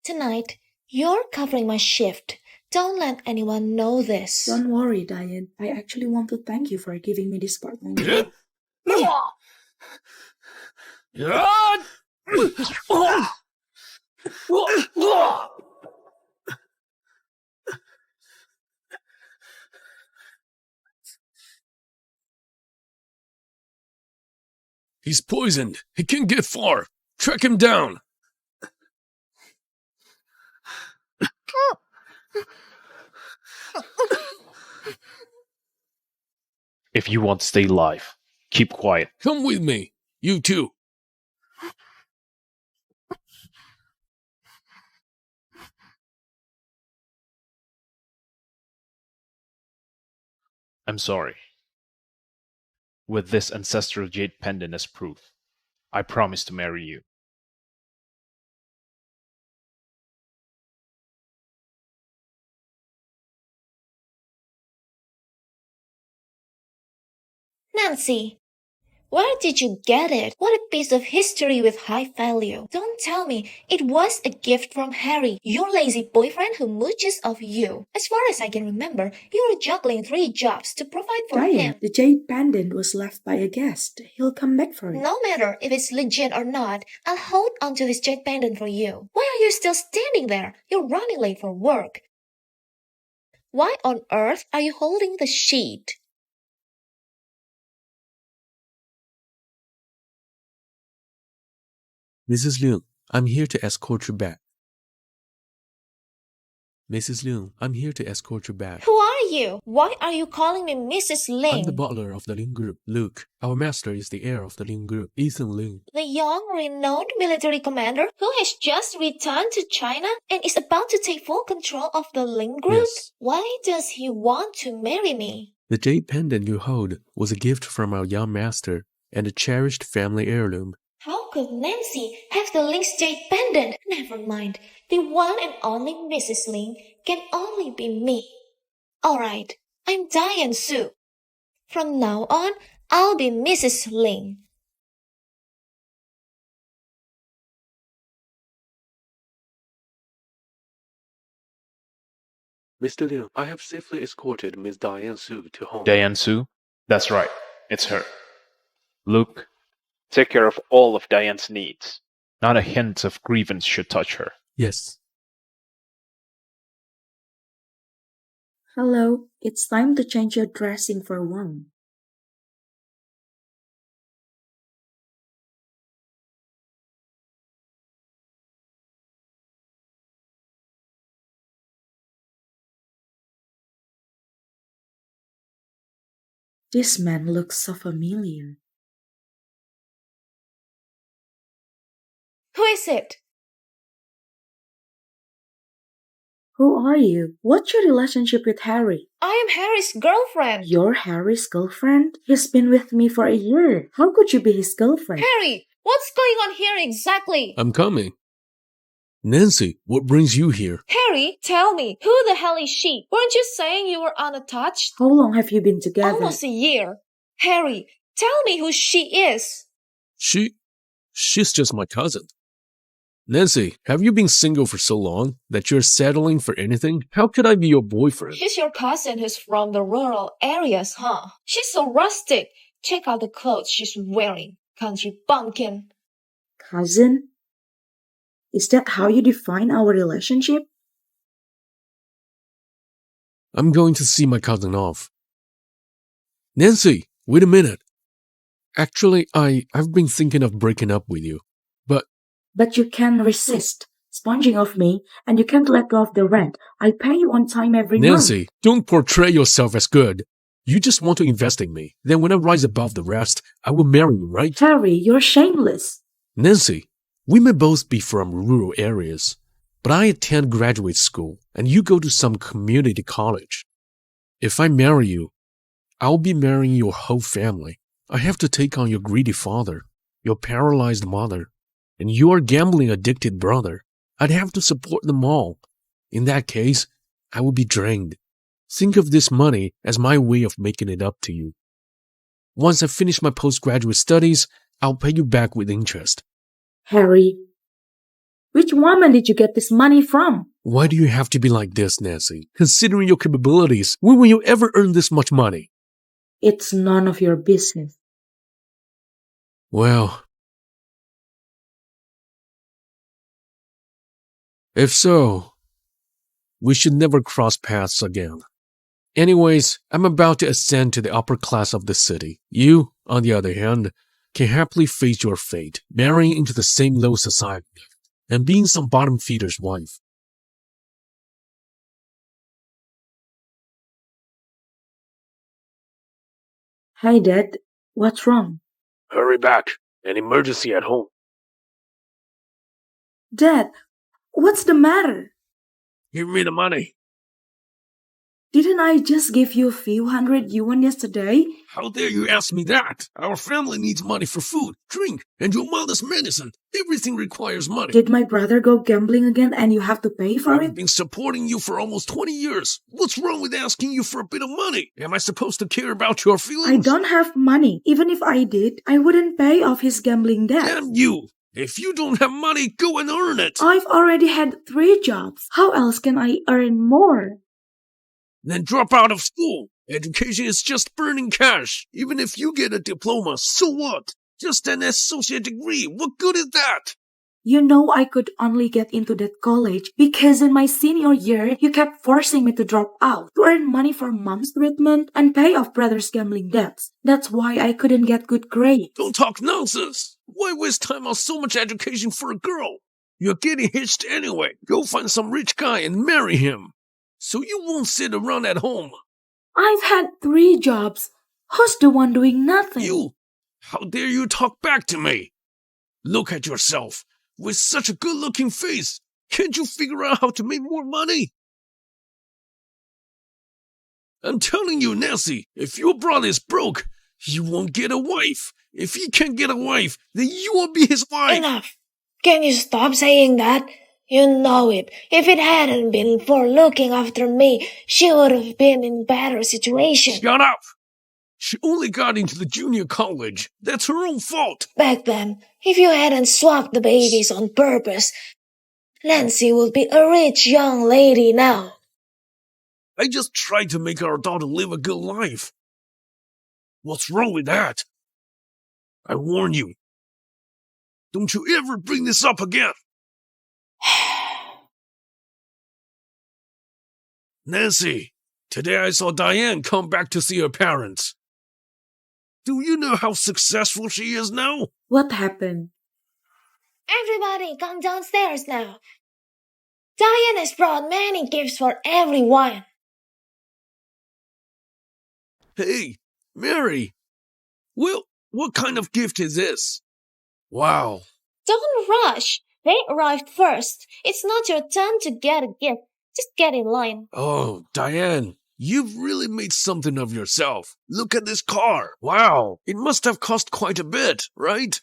Tonight, you're covering my shift. Don't let anyone know this. Don't worry, Diane. I actually want to thank you for giving me this part-time job. He's poisoned. He can't get far. Track him down. If you want to stay alive, keep quiet. Come with me. You too. I'm sorry. With this ancestral jade pendant as proof, I promise to marry you. Nancy, where did you get it? What a piece of history with high value. Don't tell me it was a gift from Harry, your lazy boyfriend who mooches off you. As far as I can remember, you were juggling 3 jobs to provide for Diane, him. the jade pendant was left by a guest. He'll come back for it. No matter if it's legit or not, I'll hold onto this jade pendant for you. Why are you still standing there? You're running late for work. Why on earth are you holding the sheet? Mrs. Ling, I'm here to escort you back. Mrs. Ling, I'm here to escort you back. Who are you? Why are you calling me Mrs. Ling? I'm the butler of the Ling Group, Luke. Our master is the heir of the Ling Group, Ethan Ling. The young, renowned military commander who has just returned to China and is about to take full control of the Ling Group? Yes. Why does he want to marry me? The jade pendant you hold was a gift from our young master and a cherished family heirloom. How could Nancy have the Ling's jade pendant? Never mind. The one and only Mrs. Ling can only be me. Alright, I'm Diane Sub. From now on, I'll be Mrs. Ling. Mr. Liu, I have safely escorted Miss Diane Sub to home. Diane Sue? That's right, it's her. Luke, take care of all of Diane's needs. Not a hint of grievance should touch her. Yes. Hello, it's time to change your dressing for one. This man looks so familiar. Who is it? Who are you? What's your relationship with Harry? I am Harry's girlfriend. You're Harry's girlfriend? He's been with me for a year. How could you be his girlfriend? Harry, what's going on here exactly? I'm coming. Nancy, what brings you here? Harry, tell me, who the hell is she? Weren't you saying you were unattached? How long have you been together? Almost a year. Harry, tell me who she is. She's just my cousin. Nancy, have you been single for so long that you're settling for anything? How could I be your boyfriend? She's your cousin who's from the rural areas, huh? She's so rustic. Check out the clothes she's wearing. Country bumpkin. Cousin? Is that how you define our relationship? I'm going to see my cousin off. Nancy, wait a minute. Actually, I've been thinking of breaking up with you. But you can't resist sponging off me, and you can't let go of the rent. I pay you on time every month. Nancy, don't portray yourself as good. You just want to invest in me. Then when I rise above the rest, I will marry you, right? Harry, you're shameless. Nancy, we may both be from rural areas, but I attend graduate school, and you go to some community college. If I marry you, I'll be marrying your whole family. I have to take on your greedy father, your paralyzed mother, and your gambling-addicted brother. I'd have to support them all. In that case, I would be drained. Think of this money as my way of making it up to you. Once I finish my postgraduate studies, I'll pay you back with interest. Harry, Which woman did you get this money from? Why do you have to be like this, Nancy? Considering your capabilities, when will you ever earn this much money? It's none of your business. Well, if so, we should never cross paths again. Anyways, I'm about to ascend to the upper class of the city. You, on the other hand, can happily face your fate, marrying into the same low society and being some bottom feeder's wife. Hi, Dad. What's wrong? Hurry back. An emergency at home. Dad, what's the matter? Give me the money. Didn't I just give you a few hundred yuan yesterday? How dare you ask me that? Our family needs money for food, drink, and your mother's medicine. Everything requires money. Did my brother go gambling again and you have to pay for I've it? been supporting you for almost 20 years. What's wrong with asking you for a bit of money? Am I supposed to care about your feelings? I don't have money. Even if I did, I wouldn't pay off his gambling debt. Damn you! If you don't have money, go and earn it. I've already had 3 jobs. How else can I earn more? Then drop out of school. Education is just burning cash. Even if you get a diploma, so what? Just an associate degree. What good is that? You know I could only get into that college because in my senior year, you kept forcing me to drop out to earn money for mom's treatment and pay off brother's gambling debts. That's why I couldn't get good grades. Don't talk nonsense. Why waste time on so much education for a girl? You're getting hitched anyway. Go find some rich guy and marry him. So you won't sit around at home. I've had 3 jobs. Who's the one doing nothing? You! How dare you talk back to me? Look at yourself. With such a good-looking face, can't you figure out how to make more money? I'm telling you, Nancy, if your brother is broke, he won't get a wife. If he can't get a wife, then you will be his wife. Enough! Can you stop saying that? You know it. If it hadn't been for looking after me, she would have been in better situation. Shut up! She only got into the junior college. That's her own fault. Back then, if you hadn't swapped the babies on purpose, Nancy would be a rich young lady now. I just tried to make our daughter live a good life. What's wrong with that? I warn you. Don't you ever bring this up again. Nancy, today I saw Diane come back to see her parents. Do you know how successful she is now? What happened? Everybody come downstairs now. Diane has brought many gifts for everyone. Hey, Mary. Well, what kind of gift is this? Wow. Don't rush. They arrived first. It's not your turn to get a gift. Just get in line. Oh, Diane, you've really made something of yourself. Look at this car. Wow, it must have cost quite a bit, right?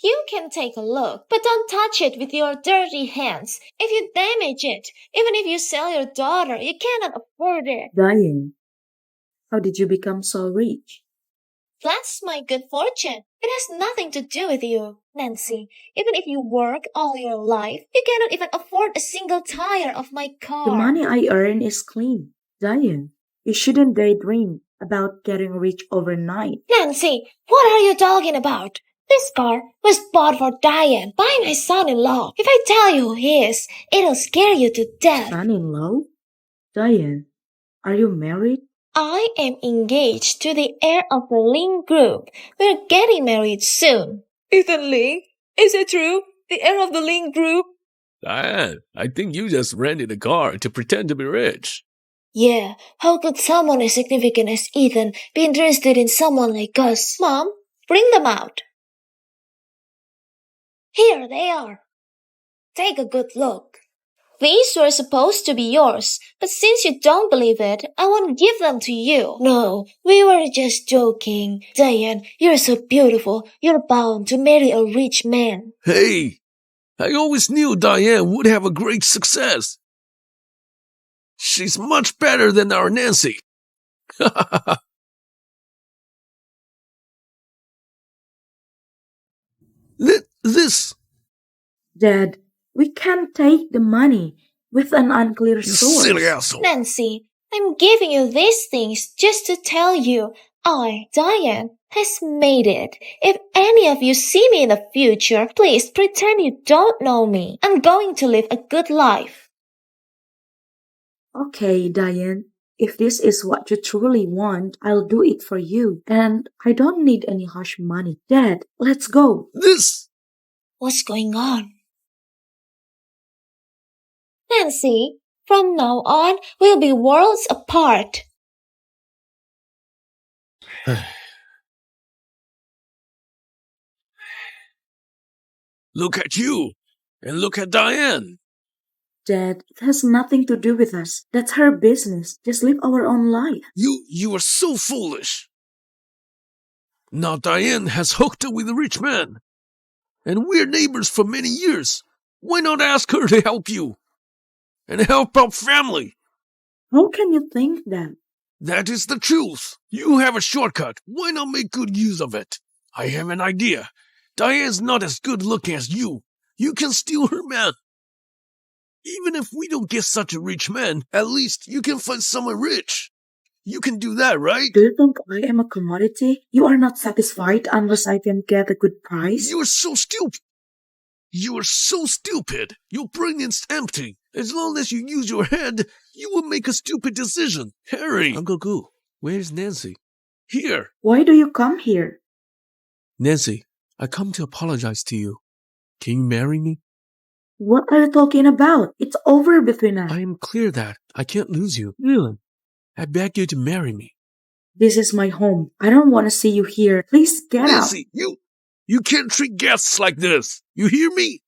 You can take a look, but don't touch it with your dirty hands. If you damage it, even if you sell your daughter, you cannot afford it. Diane, how did you become so rich? That's my good fortune. It has nothing to do with you, Nancy. Even if you work all your life, you cannot even afford a single tire of my car. The money I earn is clean. Diane, you shouldn't daydream about getting rich overnight. Nancy, what are you talking about? This car was bought for Diane by my son-in-law. If I tell you who he is, it'll scare you to death. Son-in-law? Diane, are you married? I am engaged to the heir of the Ling group. We're getting married soon. Ethan Ling? Is it true? The heir of the Ling group? Diane, I think you just rented a car to pretend to be rich. Yeah, how could someone as significant as Ethan be interested in someone like us? Mom, bring them out. Here they are. Take a good look. These were supposed to be yours, but since you don't believe it, I won't give them to you. No, we were just joking. Diane, you're so beautiful. You're bound to marry a rich man. Hey, I always knew Diane would have a great success. She's much better than our Nancy. This... Dad, We can't take the money with an unclear You source. silly asshole. Nancy, I'm giving you these things just to tell you I, Diane, has made it. If any of you see me in the future, please pretend you don't know me. I'm going to live a good life. Okay, Diane. If this is what you truly want, I'll do it for you. And I don't need any hush money. Dad, let's go. This. What's going on? Nancy, from now on, we'll be worlds apart. Look at you. And look at Diane. Dad, it has nothing to do with us. That's her business. Just live our own life. You are so foolish. Now Diane has hooked up with a rich man. And we're neighbors for many years. Why not ask her to help you? And help our family? How can you think that? That is the truth. You have a shortcut. Why not make good use of it? I have an idea. Diane's not as good looking as you. You can steal her man. Even if we don't get such a rich man, at least you can find someone rich. You can do that, right? Do you think I am a commodity? You are not satisfied unless I can get a good price? You are so stupid. You are so stupid. Your brain is empty. As long as you use your head, you will make a stupid decision. Harry! Uncle Gu, where's Nancy? Here. Why do you come here? Nancy, I come to apologize to you. Can you marry me? What are you talking about? It's over between us. I am clear that I can't lose you. Really? I beg you to marry me. This is my home. I don't want to see you here. Please get Nancy, you can't treat guests like this. You hear me?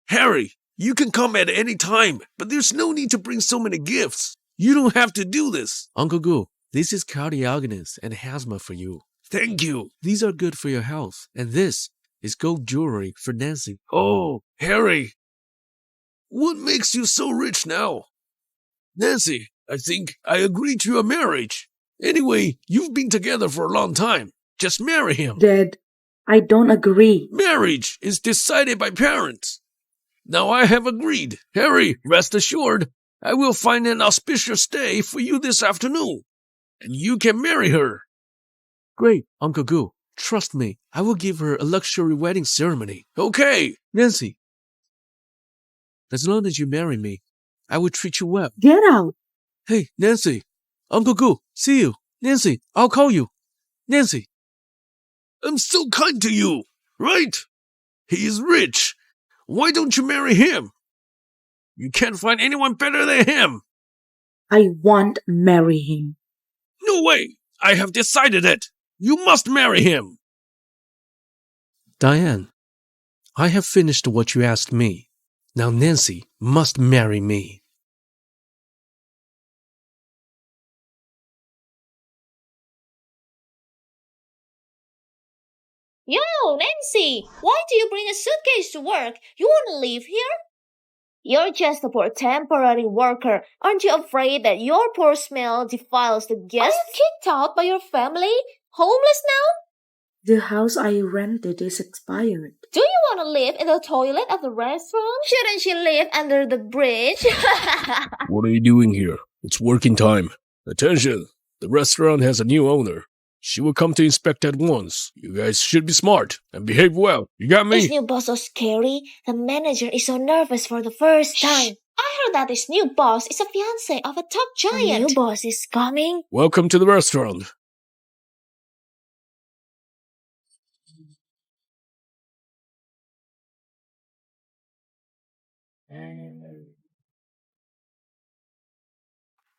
Harry, you can come at any time, but there's no need to bring so many gifts. You don't have to do this. Uncle Gu, this is cardiagonist and asthma for you. Thank you. These are good for your health. And this is gold jewelry for Nancy. Oh, Harry. What makes you so rich now? Nancy, I think I agree to your marriage. Anyway, you've been together for a long time. Just marry him. out. Dad, I don't agree. Marriage is decided by parents. Now I have agreed. Harry, rest assured, I will find an auspicious day for you this afternoon. And you can marry her. Great, Uncle Gu. Trust me, I will give her a luxury wedding ceremony. Okay. Nancy, as long as you marry me, I will treat you well. Get out. Hey, Nancy. Uncle Gu, see you. Nancy, I'll call you. Nancy. I'm so kind to you, right? He is rich. Why don't you marry him? You can't find anyone better than him. I won't marry him. No way. I have decided it. You must marry him. Diane, I have finished what you asked me. Now Nancy must marry me. Yo, Nancy, why do you bring a suitcase to work? You want to live here? You're just a poor temporary worker. Aren't you afraid that your poor smell defiles the guests? Are you kicked out by your family? Homeless now? The house I rented is expired. Do you want to live in the toilet of the restaurant? Shouldn't you live under the bridge? What are you doing here? It's working time. Attention! The restaurant has a new owner. She will come to inspect at once. You guys should be smart and behave well. You got This me? new boss so scary. The manager is so nervous for the first time. I heard that this new boss is a fiancé of a top giant. The new boss is coming. Welcome to the restaurant.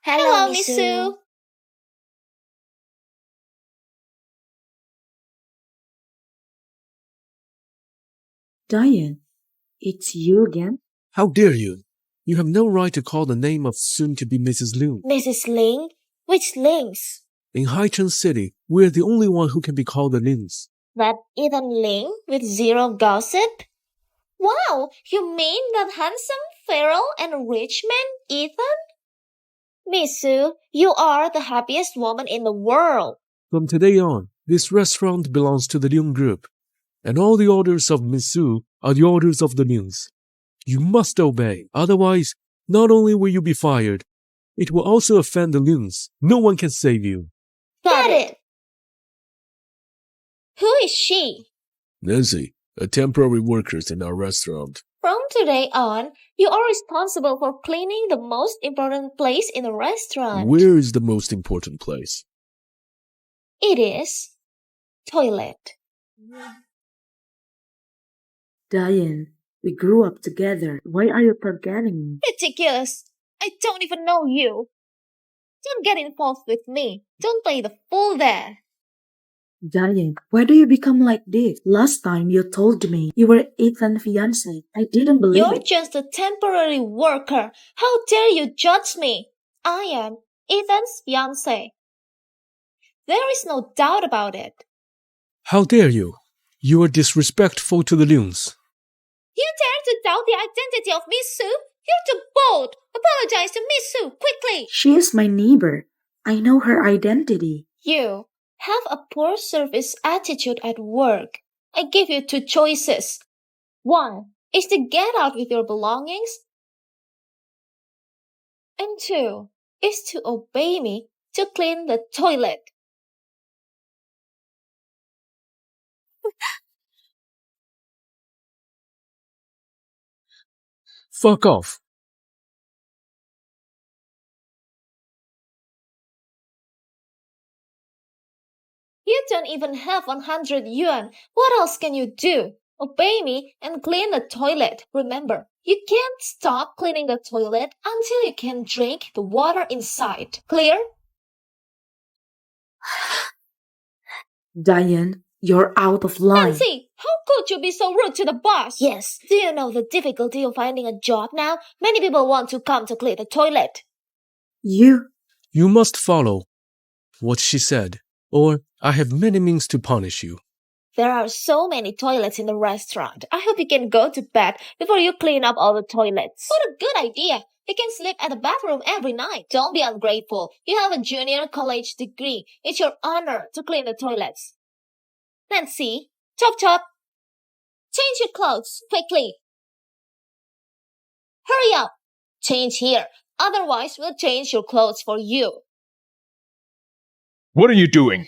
Hello, Miss Sue. Diane, it's you again? How dare you? You have no right to call the name of soon-to-be Mrs. Liu. Mrs. Ling? Which Lings? In Haicheng City, we're the only one who can be called the Lings. That Ethan Ling with zero gossip? Wow, you mean that handsome, feral, and rich man, Ethan? Miss Sue, you are the happiest woman in the world. From today on, this restaurant belongs to the Ling Group, and all the orders of Miss Su are the orders of the Lings. You must obey. Otherwise, not only will you be fired, it will also offend the loons. No one can save you. Got it. Who is she? Nancy, a temporary worker in our restaurant. From today on, you are responsible for cleaning the most important place in the restaurant. Where is the most important place? It is toilet. Diane, we grew up together. Why are you forgetting me? Ridiculous. I don't even know you. Don't get involved with me. Don't play the fool there. Diane, why do you become like this? Last time you told me you were Ethan's fiancé. I didn't believe You're it. just a temporary worker. How dare you judge me? I am Ethan's fiancé. There is no doubt about it. How dare you? You are disrespectful to the loons. You dare to doubt the identity of Miss Sue? You're too bold. Apologize to Miss Sue, quickly. She is my neighbor. I know her identity. You have a poor service attitude at work. I give you two choices. One is to get out with your belongings. And two is to obey me to clean the toilet. Fuck off. You don't even have 100 yuan. What else can you do? Obey me and clean the toilet. Remember, you can't stop cleaning the toilet until you can drink the water inside. Clear? Diane, you're out of line. Nancy, how could you be so rude to the boss? Yes. Do you know the difficulty of finding a job now? Many people want to come to clean the toilet. You must follow what she said, or I have many means to punish you. There are so many toilets in the restaurant. I hope you can go to bed before you clean up all the toilets. What a good idea. You can sleep at the bathroom every night. Don't be ungrateful. You have a junior college degree. It's your honor to clean the toilets. Nancy, chop chop. Change your clothes, quickly. Hurry up. Change here. Otherwise, we'll change your clothes for you. What are you doing?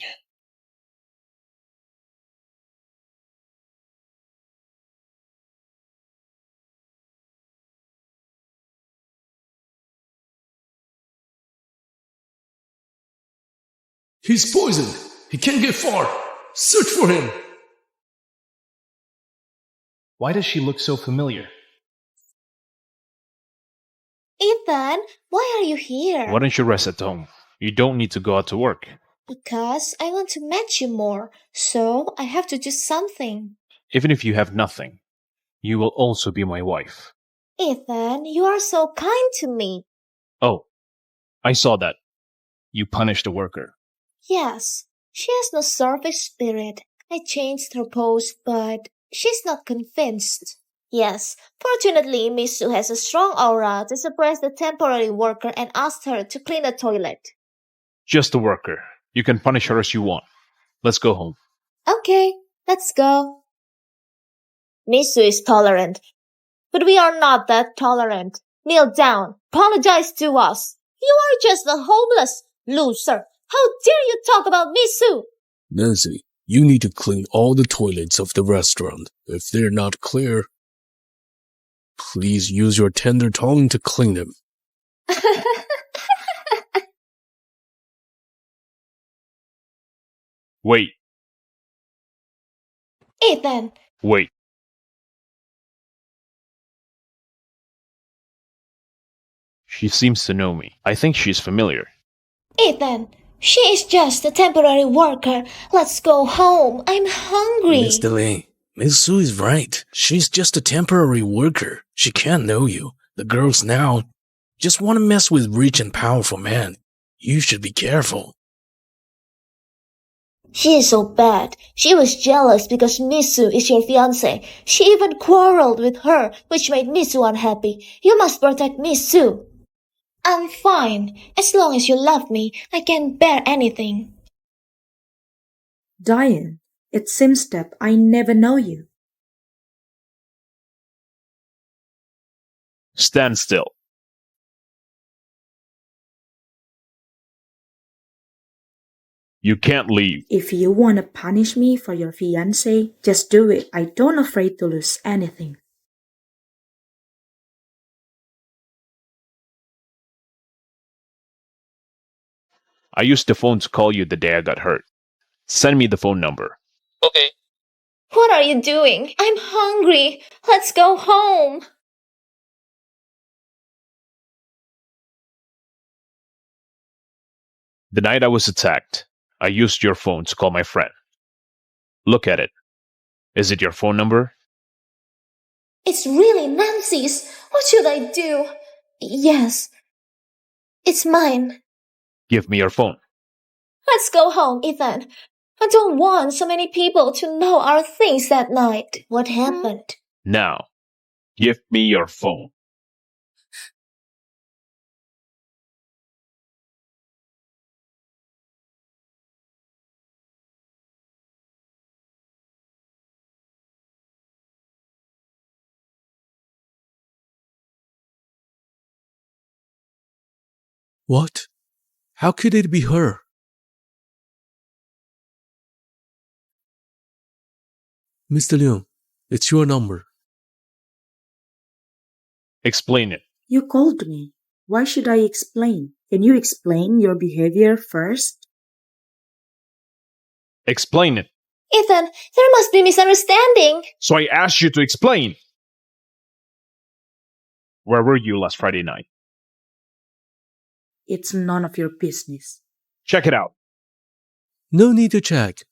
He's poisoned. He can't get far. Search for him. Why does she look so familiar? Ethan, why are you here? Why don't you rest at home? You don't need to go out to work. Because I want to match you more, so I have to do something. Even if you have nothing, you will also be my wife. Ethan, you are so kind to me. Oh, I saw that. You punished a worker. Yes, she has no selfish spirit. I changed her post, but she's not convinced. Yes, fortunately, Miss Sue has a strong aura to suppress the temporary worker and asked her to clean the toilet. Just a worker. You can punish her as you want. Let's go home. Okay, let's go. Miss Sue is tolerant, but we are not that tolerant. Kneel down. Apologize to us. You are just a homeless loser. How dare you talk about Miss Sue? Nancy, you need to clean all the toilets of the restaurant. If they're not clear, please use your tender tongue to clean them. Wait, Ethan, wait. She seems to know me. I think she's familiar. Ethan, she is just a temporary worker. Let's go home. I'm hungry. Mr. Ling, Miss Sue is right. She's just a temporary worker. She can't know you. The girls now just want to mess with rich and powerful men. You should be careful. She is so bad. She was jealous because Miss Sue is your fiancé. She even quarreled with her, which made Miss Sue unhappy. You must protect Miss Sue. I'm fine. As long as you love me, I can bear anything. Diane, it seems that I never know you. Stand still. You can't leave. If you want to punish me for your fiancé, just do it. I don't afraid to lose anything. I used the phone to call you the day I got hurt. Send me the phone number. Okay. What are you doing? I'm hungry. Let's go home. The night I was attacked, I used your phone to call my friend. Look at it. Is it your phone number? It's really Nancy's. What should I do? Yes. It's mine. Give me your phone. Let's go home, Ethan. I don't want so many people to know our things that night. What happened? Now, give me your phone. What? How could it be her? Mr. Leung, it's your number. Explain it. You called me. Why should I explain? Can you explain your behavior first? Explain it. Ethan, there must be misunderstanding. So I asked you to explain. Where were you last Friday night? It's none of your business. Check it out. No need to check.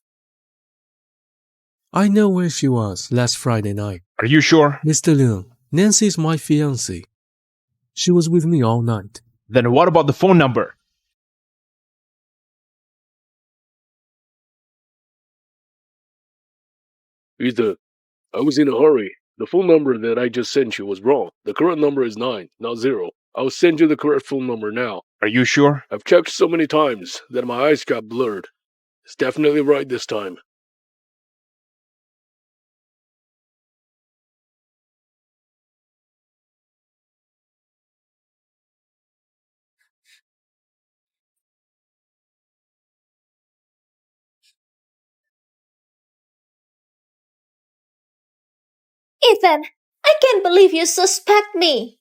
I know where she was last Friday night. Are you sure? Mr. Leung, Nancy's my fiancée. She was with me all night. Then what about the phone number? Ethan, I was in a hurry. The phone number that I just sent you was wrong. The correct number is 9, not 0. I'll send you the correct phone number now. Are you sure? I've checked so many times that my eyes got blurred. It's definitely right this time. Ethan, I can't believe you suspect me.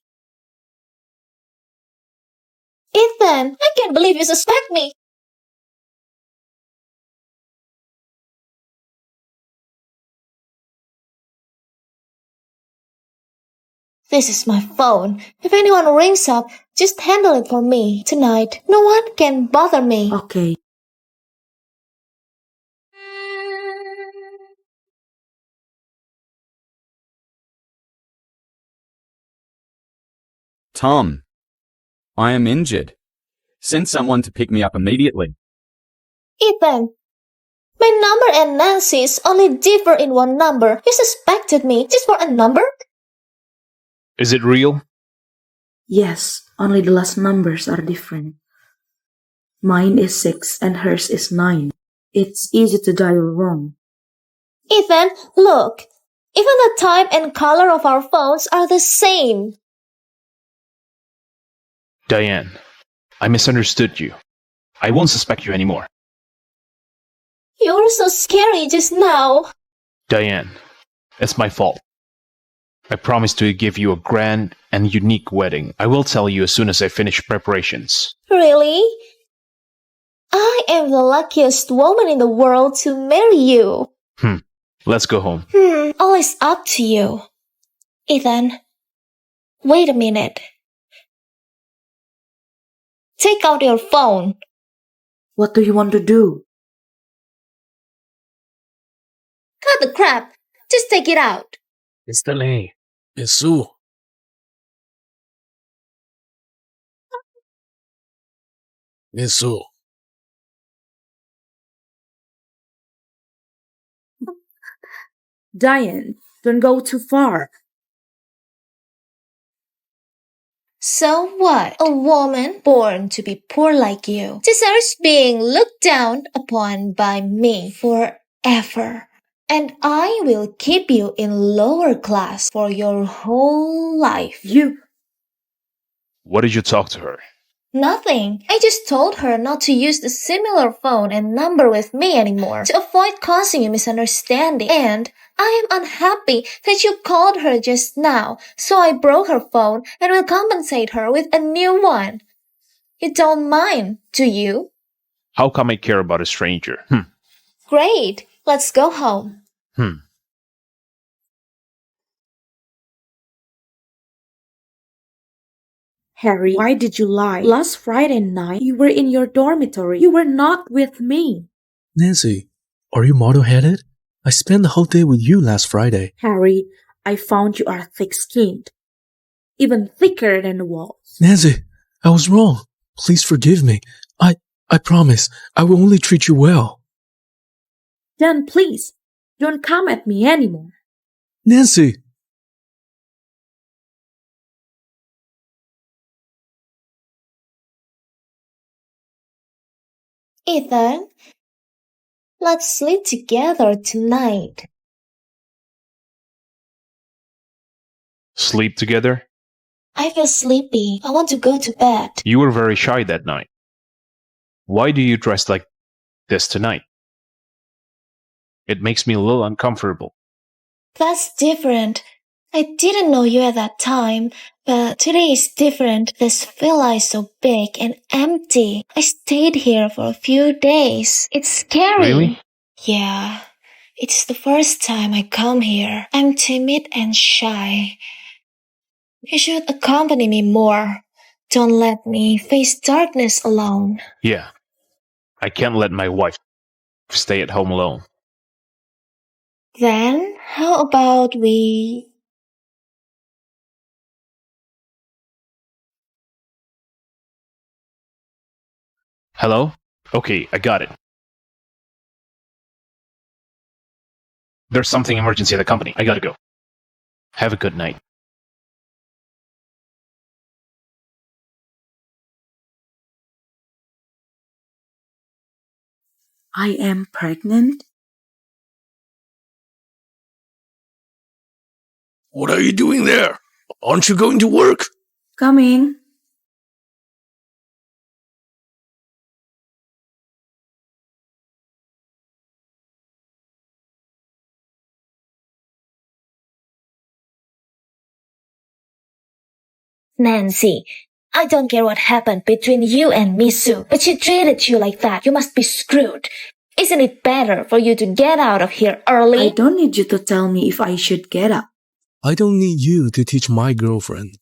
Ethan, I can't believe you suspect me. This is my phone. If anyone rings up, just handle it for me. Tonight, no one can bother me. Okay. Tom, I am injured. Send someone to pick me up immediately. Ethan, my number and Nancy's only differ in one number. You suspected me just for a number? Is it real? Yes, only the last numbers are different. Mine is 6 and hers is 9. It's easy to dial wrong. Ethan, look. Even the type and color of our phones are the same. Diane, I misunderstood you. I won't suspect you anymore. You were so scary just now. Diane, it's my fault. I promised to give you a grand and unique wedding. I will tell you as soon as I finish preparations. Really? I am the luckiest woman in the world to marry you. Let's go home. All is up to you. Ethan, wait a minute. Take out your phone. What do you want to do? Cut the crap. Just take it out. Mr. Ling, it's Sue. It's Sue. Diane, don't go too far. So what? A woman born to be poor like you deserves being looked down upon by me forever. And I will keep you in lower class for your whole life. You What did you talk to her? Nothing. I just told her not to use the similar phone and number with me anymore to avoid causing a misunderstanding. And I am unhappy that you called her just now, so I broke her phone and will compensate her with a new one. You don't mind, do you? How come I care about a stranger? Great. Let's go home. Harry, why did you lie? Last Friday night, you were in your dormitory. You were not with me. Nancy, are you model-headed? I spent the whole day with you last Friday. Harry, I found you are thick-skinned. Even thicker than the walls. Nancy, I was wrong. Please forgive me. I promise I will only treat you well. Then please, don't come at me anymore. Nancy! Ethan, let's sleep together tonight. Sleep together? I feel sleepy. I want to go to bed. You were very shy that night. Why do you dress like this tonight? It makes me a little uncomfortable. That's different. I didn't know you at that time, but today is different. This villa is so big and empty. I stayed here for a few days. It's scary. Really? Yeah. It's the first time I come here. I'm timid and shy. You should accompany me more. Don't let me face darkness alone. Yeah. I can't let my wife stay at home alone. Then, how about we... Hello? Okay, I got it. There's something emergency at the company. I gotta go. Have a good night. I am pregnant? What are you doing there? Aren't you going to work? Coming. Nancy, I don't care what happened between you and Misu, but she treated you like that. You must be screwed. Isn't it better for you to get out of here early? I don't need you to tell me if I should get up. I don't need you to teach my girlfriend.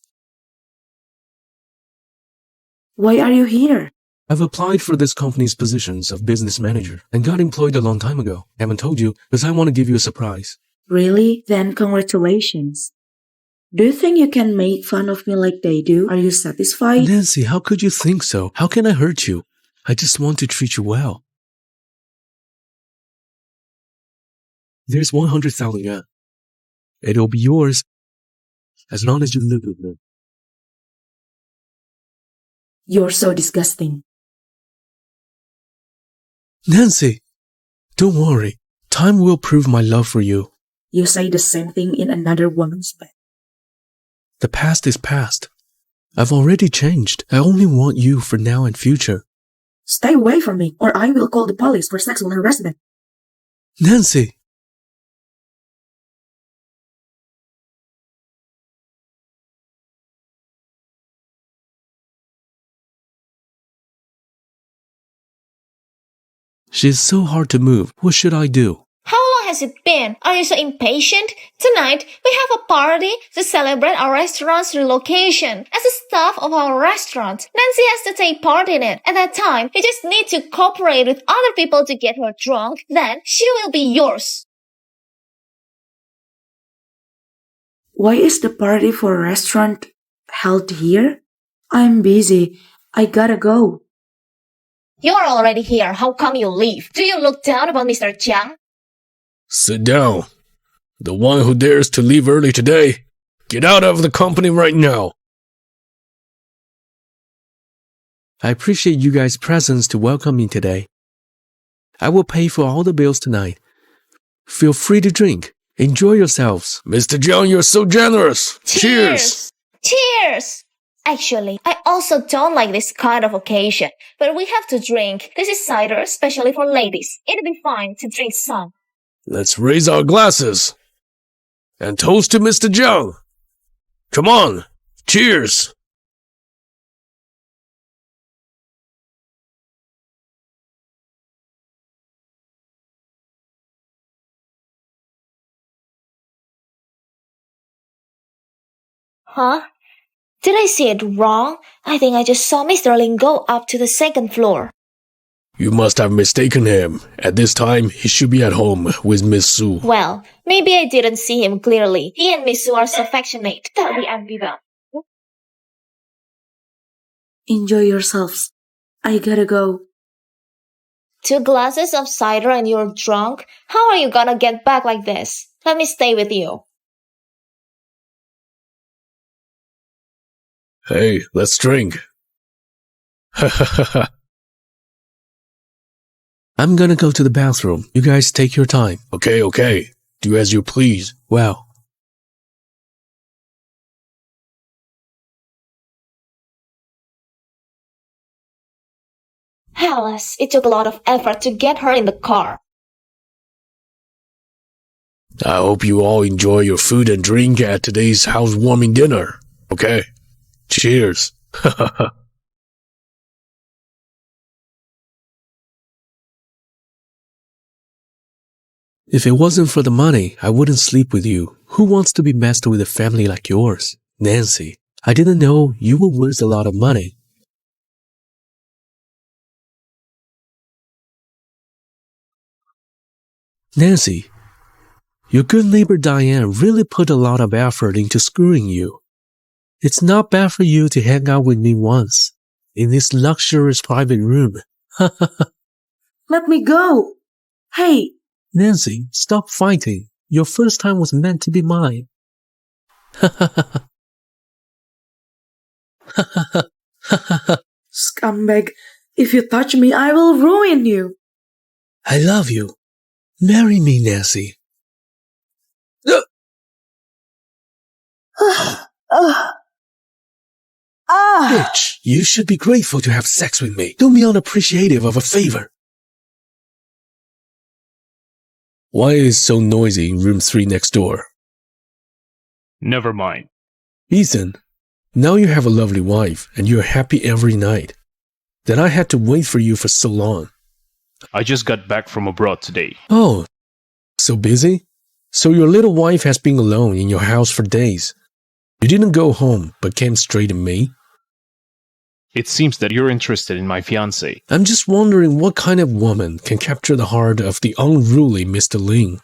Why are you here? I've applied for this company's positions of business manager and got employed a long time ago. Haven't told you because I want to give you a surprise. Really? Then congratulations. Do you think you can make fun of me like they do? Are you satisfied? Nancy, how could you think so? How can I hurt you? I just want to treat you well. There's 100,000 yuan. It'll be yours as long as you live with me. You're so disgusting. Nancy, don't worry. Time will prove my love for you. You say the same thing in another woman's bed. The past is past. I've already changed. I only want you for now and future. Stay away from me, or I will call the police for sexual harassment. Nancy! She's so hard to move. What should I do? How long has it been? Are you so impatient? Tonight, we have a party to celebrate our restaurant's relocation. As a staff of our restaurant, Nancy has to take part in it. At that time, you just need to cooperate with other people to get her drunk. Then, she will be yours. Why is the party for a restaurant held here? I'm busy. I gotta go. You're already here. How come you leave? Do you look down upon Mr. Jiang? Sit down. The one who dares to leave early today, get out of the company right now. I appreciate you guys' presence to welcome me today. I will pay for all the bills tonight. Feel free to drink. Enjoy yourselves. Mr. Jiang, you're so generous. Cheers! Cheers! Actually, I also don't like this kind of occasion, but we have to drink. This is cider, especially for ladies. It'd be fine to drink some. Let's raise our glasses and toast to Mr. Zhang. Come on, cheers! Huh? Did I see it wrong? I think I just saw Mr. Ling go up to the second floor. You must have mistaken him. At this time, he should be at home with Miss Su. Well, maybe I didn't see him clearly. He and Miss Su are so affectionate that we envy them. Enjoy yourselves. I gotta go. 2 glasses of cider and you're drunk? How are you gonna get back like this? Let me stay with you. Hey, let's drink. I'm gonna go to the bathroom. You guys take your time. Okay. Do as you please. Well. Alice, it took a lot of effort to get her in the car. I hope you all enjoy your food and drink at today's housewarming dinner. Okay? Cheers. If it wasn't for the money, I wouldn't sleep with you. Who wants to be messed with a family like yours? Nancy, I didn't know you were worth a lot of money. Nancy, your good neighbor Diane really put a lot of effort into screwing you. It's not bad for you to hang out with me once, in this luxurious private room. Let me go. Hey, Nancy, stop fighting. Your first time was meant to be mine. scumbag. If you touch me, I will ruin you. I love you. Marry me, Nancy. Bitch, you should be grateful to have sex with me. Don't be unappreciative of a favor. Why is it so noisy in room 3 next door? Never mind. Ethan, now you have a lovely wife and you're happy every night. Then I had to wait for you for so long. I just got back from abroad today. Oh, so busy? So your little wife has been alone in your house for days. You didn't go home, but came straight to me? It seems that you're interested in my fiancé. I'm just wondering what kind of woman can capture the heart of the unruly Mr. Ling.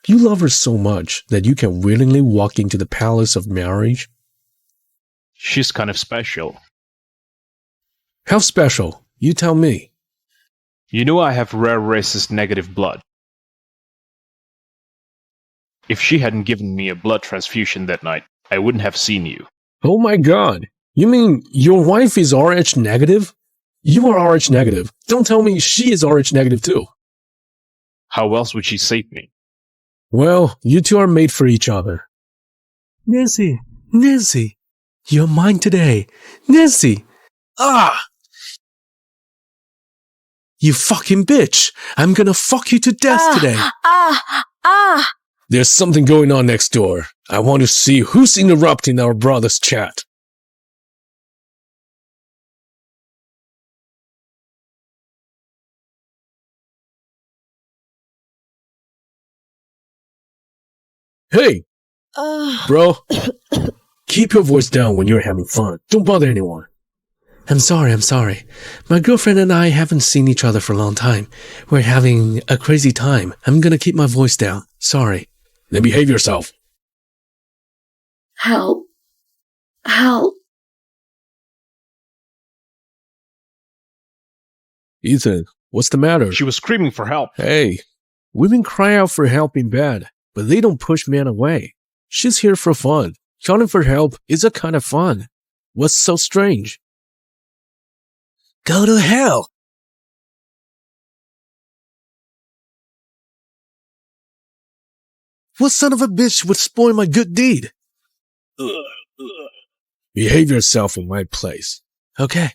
You love her so much that you can willingly walk into the palace of marriage? She's kind of special. How special? You tell me. You know I have rare racist negative blood. If she hadn't given me a blood transfusion that night, I wouldn't have seen you. Oh my god. You mean your wife is Rh negative? You are Rh negative. Don't tell me she is Rh negative too. How else would she save me? Well, you two are made for each other. Nancy, you're mine today. Nancy! Ah! You fucking bitch! I'm gonna fuck you to death today. There's something going on next door. I want to see who's interrupting our brother's chat. Hey! Bro, keep your voice down when you're having fun. Don't bother anyone. I'm sorry. My girlfriend and I haven't seen each other for a long time. We're having a crazy time. I'm gonna keep my voice down. Sorry. Then behave yourself. Help. Ethan, what's the matter? She was screaming for help. Hey, women cry out for help in bed, but they don't push men away. She's here for fun. Calling for help is a kind of fun. What's so strange? Go to hell! What son of a bitch would spoil my good deed? Behave yourself in my place. Okay.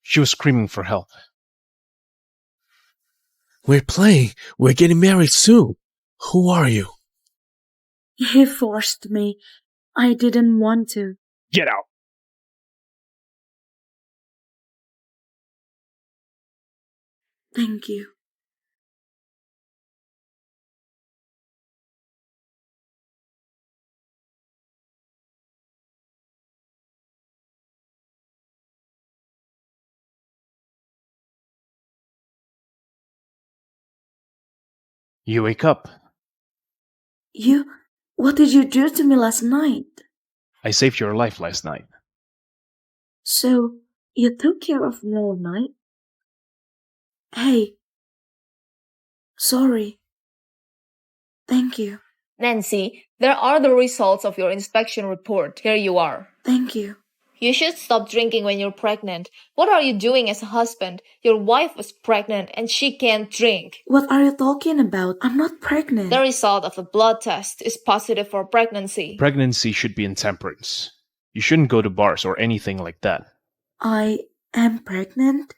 She was screaming for help. We're playing. We're getting married soon. Who are you? He forced me. I didn't want to. Get out! Thank you. You wake up. What did you do to me last night? I saved your life last night. So, you took care of me all night? Hey. Sorry. Thank you. Nancy, there are the results of your inspection report. Here you are. Thank you. You should stop drinking when you're pregnant. What are you doing as a husband? Your wife was pregnant and she can't drink. What are you talking about? I'm not pregnant. The result of the blood test is positive for pregnancy. Pregnancy should be intemperance. You shouldn't go to bars or anything like that. I am pregnant?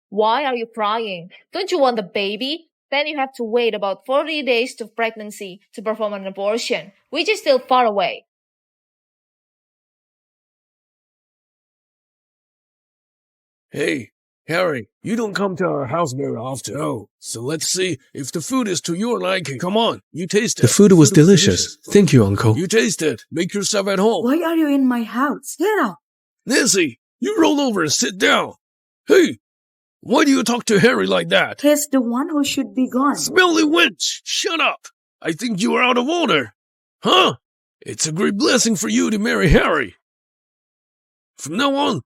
Why are you crying? Don't you want the baby? Then you have to wait about 40 days to pregnancy to perform an abortion, which is still far away. Hey, Harry, you don't come to our house very often. Oh, so let's see if the food is to your liking. Come on, you taste it. The food was delicious. Thank you, Uncle. You taste it. Make yourself at home. Why are you in my house? Get out! Nancy, you roll over and sit down. Hey, why do you talk to Harry like that? He's the one who should be gone. Smelly wench, shut up. I think you are out of order. Huh? It's a great blessing for you to marry Harry. From now on,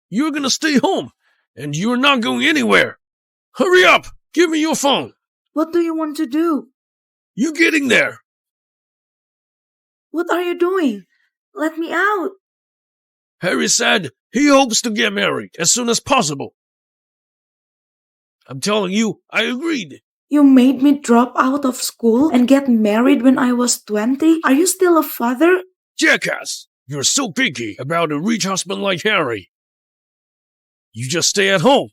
you're gonna stay home, and you're not going anywhere. Hurry up! Give me your phone. What do you want to do? You getting there? What are you doing? Let me out. Harry said he hopes to get married as soon as possible. I'm telling you, I agreed. You made me drop out of school and get married when I was 20? Are you still a father? Jackass! You're so picky about a rich husband like Harry. You just stay at home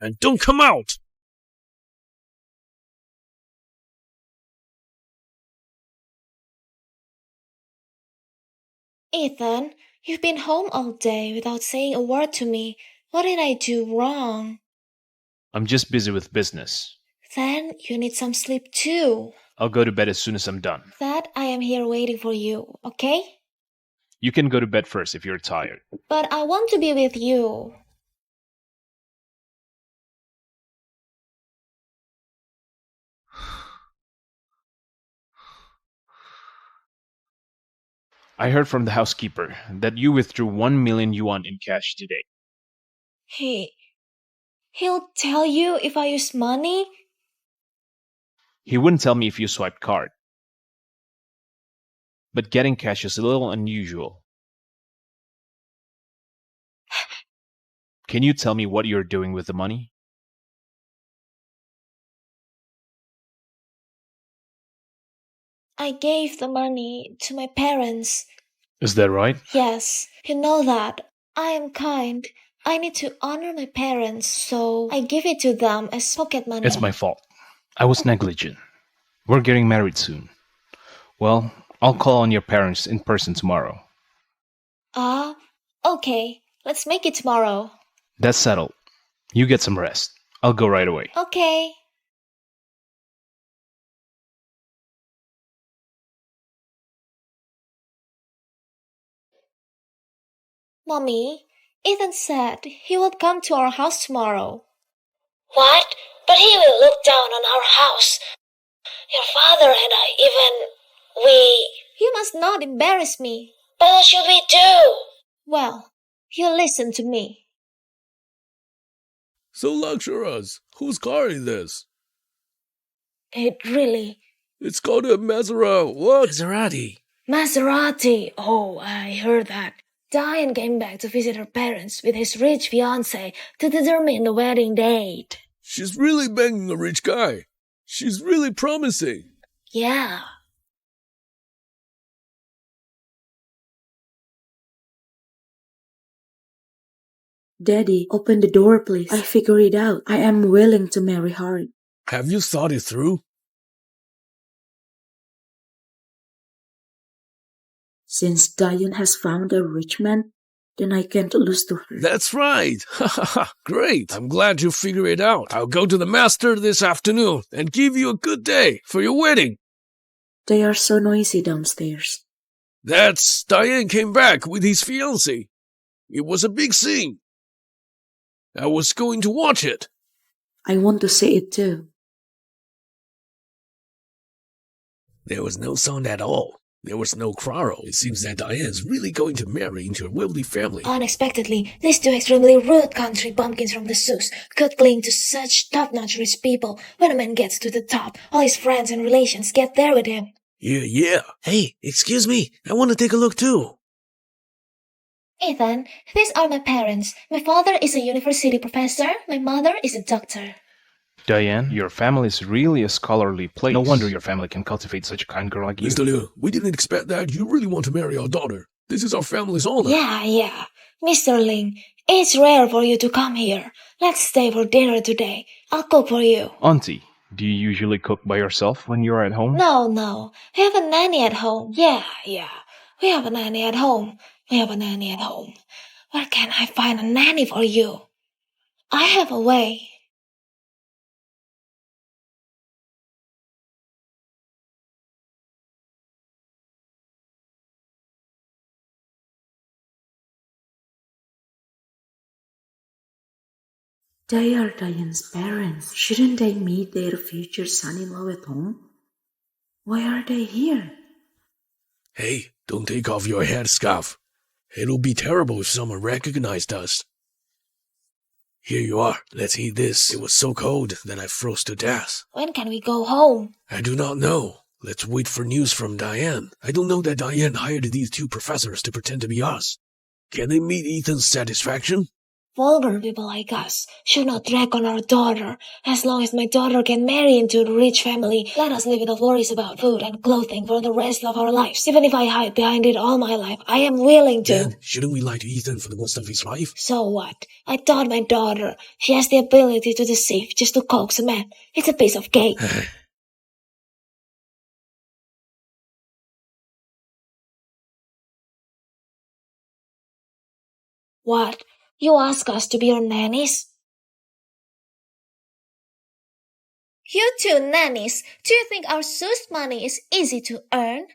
and don't come out. Ethan, you've been home all day without saying a word to me. What did I do wrong? I'm just busy with business. Then you need some sleep too. I'll go to bed as soon as I'm done. Dad, I am here waiting for you, okay? You can go to bed first if you're tired. But I want to be with you. I heard from the housekeeper that you withdrew 1 million yuan in cash today. He'll tell you if I use money? He wouldn't tell me if you swiped card. But getting cash is a little unusual. Can you tell me what you're doing with the money? I gave the money to my parents. Is that right? Yes, you know that. I am kind. I need to honor my parents, so I give it to them as pocket money. It's my fault. I was negligent. We're getting married soon. Well, I'll call on your parents in person tomorrow. Okay. Let's make it tomorrow. That's settled. You get some rest. I'll go right away. Okay. Mommy, Ethan said he would come to our house tomorrow. What? But he will look down on our house. Your father and I You must not embarrass me. But what should we do? Well, you listen to me. So luxurious. Whose car is this? It's called a Maserati. What? Maserati. Maserati. Oh, I heard that. Diane came back to visit her parents with his rich fiancé to determine the wedding date. She's really banging a rich guy. She's really promising. Yeah. Daddy, open the door, please. I figured it out. I am willing to marry Harry. Have you thought it through? Since Diane has found a rich man, then I can't lose to her. That's right. Great. I'm glad you figured it out. I'll go to the master this afternoon and give you a good day for your wedding. They are so noisy downstairs. That's Diane came back with his fiancée. It was a big scene. I was going to watch it. I want to see it too. There was no sound at all. There was no quarrel. It seems that Diane's really going to marry into a wealthy family. Unexpectedly, these two extremely rude country bumpkins from the Sioux could cling to such top-notch rich people. When a man gets to the top, all his friends and relations get there with him. Yeah. Hey, excuse me. I want to take a look too. Ethan, these are my parents. My father is a university professor. My mother is a doctor. Diane, your family is really a scholarly place. No wonder your family can cultivate such a kind girl like you. Mr. Liu, we didn't expect that. You really want to marry our daughter. This is our family's honor. Yeah. Mr. Ling, it's rare for you to come here. Let's stay for dinner today. I'll cook for you. Auntie, do you usually cook by yourself when you're at home? No. We have a nanny at home. Yeah. We have a nanny at home. Where can I find a nanny for you? I have a way. They are Diane's parents. Shouldn't they meet their future son-in-law at home? Why are they here? Hey, don't take off your headscarf. It'll be terrible if someone recognized us. Here you are. Let's eat this. It was so cold that I froze to death. When can we go home? I do not know. Let's wait for news from Diane. I don't know that Diane hired these two professors to pretend to be us. Can they meet Ethan's satisfaction? Vulgar people like us should not drag on our daughter. As long as my daughter can marry into a rich family, let us live without worries about food and clothing for the rest of our lives. Even if I hide behind it all my life, I am willing to. Then, shouldn't we lie to Ethan for the rest of his life? So what? I taught my daughter. She has the ability to deceive just to coax a man. It's a piece of cake. What? You ask us to be your nannies? You two nannies, do you think our Sue's money is easy to earn?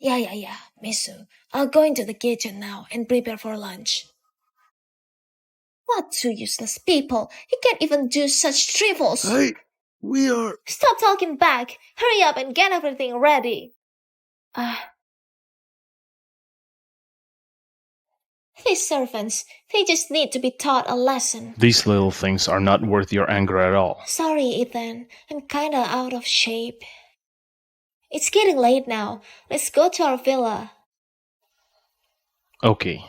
Yeah, Miss Sue. I'll go into the kitchen now and prepare for lunch. What two useless people. You can't even do such trifles. We are... Stop talking back. Hurry up and get everything ready. These servants, they just need to be taught a lesson. These little things are not worth your anger at all. Sorry, Ethan. I'm kinda out of shape. It's getting late now. Let's go to our villa. Okay.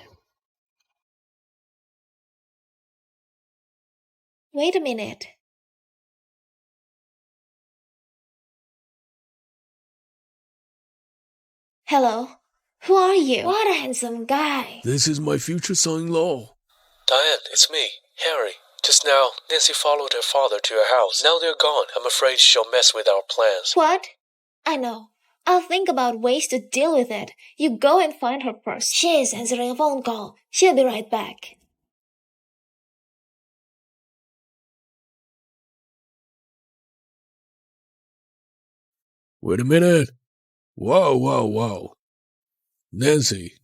Wait a minute. Hello? Who are you? What a handsome guy. This is my future son-in-law. Diane, it's me, Harry. Just now, Nancy followed her father to your house. Now they're gone. I'm afraid she'll mess with our plans. What? I know. I'll think about ways to deal with it. You go and find her first. She is answering a phone call. She'll be right back. Wait a minute. Wow. Nancy,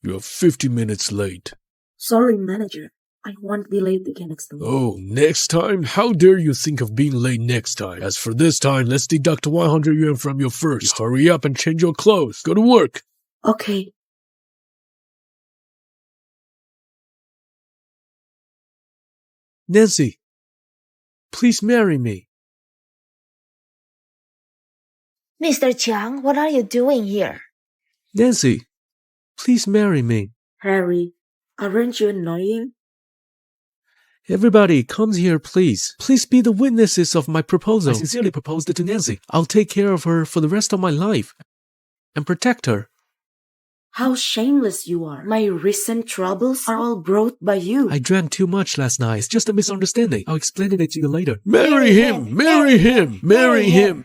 you're 50 minutes late. Sorry, manager. I won't be late again next time. Oh, next time? How dare you think of being late next time? As for this time, let's deduct 100 yuan from your first. Hurry up and change your clothes. Go to work. Okay. Nancy, please marry me. Mr. Chiang, what are you doing here? Nancy, please marry me. Harry, aren't you annoying? Everybody, come here, please. Please be the witnesses of my proposal. I sincerely proposed it to Nancy. I'll take care of her for the rest of my life and protect her. How shameless you are. My recent troubles are all brought by you. I drank too much last night. It's just a misunderstanding. I'll explain it to you later. Marry him! Marry him! Marry him!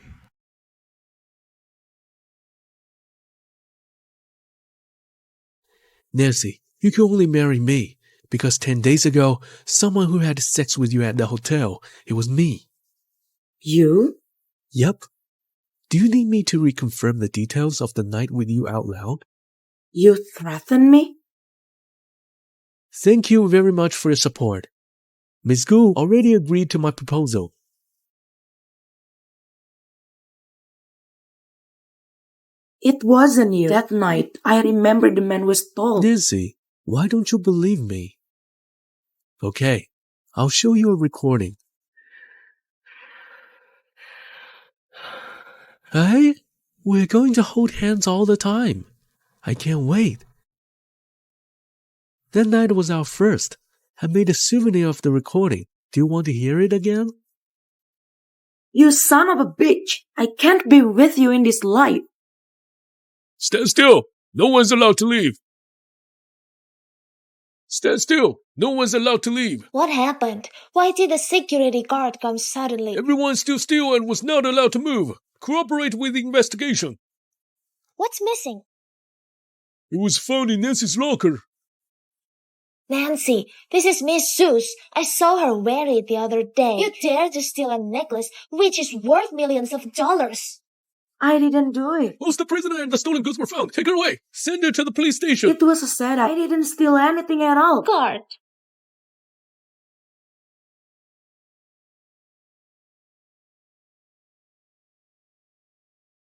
Nancy, you can only marry me. Because 10 days ago, someone who had sex with you at the hotel, it was me. You? Yep. Do you need me to reconfirm the details of the night with you out loud? You threaten me? Thank you very much for your support. Miss Gu already agreed to my proposal. It wasn't you. That night, I remember the man was tall. Nancy, why don't you believe me? Okay, I'll show you a recording. Hey, we're going to hold hands all the time. I can't wait. That night was our first. I made a souvenir of the recording. Do you want to hear it again? You son of a bitch! I can't be with you in this life. Stand still! No one's allowed to leave! Stand still! No one's allowed to leave! What happened? Why did the security guard come suddenly? Everyone stood still and was not allowed to move. Cooperate with the investigation. What's missing? It was found in Nancy's locker. Nancy, this is Miss Sue's. I saw her wear it the other day. You dare to steal a necklace which is worth millions of dollars. I didn't do it. Who's the prisoner and the stolen goods were found? Take her away. Send her to the police station. It was a setup. I didn't steal anything at all. Guard.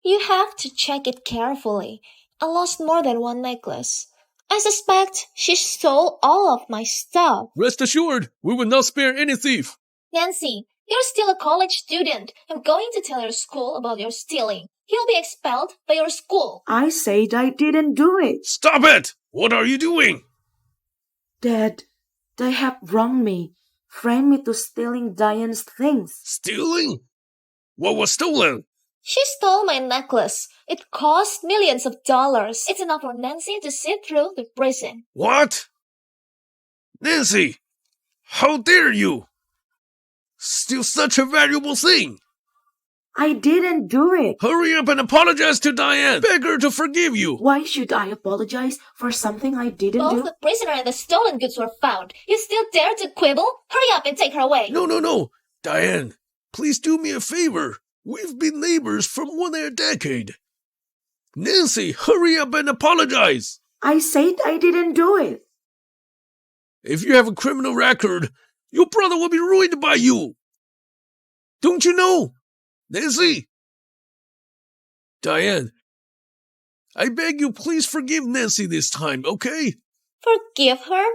You have to check it carefully. I lost more than one necklace. I suspect she stole all of my stuff. Rest assured, we will not spare any thief. Nancy, you're still a college student. I'm going to tell your school about your stealing. You'll be expelled by your school. I said I didn't do it. Stop it! What are you doing? Dad, they have wronged me. Framed me to stealing Diane's things. Stealing? What was stolen? She stole my necklace. It cost millions of dollars. It's enough for Nancy to sit through the prison. What? Nancy, how dare you? Steal such a valuable thing. I didn't do it. Hurry up and apologize to Diane. Beg her to forgive you. Why should I apologize for something I didn't Both do? the prisoner and the stolen goods were found. You still dare to quibble? Hurry up and take her away. No. Diane, please do me a favor. We've been neighbors for more than a decade. Nancy, hurry up and apologize. I said I didn't do it. If you have a criminal record, your brother will be ruined by you. Don't you know? Nancy! Diane, I beg you please forgive Nancy this time, okay? Forgive her?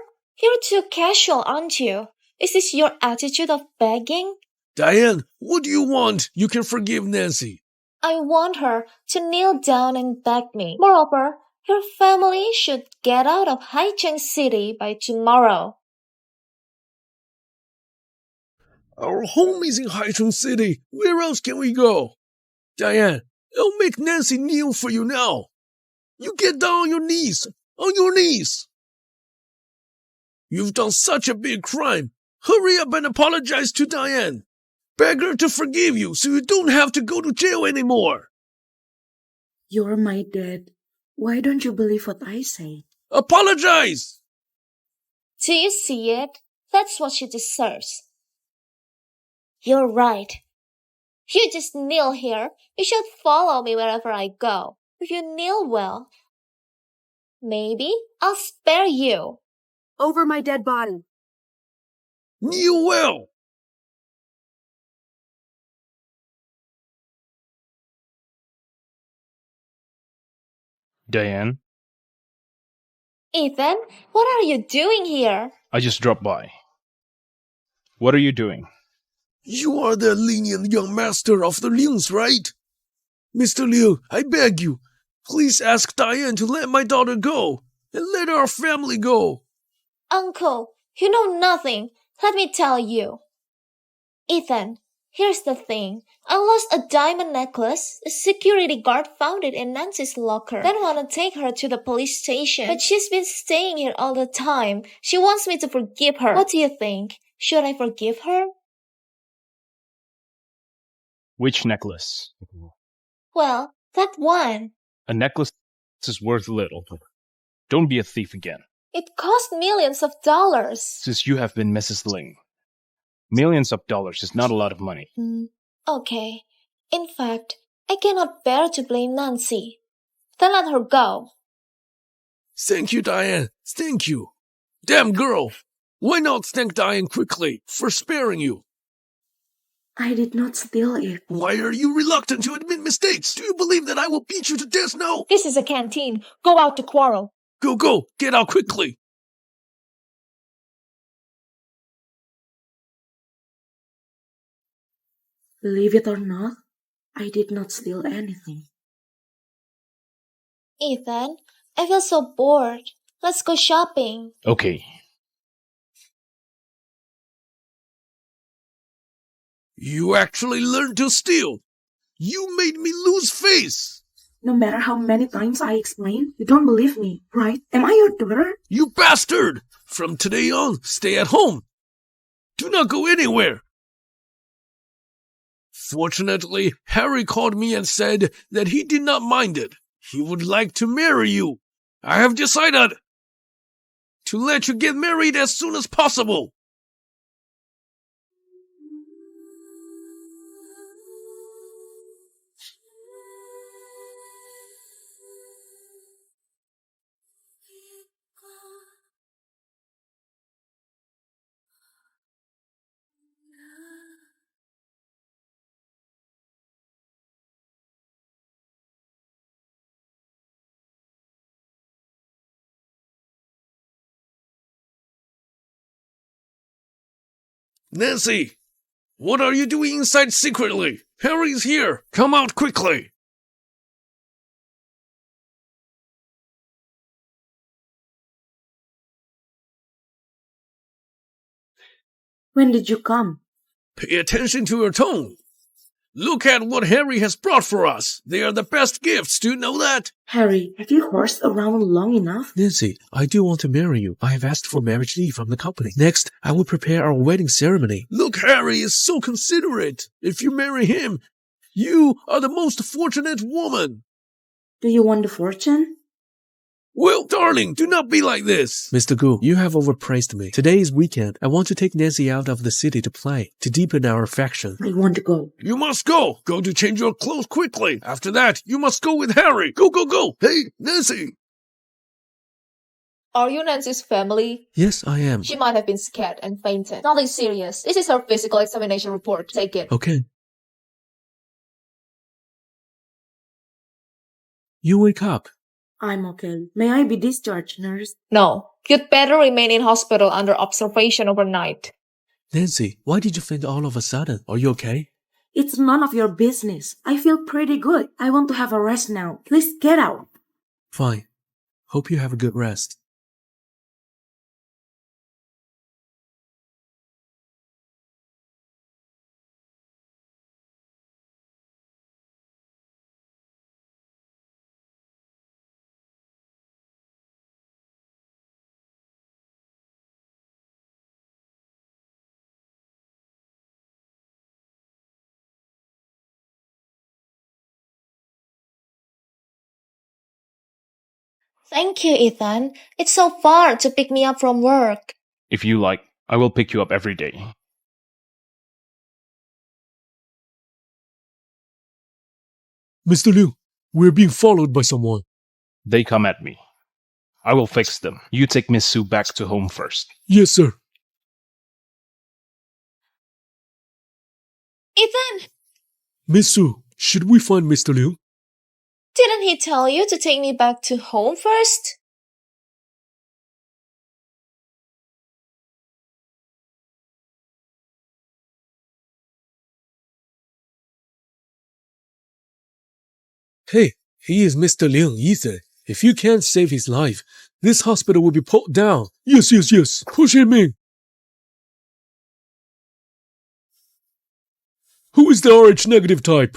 You're too casual, aren't you? Is this your attitude of begging? Diane, what do you want? You can forgive Nancy. I want her to kneel down and beg me. Moreover, your family should get out of Haicheng City by tomorrow. Our home is in Haicheng City. Where else can we go? Diane, I'll make Nancy kneel for you now. You get down on your knees. On your knees. You've done such a big crime. Hurry up and apologize to Diane. Beg her to forgive you so you don't have to go to jail anymore. You're my dad. Why don't you believe what I say? Apologize! Do you see it? That's what she deserves. You're right. You just kneel here. You should follow me wherever I go. If you kneel well, maybe I'll spare you. Over my dead body. Kneel well! Diane, Ethan, what are you doing here? I just dropped by. What are you doing? You are the lenient young master of the Lings, right? Mr. Liu, I beg you, please ask Diane to let my daughter go, and let our family go. Uncle, you know nothing. Let me tell you. Ethan, Here's the thing. I lost a diamond necklace. A security guard found it in Nancy's locker. Then wanna take her to the police station. But she's been staying here all the time. She wants me to forgive her. What do you think? Should I forgive her? Which necklace? Well, that one. A necklace is worth little. Don't be a thief again. It cost millions of dollars. Since you have been Mrs. Ling, millions of dollars is not a lot of money. Okay. In fact, I cannot bear to blame Nancy. Then let her go. Thank you, Diane. Thank you. Damn girl. Why not thank Diane quickly for sparing you? I did not steal it. Why are you reluctant to admit mistakes? Do you believe that I will beat you to death now? This is a canteen. Go out to quarrel. Go, get out quickly. Believe it or not, I did not steal anything. Ethan, I feel so bored. Let's go shopping. Okay. You actually learned to steal. You made me lose face. No matter how many times I explain, you don't believe me, right? Am I your daughter? You bastard! From today on, stay at home. Do not go anywhere. Fortunately, Harry called me and said that he did not mind it. He would like to marry you. I have decided to let you get married as soon as possible. Nancy, what are you doing inside secretly? Harry's here. Come out quickly. When did you come? Pay attention to your tone. Look at what Harry has brought for us. They are the best gifts. Do you know that? Harry, have you horsed around long enough? Nancy, I do want to marry you. I have asked for marriage leave from the company. Next, I will prepare our wedding ceremony. Look, Harry is so considerate. If you marry him, you are the most fortunate woman. Do you want the fortune? Well, darling, do not be like this. Mr. Gu, you have overpraised me. Today is weekend. I want to take Nancy out of the city to play, to deepen our affection. I want to go. You must go. Go to change your clothes quickly. After that, you must go with Harry. Go. Hey, Nancy. Are you Nancy's family? Yes, I am. She might have been scared and fainted. Nothing serious. This is her physical examination report. Take it. Okay. You wake up. I'm okay. May I be discharged, nurse? No. You'd better remain in hospital under observation overnight. Nancy, why did you faint all of a sudden? Are you okay? It's none of your business. I feel pretty good. I want to have a rest now. Please get out. Fine. Hope you have a good rest. Thank you, Ethan. It's so far to pick me up from work. If you like, I will pick you up every day. Mr. Liu, we're being followed by someone. They come at me. I will fix them. You take Miss Sue back to home first. Yes, sir. Ethan, Miss Sue, should we find Mr. Liu? didn't he tell you to take me back to home first? Hey, he is Mr. Liu, Ethan. If you can't save his life, this hospital will be pulled down. Yes. Push him in. Who is the RH negative type?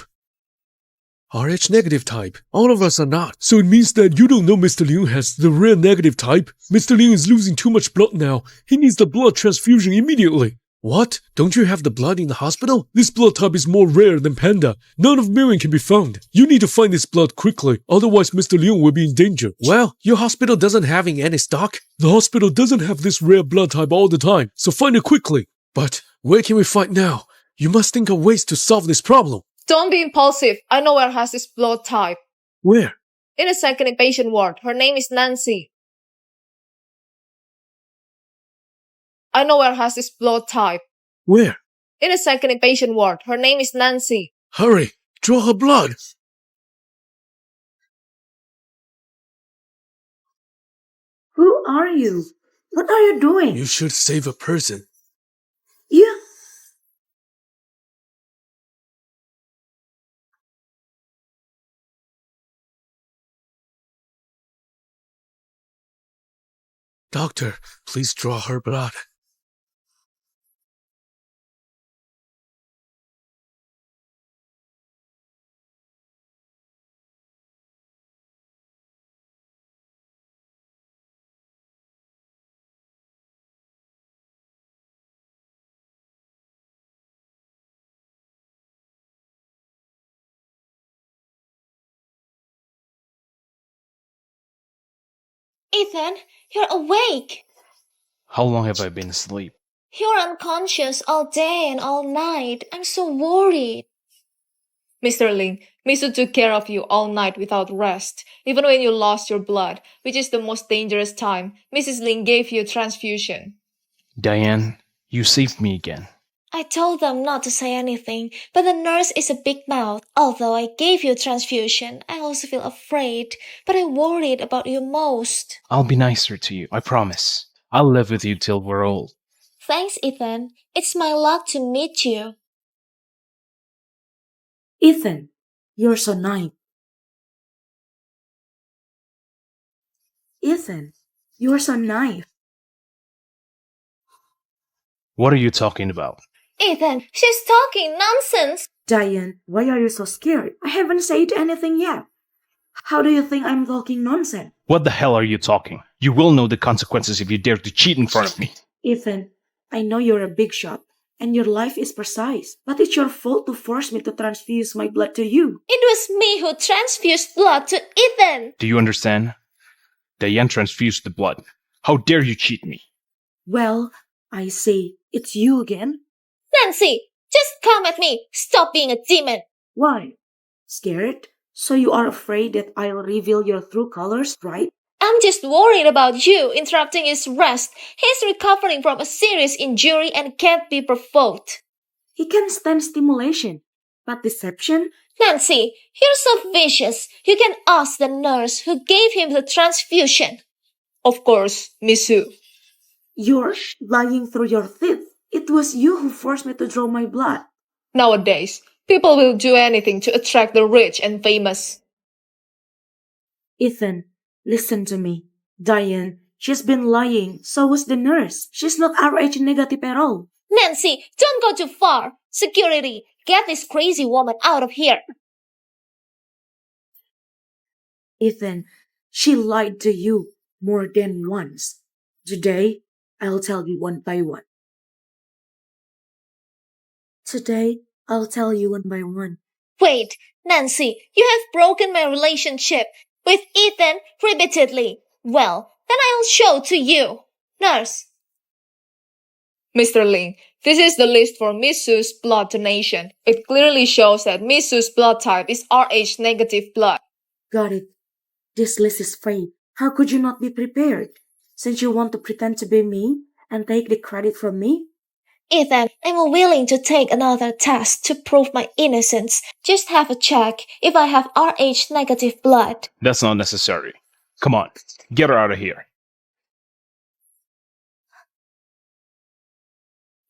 RH negative type. All of us are not. So it means that you don't know Mr. Ling has the rare negative type. Mr. Ling is losing too much blood now. He needs the blood transfusion immediately. What? Don't you have the blood in the hospital? This blood type is more rare than Panda. None of Miriam can be found. You need to find this blood quickly, otherwise Mr. Leung will be in danger. Well, your hospital doesn't have any stock. The hospital doesn't have this rare blood type all the time, so find it quickly. But where can we find now? You must think of ways to solve this problem. Don't be impulsive. I know where has this blood type. Where? In a second inpatient ward. Her name is Nancy. I know where has this blood type. Where? In a second inpatient ward. Her name is Nancy. Hurry! Draw her blood! Who are you? What are you doing? You should save a person. You... Doctor, please draw her blood. Ethan, you're awake. How long have I been asleep? You're unconscious all day and all night. I'm so worried. Mr. Ling, Misu took care of you all night without rest. Even when you lost your blood, which is the most dangerous time, Mrs. Ling gave you a transfusion. Diane, you saved me again. I told them not to say anything, but the nurse is a big mouth. Although I gave you a transfusion, I also feel afraid, but I worried about you most. I'll be nicer to you, I promise. I'll live with you till we're old. Thanks, Ethan. It's my luck to meet you. Ethan, you're so nice. Ethan, you're so nice. What are you talking about? Ethan, she's talking nonsense. Diane, why are you so scared? I haven't said anything yet. How do you think I'm talking nonsense? What the hell are you talking? You will know the consequences if you dare to cheat in front of me. Ethan, I know you're a big shot, and your life is precise, but it's your fault to force me to transfuse my blood to you. It was me who transfused blood to Ethan. Do you understand? Diane transfused the blood. How dare you cheat me? Well, I see. It's you again? Nancy, just come at me. Stop being a demon. Why? Scared? So you are afraid that I'll reveal your true colors, right? I'm just worried about you interrupting his rest. He's recovering from a serious injury and can't be provoked. He can stand stimulation, but deception? Nancy, you're so vicious. You can ask the nurse who gave him the transfusion. Of course, Misu. You're lying through your teeth. It was you who forced me to draw my blood. Nowadays, people will do anything to attract the rich and famous. Ethan, listen to me. Diane, she's been lying. So was the nurse. She's not RH negative at all. Nancy, don't go too far. Security, get this crazy woman out of here. Ethan, she lied to you more than once. Today, I'll tell you one by one. Today, I'll tell you one by one. Wait, Nancy, you have broken my relationship with Ethan repeatedly. Well, then I'll show to you. Nurse. Mr. Ling, this is the list for Misu's blood donation. It clearly shows that Misu's blood type is RH negative blood. Got it. This list is fake. How could you not be prepared? Since you want to pretend to be me and take the credit from me? Ethan, I'm willing to take another test to prove my innocence. Just have a check if I have RH negative blood. That's not necessary. Come on, get her out of here.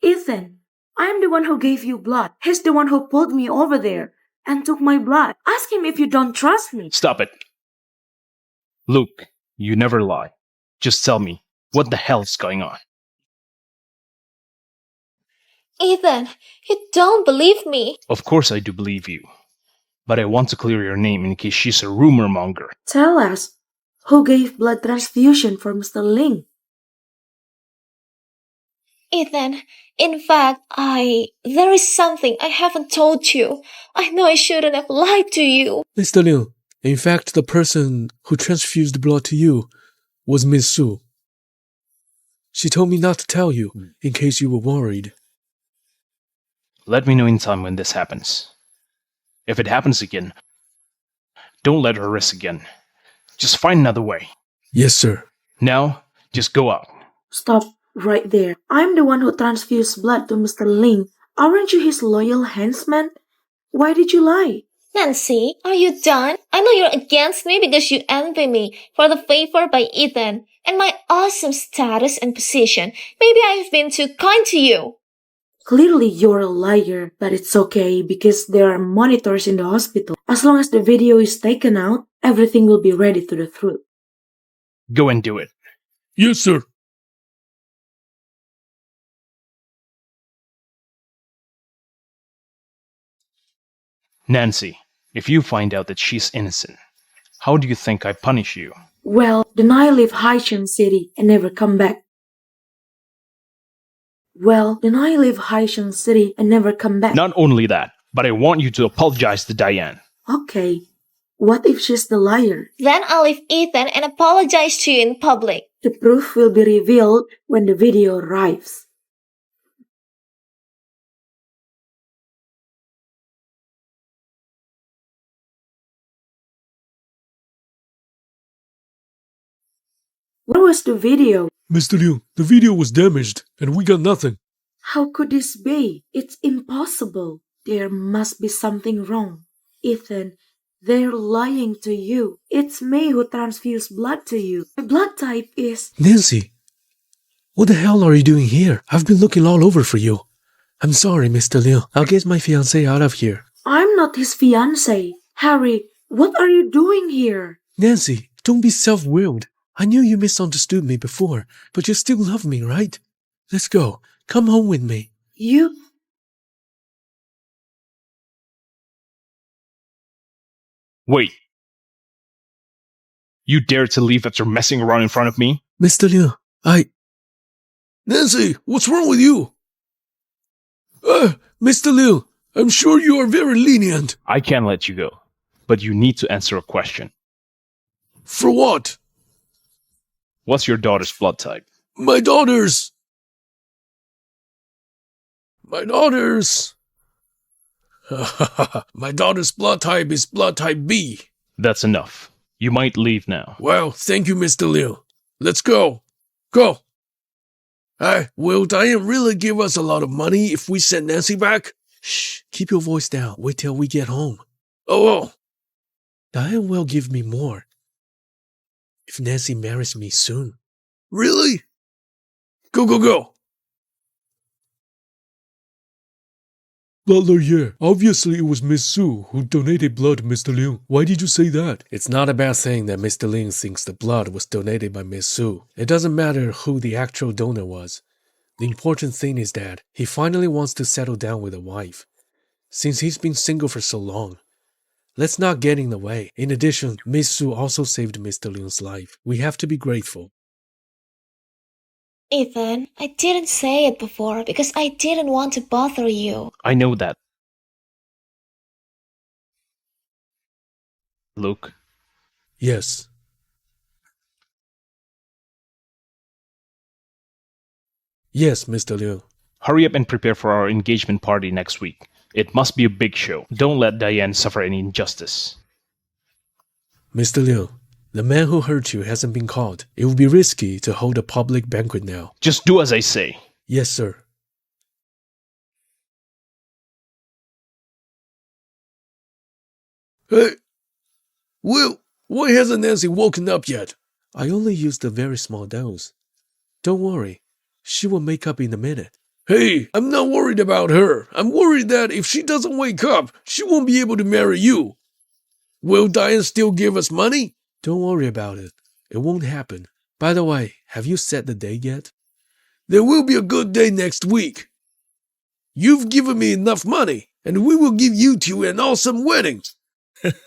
Ethan, I am the one who gave you blood. He's the one who pulled me over there and took my blood. Ask him if you don't trust me. Stop it. Luke, you never lie. Just tell me, what the hell is going on? Ethan, you don't believe me. Of course I do believe you. But I want to clear your name in case she's a rumor monger. Tell us, who gave blood transfusion for Mr. Ling? Ethan, in fact, there is something I haven't told you. I know I shouldn't have lied to you. Mr. Liu, in fact, the person who transfused blood to you was Miss Su. She told me not to tell you, in case you were worried. Let me know in time when this happens. If it happens again, don't let her risk again. Just find another way. Yes, sir. Now, just go out. Stop right there. I'm the one who transfused blood to Mr. Ling. Aren't you his loyal henchman? Why did you lie? Nancy, are you done? I know you're against me because you envy me for the favor by Ethan and my awesome status and position. Maybe I've been too kind to you. Clearly you're a liar, but it's okay because there are monitors in the hospital. As long as the video is taken out, everything will be ready to the truth. Go and do it. Yes, sir. Nancy, if you find out that she's innocent, how do you think I punish you? Well, then I leave Haishan City and never come back. Not only that, but I want you to apologize to Diane. Okay. What if she's the liar? Then I'll leave Ethan and apologize to you in public. The proof will be revealed when the video arrives. Where was the video? Mr. Liu, the video was damaged, and we got nothing. How could this be? It's impossible. There must be something wrong. Ethan, they're lying to you. It's me who transfused blood to you. My blood type is... Nancy, what the hell are you doing here? I've been looking all over for you. I'm sorry, Mr. Liu. I'll get my fiancé out of here. I'm not his fiancé. Harry, what are you doing here? Nancy, don't be self-willed. I knew you misunderstood me before, but you still love me, right? Let's go. Come home with me. You... Wait. You dare to leave after messing around in front of me? Mr. Liu, Nancy, what's wrong with you? Mr. Liu, I'm sure you are very lenient. I can't let you go, but you need to answer a question. For what? What's your daughter's blood type? My daughter's blood type is blood type B. That's enough. You might leave now. Well, thank you, Mr. Liu. Let's go. Go. Will Diane really give us a lot of money if we send Nancy back? Shh, keep your voice down. Wait till we get home. Oh. Diane will give me more if Nancy marries me soon. Really? Go. Butler, yeah. Obviously it was Miss Su who donated blood to Mr. Liu. Why did you say that? It's not a bad thing that Mr. Ling thinks the blood was donated by Miss Su. It doesn't matter who the actual donor was. The important thing is that he finally wants to settle down with a wife, since he's been single for so long. Let's not get in the way. In addition, Miss Su also saved Mr. Ling's life. We have to be grateful. Ethan, I didn't say it before because I didn't want to bother you. I know that. Luke? Yes. Yes, Mr. Liu. Hurry up and prepare for our engagement party next week. It must be a big show. Don't let Diane suffer any injustice. Mr. Liu, the man who hurt you hasn't been caught. It would be risky to hold a public banquet now. Just do as I say. Yes, sir. Hey! Will, why hasn't Nancy woken up yet? I only used a very small dose. Don't worry. She will make up in a minute. Hey, I'm not worried about her. I'm worried that if she doesn't wake up, she won't be able to marry you. Will Diane still give us money? Don't worry about it. It won't happen. By the way, have you set the date yet? There will be a good day next week. You've given me enough money, and we will give you two an awesome wedding.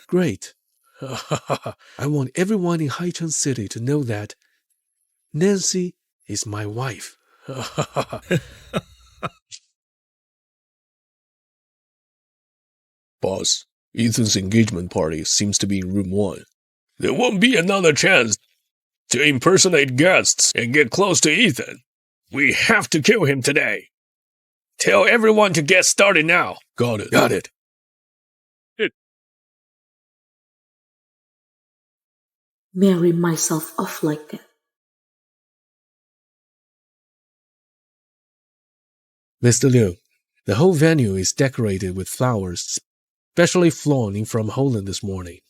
Great. I want everyone in Haicheng City to know that Nancy is my wife. Boss, Ethan's engagement party seems to be in room 1. There won't be another chance to impersonate guests and get close to Ethan. We have to kill him today. Tell everyone to get started now. Got it. Got it. Marry myself off like that. Mr. Liu, the whole venue is decorated with flowers, specially flown in from Holland this morning,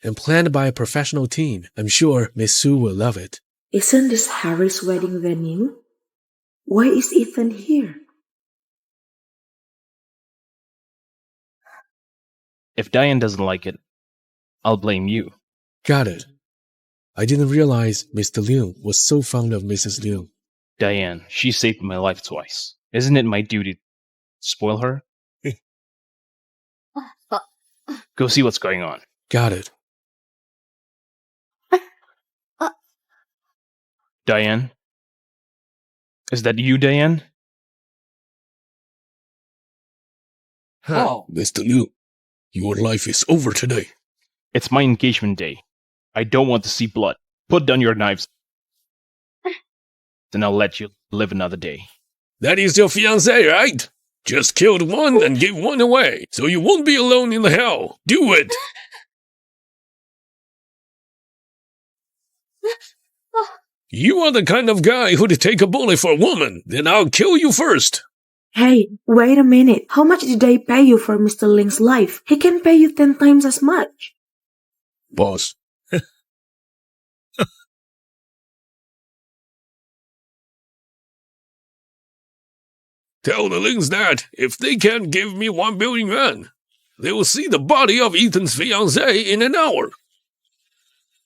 and planned by a professional team. I'm sure Miss Su will love it. Isn't this Harry's wedding venue? Why is Ethan here? If Diane doesn't like it, I'll blame you. Got it. I didn't realize Mr. Liu was so fond of Mrs. Liu. Diane, she saved my life twice. Isn't it my duty to spoil her? Go see what's going on. Got it. Diane? Is that you, Diane? Oh. Mr. Liu, your life is over today. It's my engagement day. I don't want to see blood. Put down your knives. Then I'll let you live another day. That is your fiancé, right? Just killed one and gave one away, so you won't be alone in the hell. Do it! You are the kind of guy who'd take a bullet for a woman, then I'll kill you first. Hey, wait a minute. How much did they pay you for Mr. Ling's life? He can pay you 10 times as much. Boss. Tell the Lings that if they can't give me 1 billion yuan, they will see the body of Ethan's fiancée in an hour.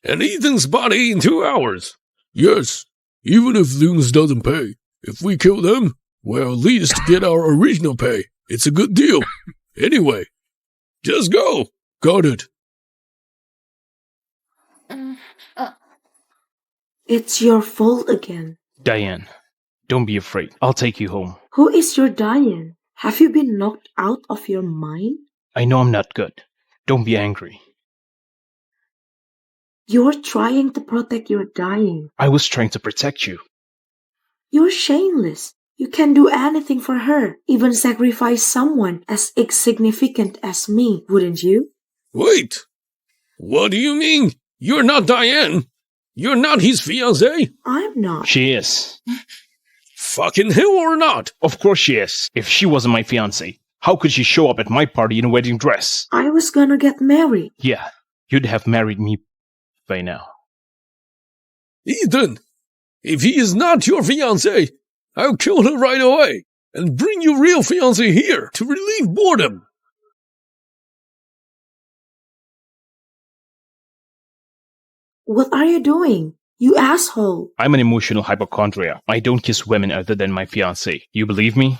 And Ethan's body in 2 hours. Yes, even if Lings doesn't pay. If we kill them, we'll at least get our original pay. It's a good deal. Anyway, just go. Got it. It's your fault again. Diane, don't be afraid. I'll take you home. Who is your Diane? Have you been knocked out of your mind? I know I'm not good. Don't be angry. You're trying to protect your Diane. I was trying to protect you. You're shameless. You can do anything for her, even sacrifice someone as insignificant as me, wouldn't you? Wait. What do you mean? You're not Diane. You're not his fiancée. I'm not. She is. Fucking hell or not? Of course she is. If she wasn't my fiancée, how could she show up at my party in a wedding dress? I was gonna get married. Yeah, you'd have married me by now. Ethan, if he is not your fiancé, I'll kill her right away and bring your real fiancé here to relieve boredom. What are you doing? You asshole. I'm an emotional hypochondriac. I don't kiss women other than my fiancée. You believe me?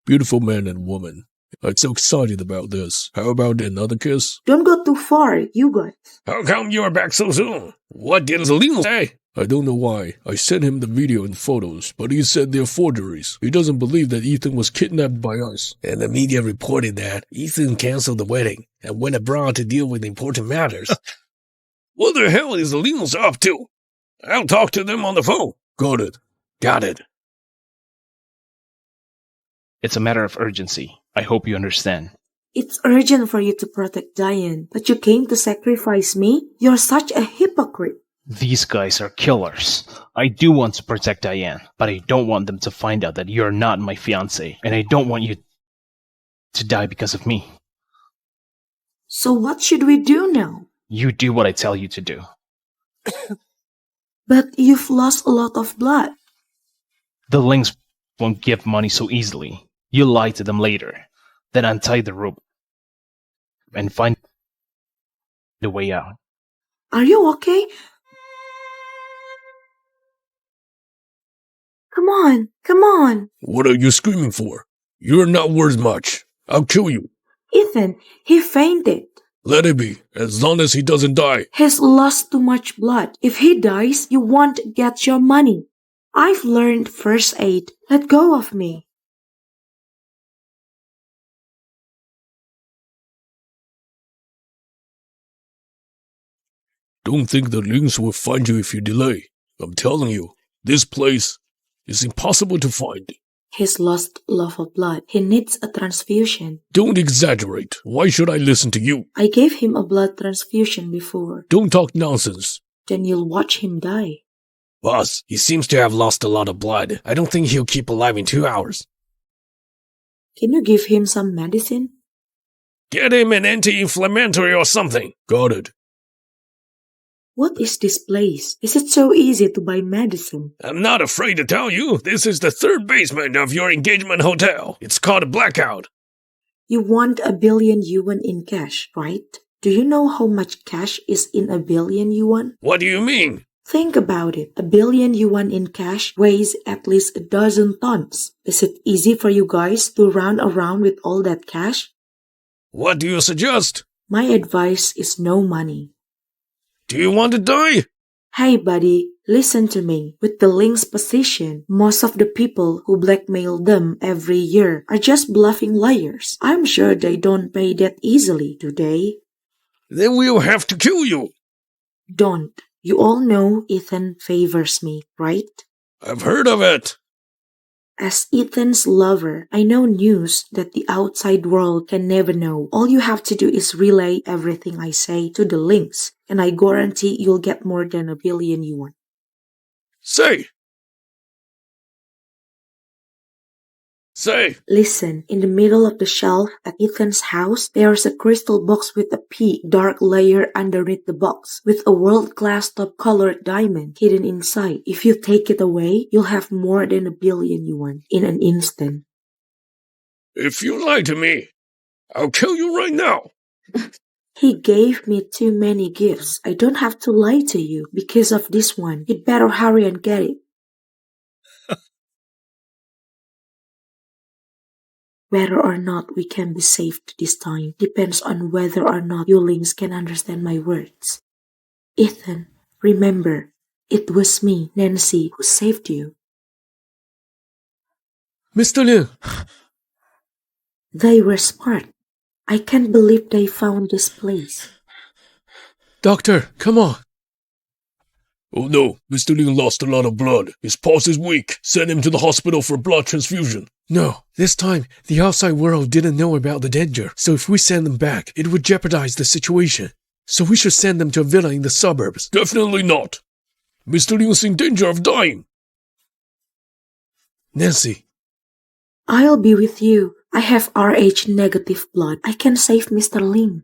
Beautiful man and woman. I'm so excited about this. How about another kiss? Don't go too far, you guys. How come you're back so soon? What did Ling say? I don't know why. I sent him the video and photos, but he said they're forgeries. He doesn't believe that Ethan was kidnapped by us. And the media reported that Ethan canceled the wedding and went abroad to deal with important matters. What the hell is Ling up to? I'll talk to them on the phone. Got it. Got it. It's a matter of urgency. I hope you understand. It's urgent for you to protect Diane, but you came to sacrifice me? You're such a hypocrite. These guys are killers. I do want to protect Diane, but I don't want them to find out that you're not my fiancé, and I don't want you to die because of me. So what should we do now? You do what I tell you to do. But you've lost a lot of blood. The Lings won't give money so easily. You lie to them later, then untie the rope and find the way out. Are you okay? Come on, come on. What are you screaming for? You're not worth much. I'll kill you. Ethan, he fainted. Let it be, as long as he doesn't die. He's lost too much blood. If he dies, you won't get your money. I've learned first aid. Let go of me. Don't think the Lings will find you if you delay. I'm telling you, this place is impossible to find. He's lost love of blood. He needs a transfusion. Don't exaggerate. Why should I listen to you? I gave him a blood transfusion before. Don't talk nonsense. Then you'll watch him die. Boss, he seems to have lost a lot of blood. I don't think he'll keep alive in 2 hours. Can you give him some medicine? Get him an anti-inflammatory or something. Got it. What is this place? Is it so easy to buy medicine? I'm not afraid to tell you, this is the third basement of your engagement hotel. It's called a Blackout. You want 1 billion yuan in cash, right? Do you know how much cash is in 1 billion yuan? What do you mean? Think about it. 1 billion yuan in cash weighs at least 12 tons. Is it easy for you guys to run around with all that cash? What do you suggest? My advice is no money. Do you want to die? Hey buddy, listen to me. With the Ling's position, most of the people who blackmail them every year are just bluffing liars. I'm sure they don't pay that easily, do they? Then we'll have to kill you. Don't. You all know Ethan favors me, right? I've heard of it. As Ethan's lover, I know news that the outside world can never know. All you have to do is relay everything I say to the Lings, and I guarantee you'll get more than 1 billion yuan. Say! Listen, in the middle of the shelf at Ethan's house, there's a crystal box with a dark layer underneath the box, with a world-class top-colored diamond hidden inside. If you take it away, you'll have more than 1 billion yuan in an instant. If you lie to me, I'll kill you right now. He gave me too many gifts. I don't have to lie to you because of this one. You'd better hurry and get it. Whether or not we can be saved this time depends on whether or not you Lings can understand my words. Ethan, remember, it was me, Nancy, who saved you. Mr. Ling! They were smart. I can't believe they found this place. Doctor, come on. Oh no, Mr. Ling lost a lot of blood. His pulse is weak. Send him to the hospital for blood transfusion. No, this time, the outside world didn't know about the danger, so if we send them back, it would jeopardize the situation. So we should send them to a villa in the suburbs. Definitely not. Mr. Ling is in danger of dying. Nancy. I'll be with you. I have Rh negative blood. I can save Mr. Ling.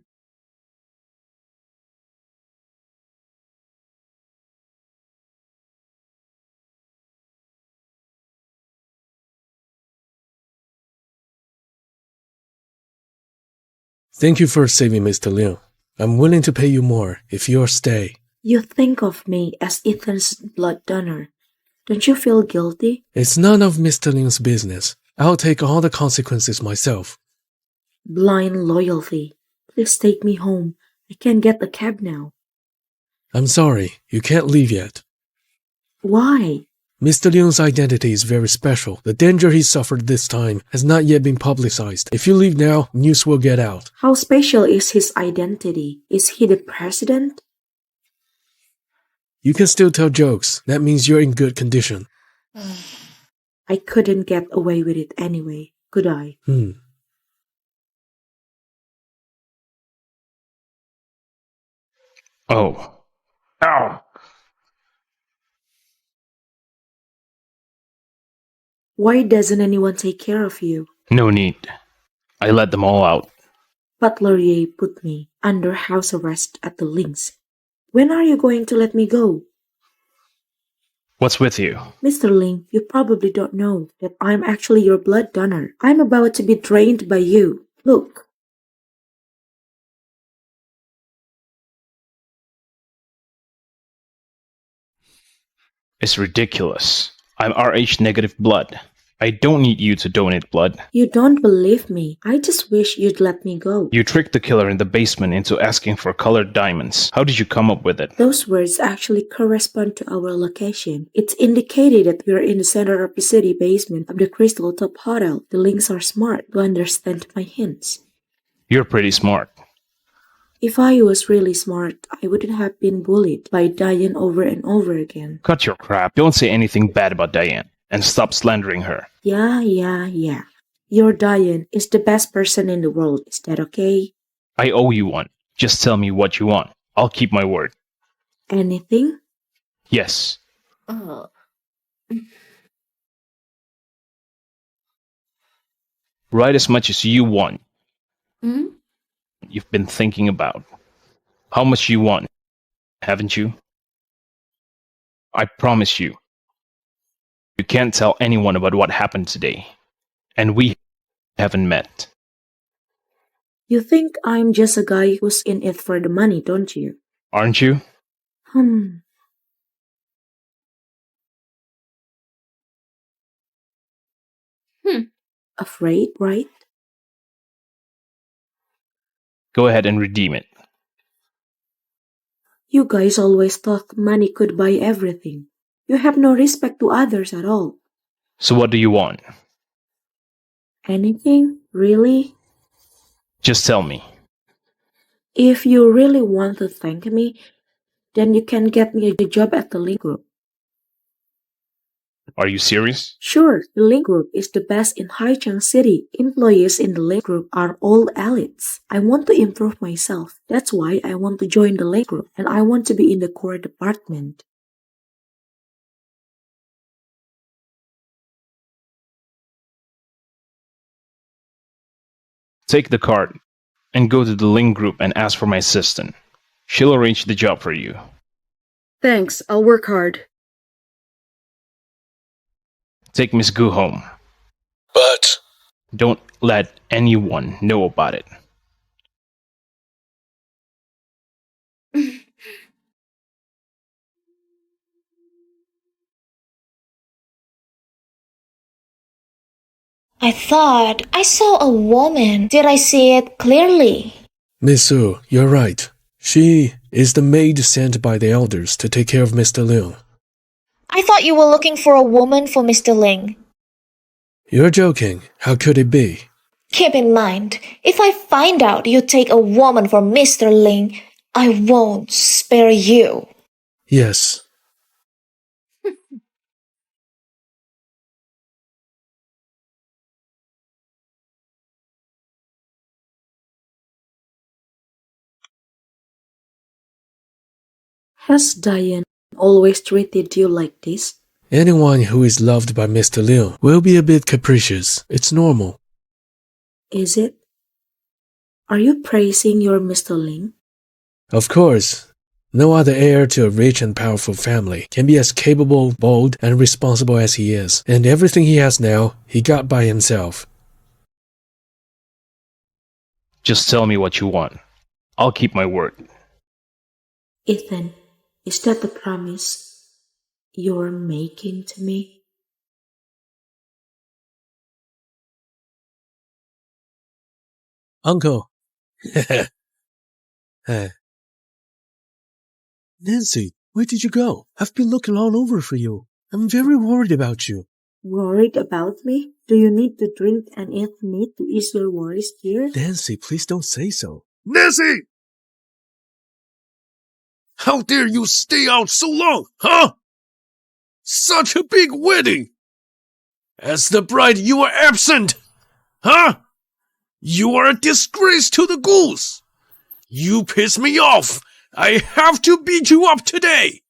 Thank you for saving Mr. Ling. I'm willing to pay you more if you'll stay. You think of me as Ethan's blood donor. Don't you feel guilty? It's none of Mr. Ling's business. I'll take all the consequences myself. Blind loyalty. Please take me home. I can't get a cab now. I'm sorry, you can't leave yet. Why? Mr. Ling's identity is very special. The danger he suffered this time has not yet been publicized. If you leave now, news will get out. How special is his identity? Is he the president? You can still tell jokes. That means you're in good condition. I couldn't get away with it anyway, could I? Oh. Ow! Why doesn't anyone take care of you? No need. I let them all out. But Laurier put me under house arrest at the Lings. When are you going to let me go? What's with you? Mr. Ling, you probably don't know that I'm actually your blood donor. I'm about to be drained by you. Look. It's ridiculous. I'm Rh negative blood. I don't need you to donate blood. You don't believe me. I just wish you'd let me go. You tricked the killer in the basement into asking for colored diamonds. How did you come up with it? Those words actually correspond to our location. It's indicated that we're in the center of the city basement of the Crystal Top Hotel. The Lings are smart to understand my hints. You're pretty smart. If I was really smart, I wouldn't have been bullied by Diane over and over again. Cut your crap. Don't say anything bad about Diane. And stop slandering her. Yeah. Your Diane is the best person in the world. Is that okay? I owe you one. Just tell me what you want. I'll keep my word. Anything? Yes. Write as much as you want. You've been thinking about. How much you want, haven't you? I promise you. You can't tell anyone about what happened today. And we haven't met. You think I'm just a guy who's in it for the money, don't you? Aren't you? Afraid, right? Go ahead and redeem it. You guys always thought money could buy everything. You have no respect to others at all. So what do you want? Anything? Really? Just tell me. If you really want to thank me, then you can get me a job at the Ling Group. Are you serious? Sure, the Ling Group is the best in Haicheng City. Employees in the Ling Group are all elites. I want to improve myself. That's why I want to join the Ling Group, and I want to be in the core department. Take the card and go to the Ling group and ask for my assistant. She'll arrange the job for you. Thanks, I'll work hard. Take Miss Gu home. But Don't let anyone know about it. I thought I saw a woman. Did I see it clearly? Miss Su, you're right. She is the maid sent by the elders to take care of Mr. Liu. I thought you were looking for a woman for Mr. Ling. You're joking. How could it be? Keep in mind, if I find out you take a woman for Mr. Ling, I won't spare you. Yes. Has Diane always treated you like this? Anyone who is loved by Mr. Liu will be a bit capricious. It's normal. Is it? Are you praising your Mr. Ling? Of course. No other heir to a rich and powerful family can be as capable, bold, and responsible as he is. And everything he has now, he got by himself. Just tell me what you want. I'll keep my word. Ethan, is that the promise you're making to me? Uncle. Nancy, where did you go? I've been looking all over for you. I'm very worried about you. Worried about me? Do you need to drink and eat meat to ease your worries, dear? Nancy, please don't say so. Nancy! How dare you stay out so long, huh? Such a big wedding! As the bride, you were absent! Huh? You are a disgrace to the ghouls! You piss me off! I have to beat you up today!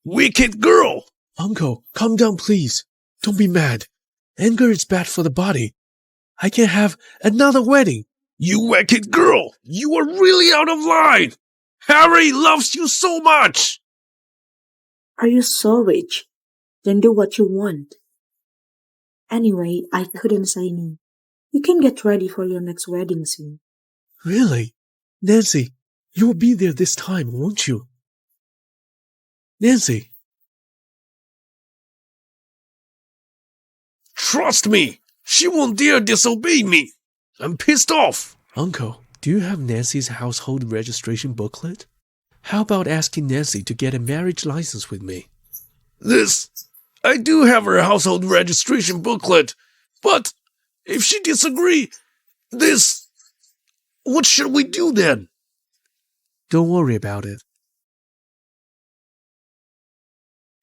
Wicked girl! Uncle, calm down, please. Don't be mad. Anger is bad for the body. I can have another wedding. You wicked girl! You are really out of line! Harry loves you so much! Are you so rich? Then do what you want. Anyway, I couldn't say no. You can get ready for your next wedding soon. Really? Nancy, you will be there this time, won't you? Nancy. Trust me, she won't dare disobey me. I'm pissed off. Uncle, do you have Nancy's household registration booklet? How about asking Nancy to get a marriage license with me? I do have her household registration booklet, but if she disagree, what should we do then? Don't worry about it.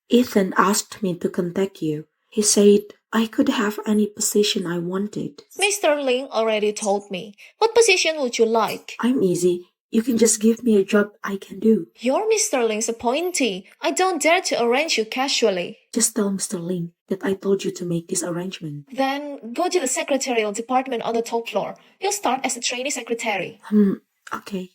Ethan asked me to contact you. He said I could have any position I wanted. Mr. Ling already told me. What position would you like? I'm easy. You can just give me a job I can do. You're Mr. Ling's appointee. I don't dare to arrange you casually. Just tell Mr. Ling that I told you to make this arrangement. Then go to the secretarial department on the top floor. You'll start as a trainee secretary. Okay.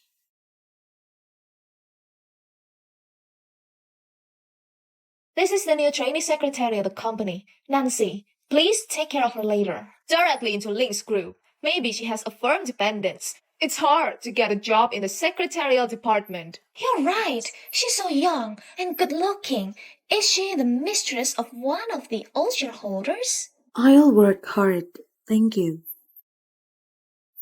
This is the new trainee secretary of the company, Nancy. Please take care of her later. Directly into Ling's group. Maybe she has a firm dependence. It's hard to get a job in the secretarial department. You're right. She's so young and good looking. Is she the mistress of one of the old shareholders? I'll work hard. Thank you.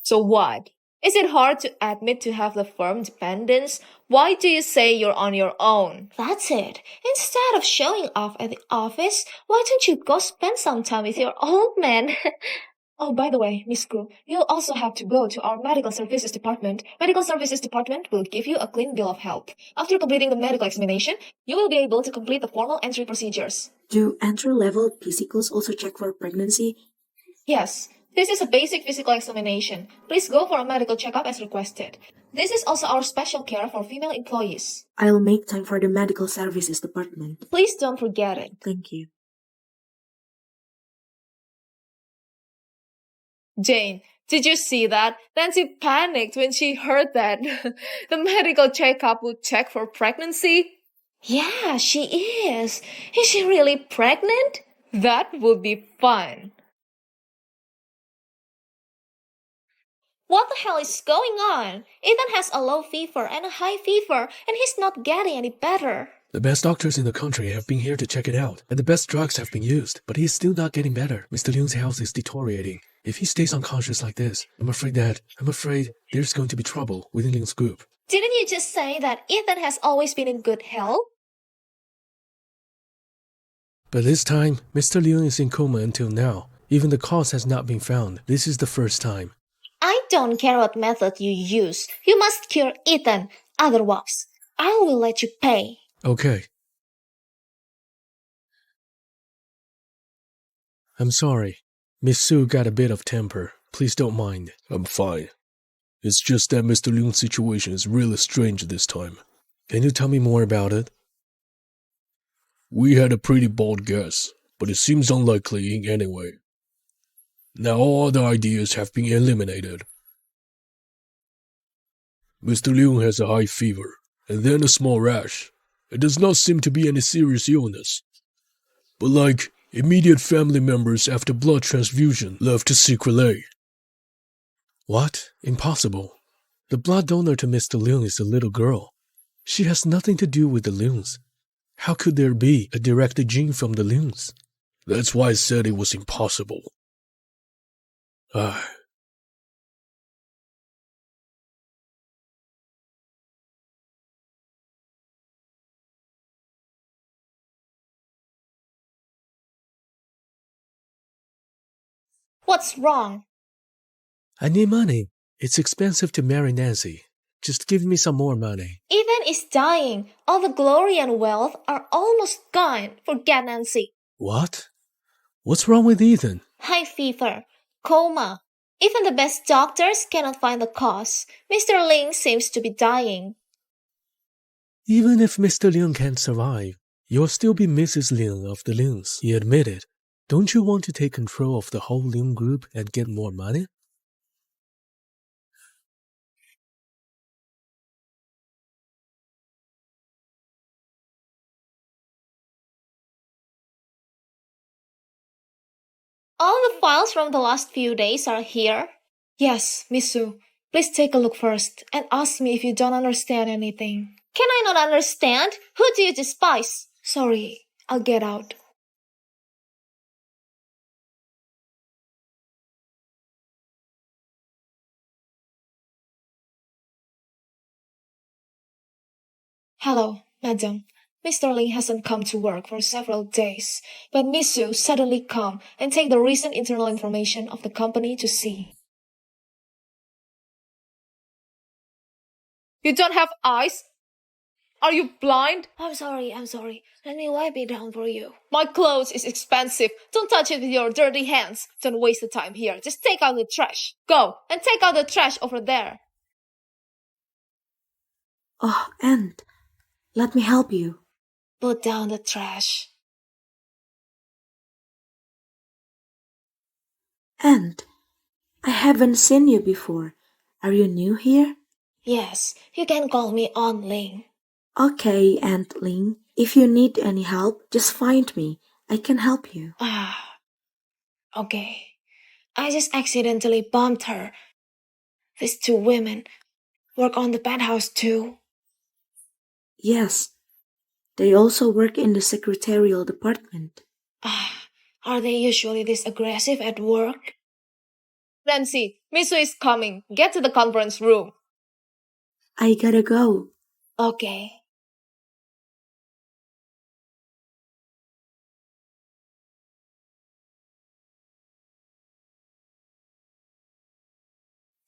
So what? Is it hard to admit to have the firm dependence? Why do you say you're on your own? That's it. Instead of showing off at the office, why don't you go spend some time with your old man? Oh, by the way, Miss Gu, you'll also have to go to our medical services department. Medical services department will give you a clean bill of health. After completing the medical examination, you will be able to complete the formal entry procedures. Do entry-level physicals also check for pregnancy? Yes, this is a basic physical examination. Please go for a medical checkup as requested. This is also our special care for female employees. I'll make time for the medical services department. Please don't forget it. Thank you. Jane, did you see that? Nancy panicked when she heard that the medical checkup would check for pregnancy. Yeah, she is. Is she really pregnant? That would be fun. What the hell is going on? Ethan has a low fever and a high fever, and he's not getting any better. The best doctors in the country have been here to check it out, and the best drugs have been used, but he's still not getting better. Mr. Liu's health is deteriorating. If he stays unconscious like this, I'm afraid there's going to be trouble within Ling's group. Didn't you just say that Ethan has always been in good health? But this time, Mr. Liu is in coma until now. Even the cause has not been found. This is the first time. I don't care what method you use. You must cure Ethan. Otherwise, I will let you pay. Okay. I'm sorry. Miss Su got a bit of temper. Please don't mind. I'm fine. It's just that Mr. Liu's situation is really strange this time. Can you tell me more about it? We had a pretty bold guess, but it seems unlikely anyway. Now all other ideas have been eliminated. Mr. Liu has a high fever, and then a small rash. It does not seem to be any serious illness. But like, immediate family members after blood transfusion left to sequelae. What? Impossible. The blood donor to Mr. Liu is a little girl. She has nothing to do with the Liu's. How could there be a direct gene from the Liu's? That's why I said it was impossible. What's wrong? I need money. It's expensive to marry Nancy. Just give me some more money. Ethan is dying. All the glory and wealth are almost gone. Forget Nancy. What? What's wrong with Ethan? High fever. Coma. Even the best doctors cannot find the cause. Mr. Ling seems to be dying. Even if Mr. Liu can't survive, you'll still be Mrs. Liu of the Liu's, he admitted. Don't you want to take control of the whole Liu group and get more money? All the files from the last few days are here. Yes, Miss Su. Please take a look first and ask me if you don't understand anything. Can I not understand? Who do you despise? Sorry, I'll get out. Hello, madam. Mr. Ling hasn't come to work for several days, but Miss Su suddenly come and take the recent internal information of the company to see. You don't have eyes? Are you blind? I'm sorry. Let me wipe it down for you. My clothes is expensive. Don't touch it with your dirty hands. Don't waste the time here. Just take out the trash. Go and take out the trash over there. Oh, Aunt, let me help you. Put down the trash. Aunt, I haven't seen you before. Are you new here? Yes, you can call me Aunt Ling. Okay, Aunt Ling. If you need any help, just find me. I can help you. Okay. I just accidentally bumped her. These two women work on the penthouse too. Yes. They also work in the secretarial department. Are they usually this aggressive at work? Nancy, Misu is coming. Get to the conference room. I gotta go. Okay.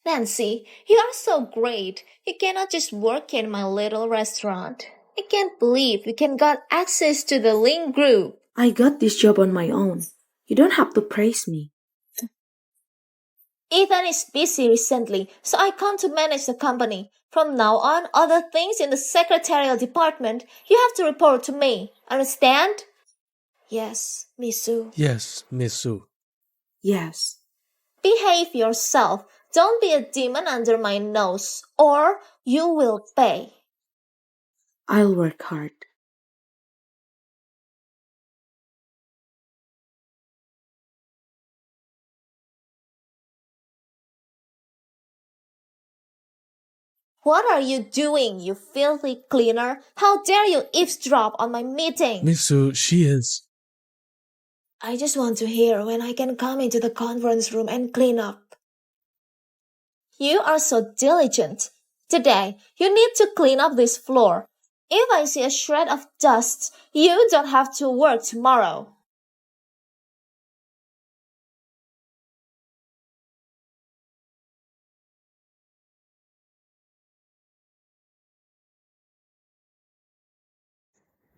Nancy, you are so great. You cannot just work in my little restaurant. I can't believe you can got access to the Ling group. I got this job on my own. You don't have to praise me. Ethan is busy recently, so I come to manage the company. From now on, other things in the secretarial department, you have to report to me. Understand? Yes, Misu. Yes, Miss Su. Yes. Behave yourself. Don't be a demon under my nose, or you will pay. I'll work hard. What are you doing, you filthy cleaner? How dare you eavesdrop on my meeting? Miss Su, she is. I just want to hear when I can come into the conference room and clean up. You are so diligent. Today, you need to clean up this floor. If I see a shred of dust, you don't have to work tomorrow.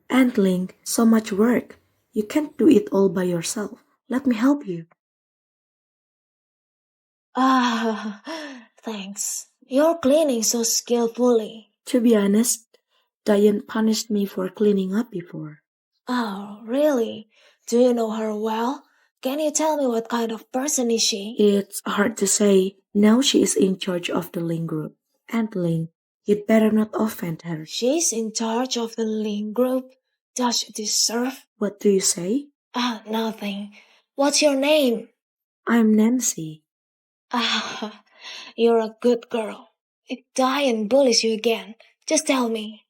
Aunt Ling, so much work. You can't do it all by yourself. Let me help you. Thanks. You're cleaning so skillfully. To be honest, Diane punished me for cleaning up before. Oh, really? Do you know her well? Can you tell me what kind of person is she? It's hard to say. Now she is in charge of the Ling group. Aunt Ling, you'd better not offend her. She's in charge of the Ling group. Does she deserve? What do you say? Nothing. What's your name? I'm Nancy. You're a good girl. If Diane bullies you again, just tell me.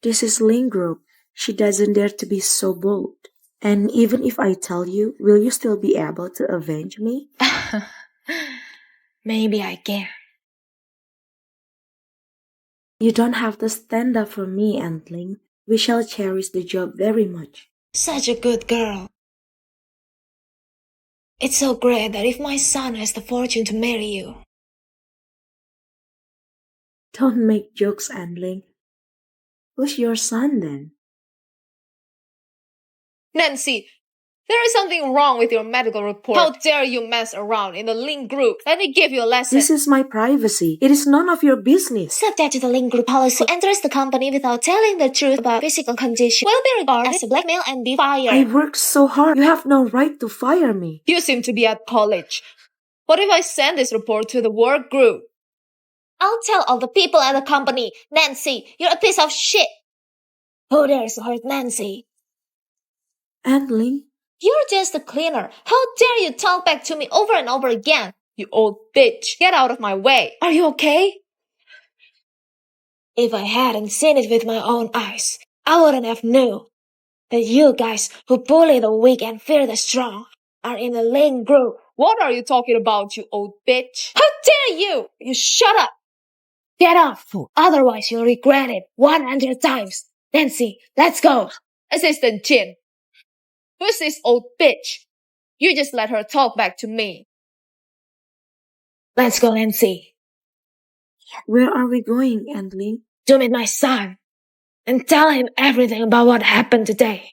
This is Ling group. She doesn't dare to be so bold. And even if I tell you, will you still be able to avenge me? Maybe I can. You don't have to stand up for me, Aunt Ling. We shall cherish the job very much. Such a good girl. It's so great that if my son has the fortune to marry you. Don't make jokes, Aunt Ling. Who's your son then? Nancy, there is something wrong with your medical report. How dare you mess around in the Ling group? Let me give you a lesson. This is my privacy. It is none of your business. Subject to the Ling group policy, who enters the company without telling the truth about physical condition will be regarded as a blackmail and be fired. I worked so hard. You have no right to fire me. You seem to be at college. What if I send this report to the work group? I'll tell all the people at the company. Nancy, you're a piece of shit. Who dares to hurt Nancy? Aunt Ling, You're just a cleaner. How dare you talk back to me over and over again? You old bitch. Get out of my way. Are you okay? If I hadn't seen it with my own eyes, I wouldn't have knew that you guys who bully the weak and fear the strong are in the Ling group. What are you talking about, you old bitch? How dare you? You shut up. Get off, otherwise you'll regret it 100 times. Nancy, let's go. Assistant Jin. Who's this old bitch? You just let her talk back to me. Let's go, Nancy. Where are we going, Aunt Ling? To meet my son and tell him everything about what happened today.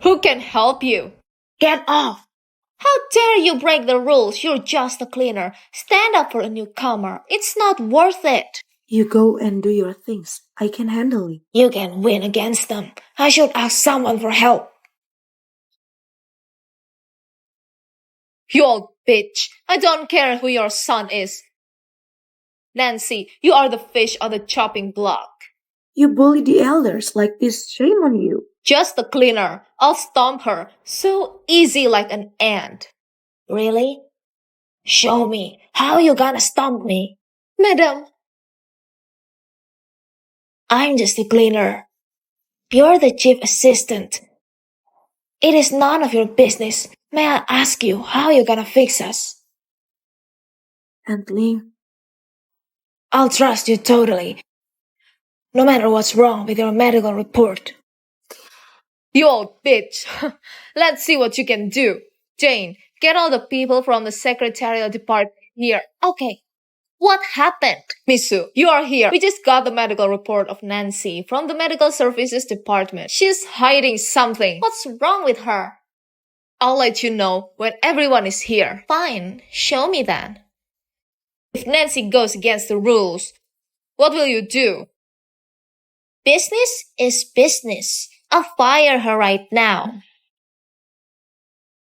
Who can help you? Get off. How dare you break the rules? You're just a cleaner. Stand up for a newcomer. It's not worth it. You go and do your things. I can handle it. You can win against them. I should ask someone for help. You old bitch. I don't care who your son is. Nancy, you are the fish on the chopping block. You bully the elders like this. Shame on you. Just a cleaner. I'll stomp her. So easy like an ant. Really? Show me. How you gonna stomp me? Madam, I'm just a cleaner. You're the chief assistant. It is none of your business. May I ask you how you gonna fix us? Aunt Ling, I'll trust you totally. No matter what's wrong with your medical report. You old bitch. Let's see what you can do. Jane, get all the people from the secretarial department here. okay. What happened? Misu, you are here. We just got the medical report of Nancy from the medical services department. She's hiding something. What's wrong with her? I'll let you know when everyone is here. Fine, show me then. If Nancy goes against the rules, what will you do? Business is business. I'll fire her right now.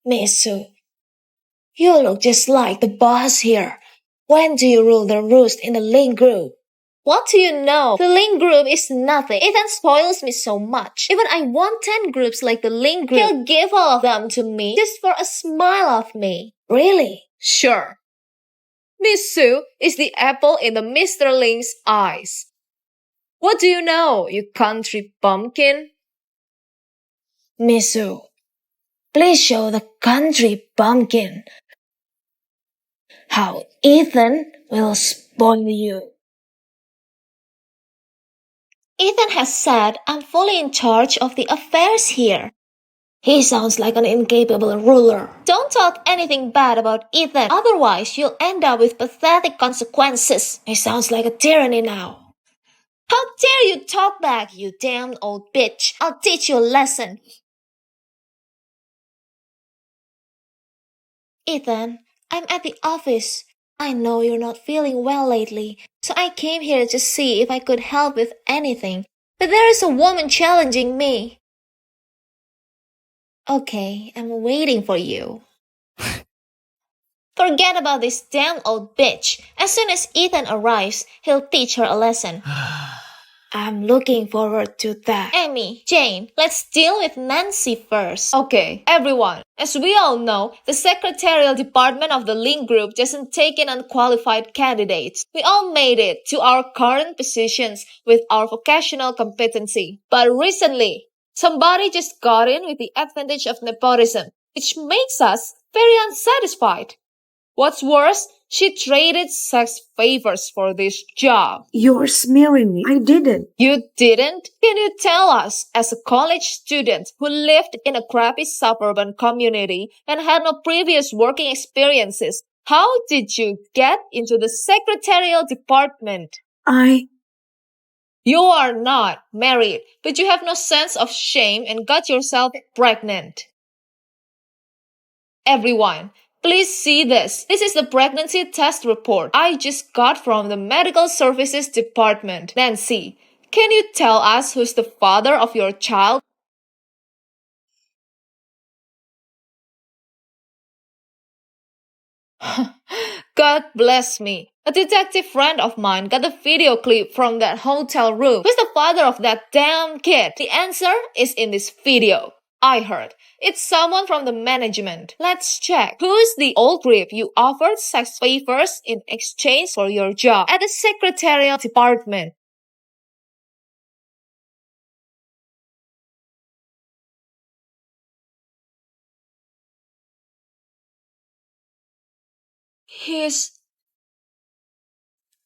Misu, you look just like the boss here. When do you rule the roost in the Ling group? What do you know? The Ling group is nothing. Ethan spoils me so much. Even I want 10 groups like the Ling group. He'll give all of them to me just for a smile of me. Really? Sure. Miss Sue is the apple in the Mr. Ling's eyes. What do you know, you country bumpkin? Misu, please show the country bumpkin how Ethan will spoil you. Ethan has said I'm fully in charge of the affairs here. He sounds like an incapable ruler. Don't talk anything bad about Ethan, otherwise you'll end up with pathetic consequences. He sounds like a tyranny now. How dare you talk back, you damn old bitch. I'll teach you a lesson. Ethan, I'm at the office. I know you're not feeling well lately, so I came here to see if I could help with anything. But there is a woman challenging me. Okay, I'm waiting for you. Forget about this damn old bitch. As soon as Ethan arrives, he'll teach her a lesson. I'm looking forward to that. Amy, Jane, let's deal with Nancy first. Okay, everyone. As we all know, the secretarial department of the Ling Group doesn't take in unqualified candidates. We all made it to our current positions with our vocational competency. But recently, somebody just got in with the advantage of nepotism, which makes us very unsatisfied. What's worse, she traded sex favors for this job. You're smearing me. I didn't. You didn't? Can you tell us, as a college student who lived in a crappy suburban community and had no previous working experiences, how did you get into the secretarial department? You are not married, but you have no sense of shame and got yourself pregnant. Everyone, please see this. This is the pregnancy test report I just got from the medical services department. Nancy, can you tell us who's the father of your child? God bless me. A detective friend of mine got a video clip from that hotel room. Who's the father of that damn kid? The answer is in this video. I heard. It's someone from the management. Let's check. Who's the old creep you offered sex favors in exchange for your job at the secretarial department?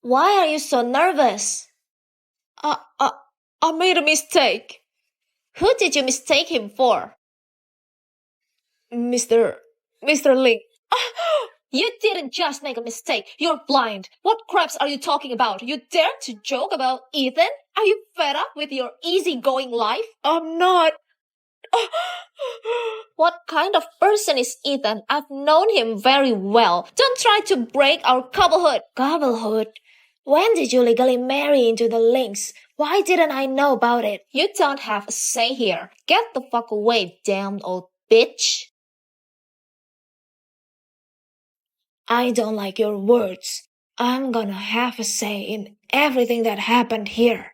Why are you so nervous? I made a mistake. Who did you mistake him for? Mr. Ling. You didn't just make a mistake. You're blind. What craps are you talking about? You dare to joke about Ethan? Are you fed up with your easygoing life? I'm not. What kind of person is Ethan? I've known him very well. Don't try to break our couplehood. Couplehood? When did you legally marry into the Lings? Why didn't I know about it? You don't have a say here. Get the fuck away, damn old bitch. I don't like your words. I'm gonna have a say in everything that happened here.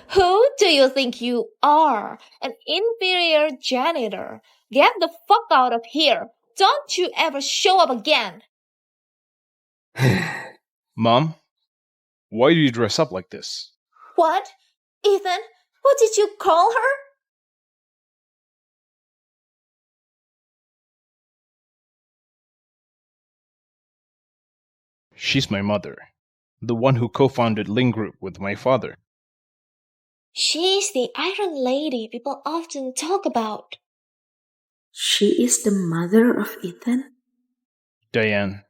Who do you think you are? An inferior janitor. Get the fuck out of here. Don't you ever show up again. Mom, why do you dress up like this? What? Ethan, what did you call her? She's my mother, the one who co-founded Ling Group with my father. She's the Iron Lady people often talk about. She is the mother of Ethan? Diane,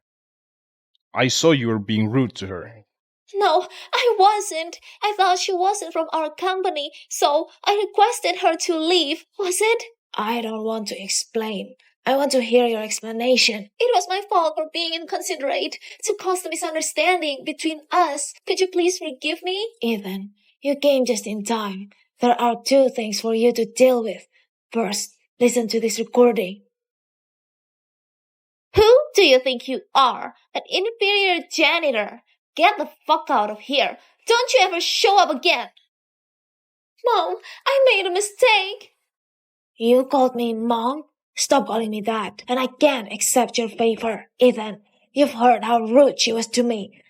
I saw you were being rude to her. No, I wasn't. I thought she wasn't from our company, so I requested her to leave. Was it? I don't want to explain. I want to hear your explanation. It was my fault for being inconsiderate to cause the misunderstanding between us. Could you please forgive me? Ethan, you came just in time. There are two things for you to deal with. First, listen to this recording. Who do you think you are? An inferior janitor. Get the fuck out of here. Don't you ever show up again. Mom, I made a mistake. You called me Mom? Stop calling me that, and I can't accept your favor. Ethan, you've heard how rude she was to me.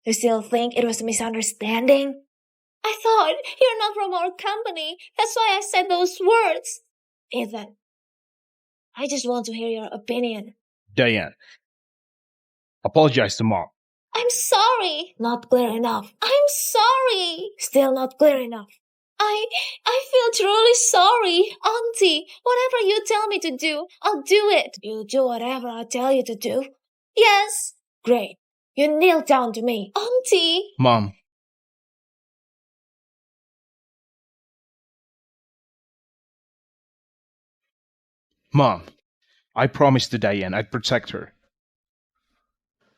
You still think it was a misunderstanding? I thought you're not from our company. That's why I said those words. Ethan, I just want to hear your opinion. Diane, apologize to Mom. I'm sorry. Not clear enough. I'm sorry. Still not clear enough. I feel truly sorry. Auntie, whatever you tell me to do, I'll do it. You'll do whatever I tell you to do? Yes. Great. You kneel down to me. Auntie. Mom. Mom, I promised to Diane I'd protect her.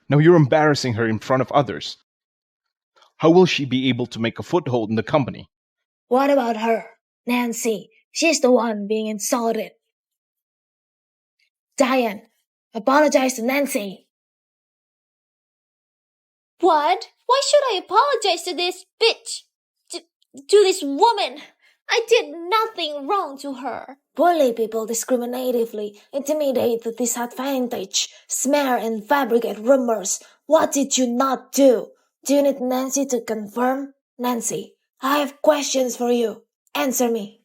Now you're embarrassing her in front of others. How will she be able to make a foothold in the company? What about her? Nancy. She's the one being insulted. Diane, apologize to Nancy. What? Why should I apologize to this bitch? To this woman? I did nothing wrong to her. Bully people discriminatively, intimidate the disadvantaged, smear and fabricate rumors. What did you not do? Do you need Nancy to confirm? Nancy, I have questions for you. Answer me.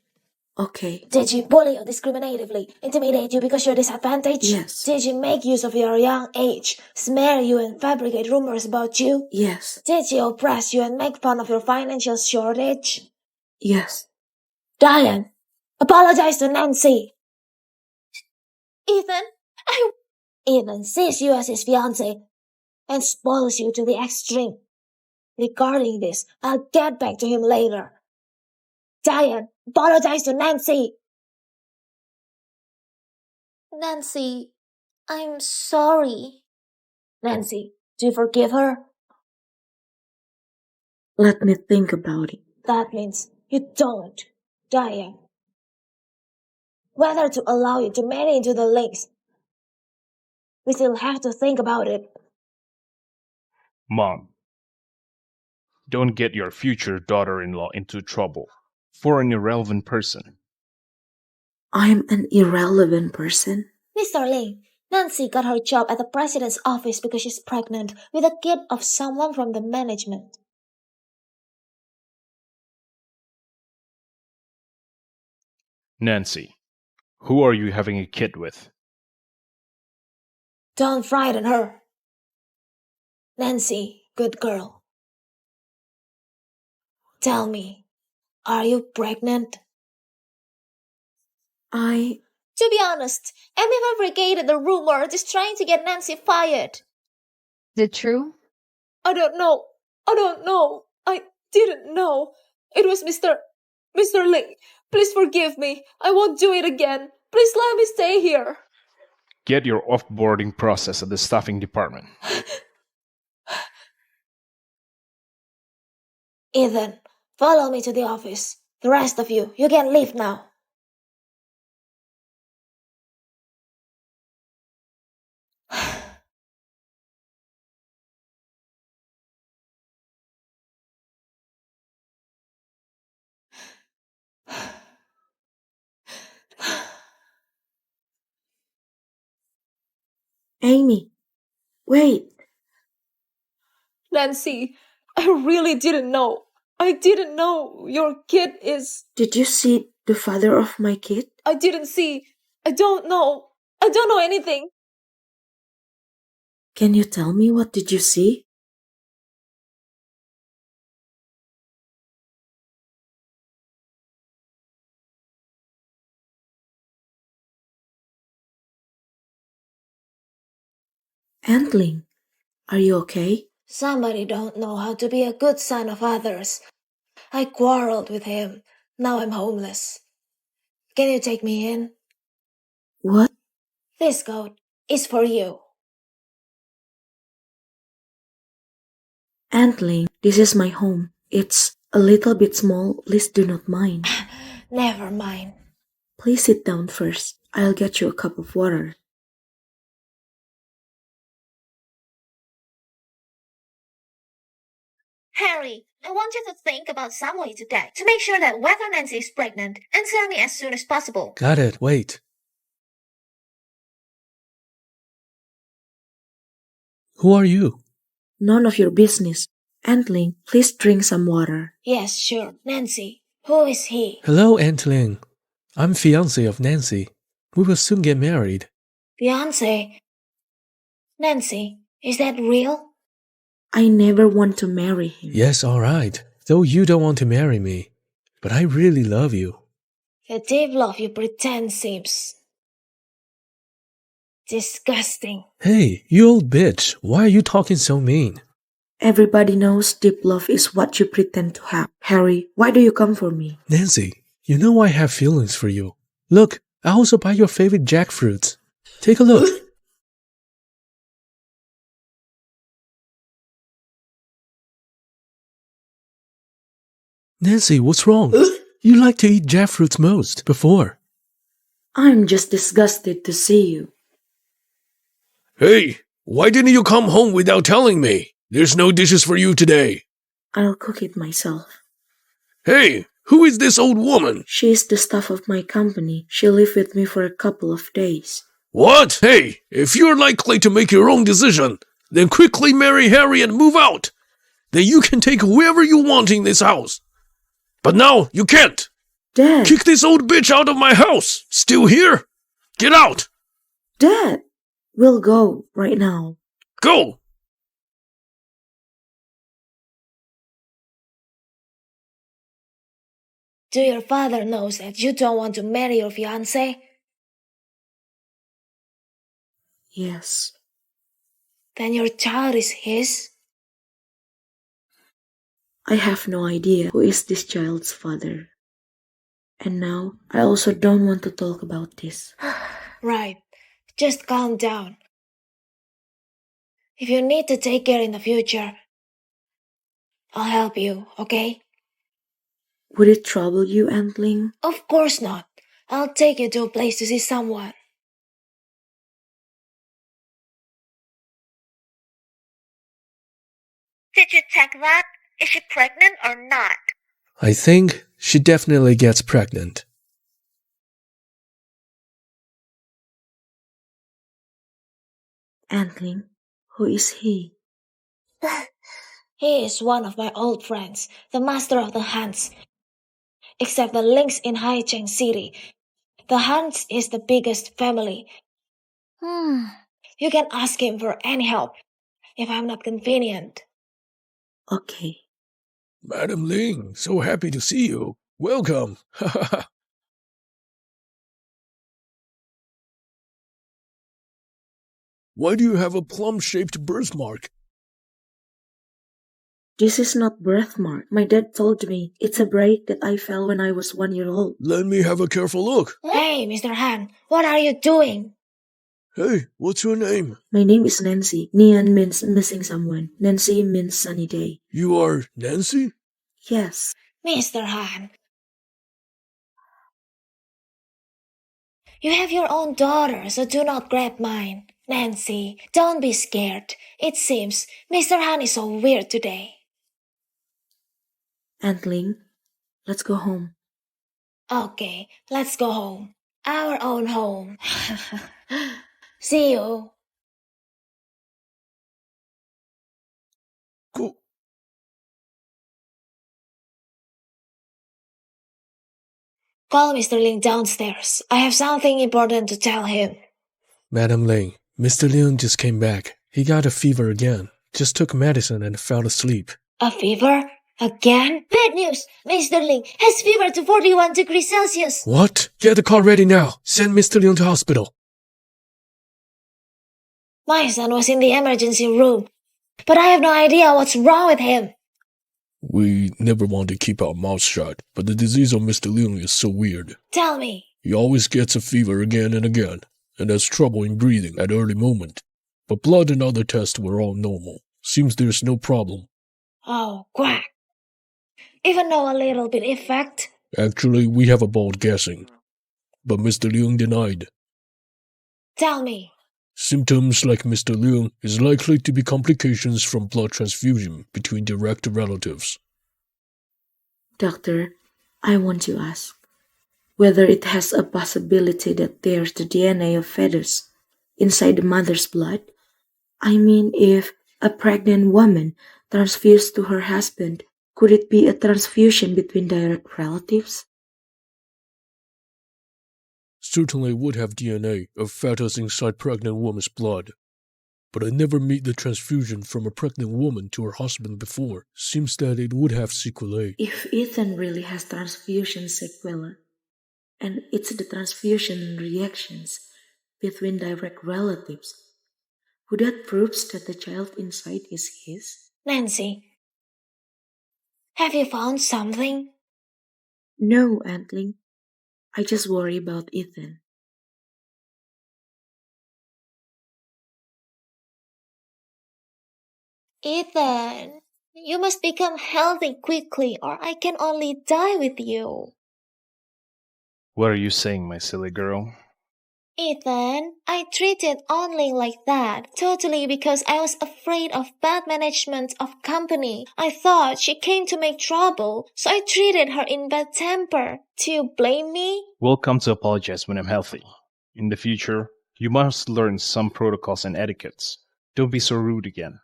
Okay. Did she bully or discriminatively intimidate you because you're disadvantaged? Yes. Did she make use of your young age, smear you and fabricate rumors about you? Yes. Did she oppress you and make fun of your financial shortage? Yes. Diane, apologize to Nancy. Ethan, Ethan sees you as his fiancé and spoils you to the extreme. Regarding this, I'll get back to him later. Diane, apologize to Nancy. Nancy, I'm sorry. Nancy, do you forgive her? Let me think about it. That means you don't, Diane. Whether to allow you to marry into the Lings, we still have to think about it. Mom, don't get your future daughter-in-law into trouble for an irrelevant person. I'm an irrelevant person? Mr. Ling, Nancy got her job at the president's office because she's pregnant with a kid of someone from the management. Nancy, who are you having a kid with? Don't frighten her. Nancy, Good girl. Tell me, are you pregnant? To be honest, Amy fabricated the rumor just trying to get Nancy fired. Is it true? I don't know. I didn't know. It was Mr. Ling. Please forgive me. I won't do it again. Please let me stay here. Get your offboarding process at the staffing department. Ethan, follow me to the office. The rest of you can leave now. Amy, wait. Nancy, I really didn't know. I didn't know your kid is. Did you see the father of my kid? I didn't see. I don't know. I don't know anything. Can you tell me what did you see? Aunt Ling, are you okay? Somebody don't know how to be a good son of others. I quarreled with him. Now I'm homeless. Can you take me in? What? This coat is for you. Aunt Ling, this is my home. It's a little bit small. Please do not mind. Never mind. Please sit down first. I'll get you a cup of water. Harry, I want you to think about some way today to make sure that whether Nancy is pregnant, answer me as soon as possible. Got it. Wait. Who are you? None of your business. Aunt Ling, please drink some water. Yes, sure. Nancy, who is he? Hello, Aunt Ling. I'm fiancé of Nancy. We will soon get married. Fiance? Nancy, is that real? I never want to marry him. Yes, all right. Though you don't want to marry me. But I really love you. The deep love you pretend seems disgusting. Hey, you old bitch. Why are you talking so mean? Everybody knows deep love is what you pretend to have. Harry, why do you come for me? Nancy, you know I have feelings for you. Look, I also buy your favorite jackfruits. Take a look. Nancy, what's wrong? You like to eat jackfruits most, before. I'm just disgusted to see you. Hey, why didn't you come home without telling me? There's no dishes for you today. I'll cook it myself. Hey, who is this old woman? She is the staff of my company. She'll live with me for a couple of days. What? Hey, if you're likely to make your own decision, then quickly marry Harry and move out. Then you can take whoever you want in this house. But now you can't. Dad! Kick this old bitch out of my house. Still here? Get out. Dad! We'll go right now. Go. Do your father knows that you don't want to marry your fiancé? Yes. Then your child is his? I have no idea who is this child's father. And now, I also don't want to talk about this. Right. Just calm down. If you need to take care in the future, I'll help you, okay? Would it trouble you, Aunt Ling? Of course not. I'll take you to a place to see someone. Did you check that? Is she pregnant or not? I think she definitely gets pregnant. Aunt Ling, who is he? He is one of my old friends, the master of the Hans. Except the Lings in Haicheng City. The Hans is the biggest family. You can ask him for any help if I'm not convenient. Okay. Madam Ling, so happy to see you. Welcome. Why do you have a plum-shaped birthmark? This is not birthmark. My dad told me it's a break that I fell when I was 1 year old. Let me have a careful look. Hey, Mr. Han, what are you doing? Hey, what's your name? My name is Nancy. Nian means missing someone. Nancy means sunny day. You are Nancy? Yes. Mr. Han, you have your own daughter, so do not grab mine. Nancy, don't be scared. It seems Mr. Han is so weird today. Aunt Ling, let's go home. Okay, let's go home. Our own home. See you. Go. Call Mr. Ling downstairs. I have something important to tell him. Madam Ling, Mr. Liang just came back. He got a fever again. Just took medicine and fell asleep. A fever? Again? Bad news! Mr. Ling has fever to 41 degrees Celsius. What? Get the car ready now. Send Mr. Liang to hospital. My son was in the emergency room, but I have no idea what's wrong with him. We never want to keep our mouths shut, but the disease of Mr. Ling is so weird. Tell me. He always gets a fever again and again, and has trouble in breathing at early moment. But blood and other tests were all normal. Seems there's no problem. Oh, quack. Even though a little bit effect. Actually, we have a bold guessing. But Mr. Liang denied. Tell me. Symptoms like Mr. Liang is likely to be complications from blood transfusion between direct relatives. Doctor, I want to ask whether it has a possibility that there's the DNA of fetus inside the mother's blood. I mean, if a pregnant woman transfused to her husband, could it be a transfusion between direct relatives? Certainly would have DNA of fetus inside pregnant woman's blood. But I never meet the transfusion from a pregnant woman to her husband before. Seems that it would have sequelae. If Ethan really has transfusion sequela, and it's the transfusion reactions between direct relatives, would that proves that the child inside is his? Nancy, have you found something? No, Antling. I just worry about Ethan. Ethan, you must become healthy quickly or I can only die with you. What are you saying, my silly girl? Ethan, I treated only like that, totally because I was afraid of bad management of company. I thought she came to make trouble, so I treated her in bad temper. Do you blame me? We'll come to apologize when I'm healthy. In the future, you must learn some protocols and etiquettes. Don't be so rude again.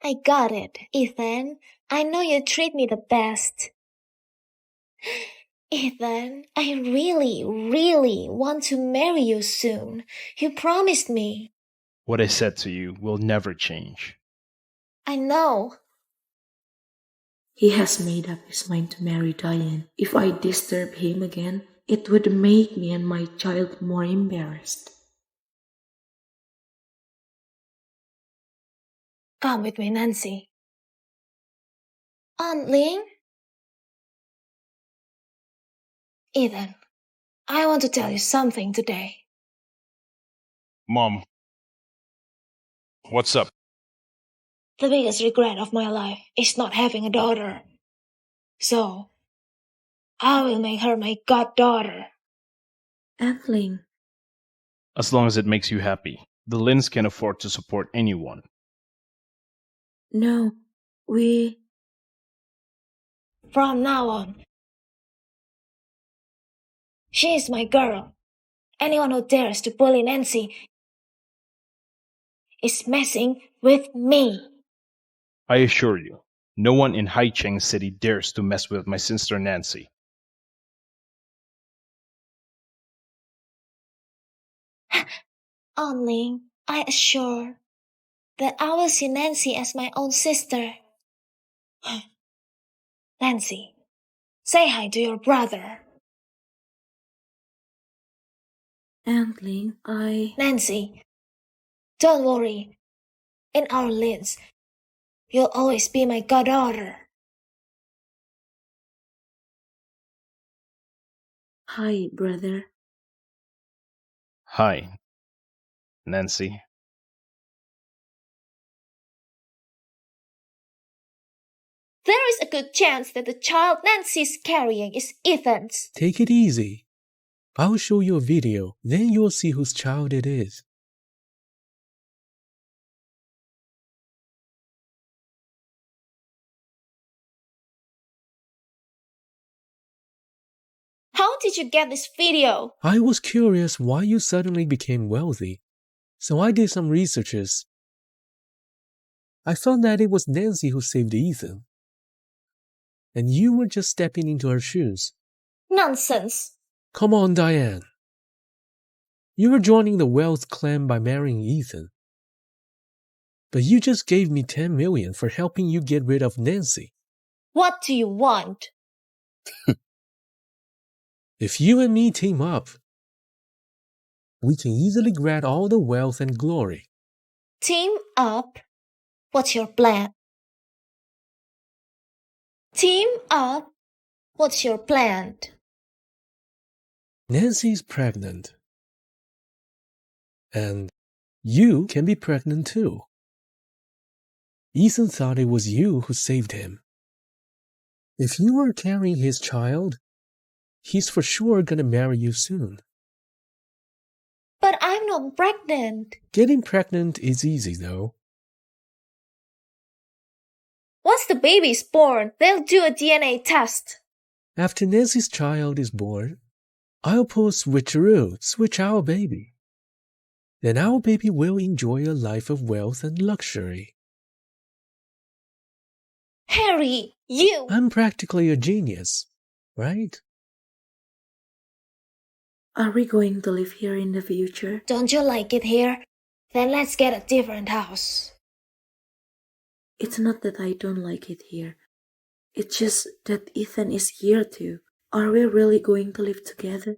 I got it, Ethan. I know you treat me the best. Ethan, I really, really want to marry you soon. You promised me. What I said to you will never change. I know. He has made up his mind to marry Diane. If I disturb him again, it would make me and my child more embarrassed. Come with me, Nancy. Aunt Ling? Ethan, I want to tell you something today. Mom, what's up? The biggest regret of my life is not having a daughter. So, I will make her my goddaughter. Antling. As long as it makes you happy. The Lins can afford to support anyone. No, we... From now on, she is my girl. Anyone who dares to bully Nancy is messing with me. I assure you, no one in Haicheng City dares to mess with my sister Nancy. Aunt Ling, I assure. that I will see Nancy as my own sister. Nancy, say hi to your brother. Aunt Ling, Nancy, don't worry. In our lives, you'll always be my goddaughter. Hi, brother. Hi, Nancy. There is a good chance that the child Nancy's carrying is Ethan's. Take it easy. I'll show you a video, then you'll see whose child it is. How did you get this video? I was curious why you suddenly became wealthy, so I did some researches. I found that it was Nancy who saved Ethan, and you were just stepping into her shoes. Nonsense. Come on, Diane. You were joining the wealth clan by marrying Ethan. But you just gave me $10 million for helping you get rid of Nancy. What do you want? If you and me team up, we can easily grab all the wealth and glory. Team up? What's your plan? Team up? What's your plan? Nancy's pregnant. And you can be pregnant too. Ethan thought it was you who saved him. If you are carrying his child, he's for sure gonna marry you soon. But I'm not pregnant. Getting pregnant is easy though. Once the baby's born, they'll do a DNA test. After Nancy's child is born, I'll pull a switcheroo, switch our baby. Then our baby will enjoy a life of wealth and luxury. Harry, you... I'm practically a genius, right? Are we going to live here in the future? Don't you like it here? Then let's get a different house. It's not that I don't like it here. It's just that Ethan is here too. Are we really going to live together?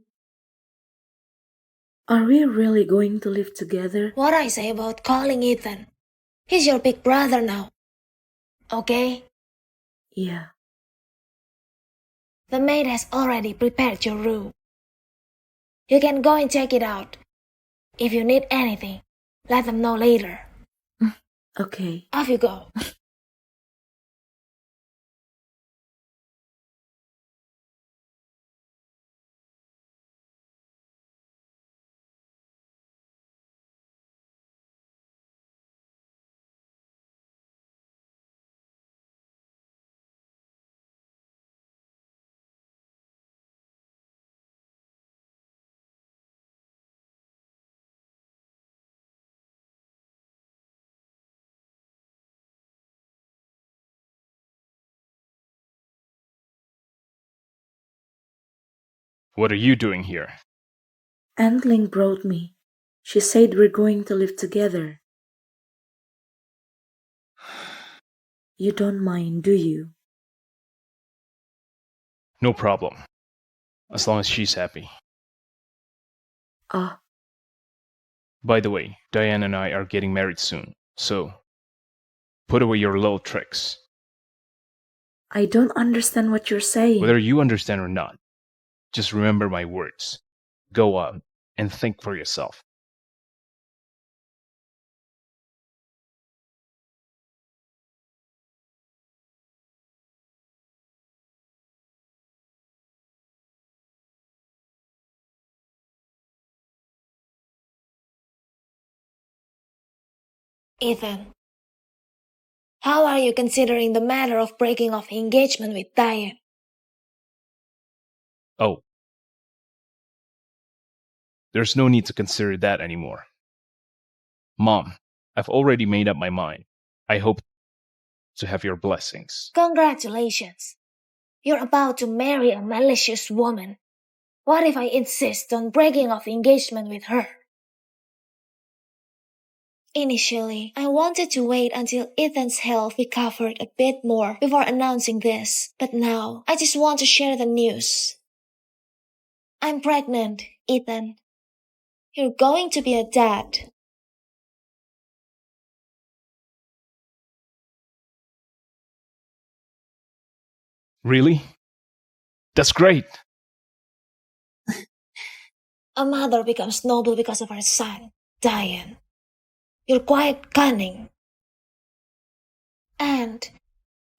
Are we really going to live together? What I say about calling Ethan? He's your big brother now. Okay? Yeah. The maid has already prepared your room. You can go and check it out. If you need anything, let them know later. Okay. Off you go. What are you doing here? Aunt Ling brought me. She said we're going to live together. You don't mind, do you? No problem. As long as she's happy. Ah, By the way, Diane and I are getting married soon, so put away your little tricks. I don't understand what you're saying. Whether you understand or not, just remember my words. Go out and think for yourself. Ethan, how are you considering the matter of breaking off engagement with Diane? Oh. There's no need to consider that anymore. Mom, I've already made up my mind. I hope to have your blessings. Congratulations. You're about to marry a malicious woman. What if I insist on breaking off engagement with her? Initially, I wanted to wait until Ethan's health recovered a bit more before announcing this, but now I just want to share the news. I'm pregnant, Ethan. You're going to be a dad. Really? That's great. A mother becomes noble because of her son, Diane. You're quite cunning. And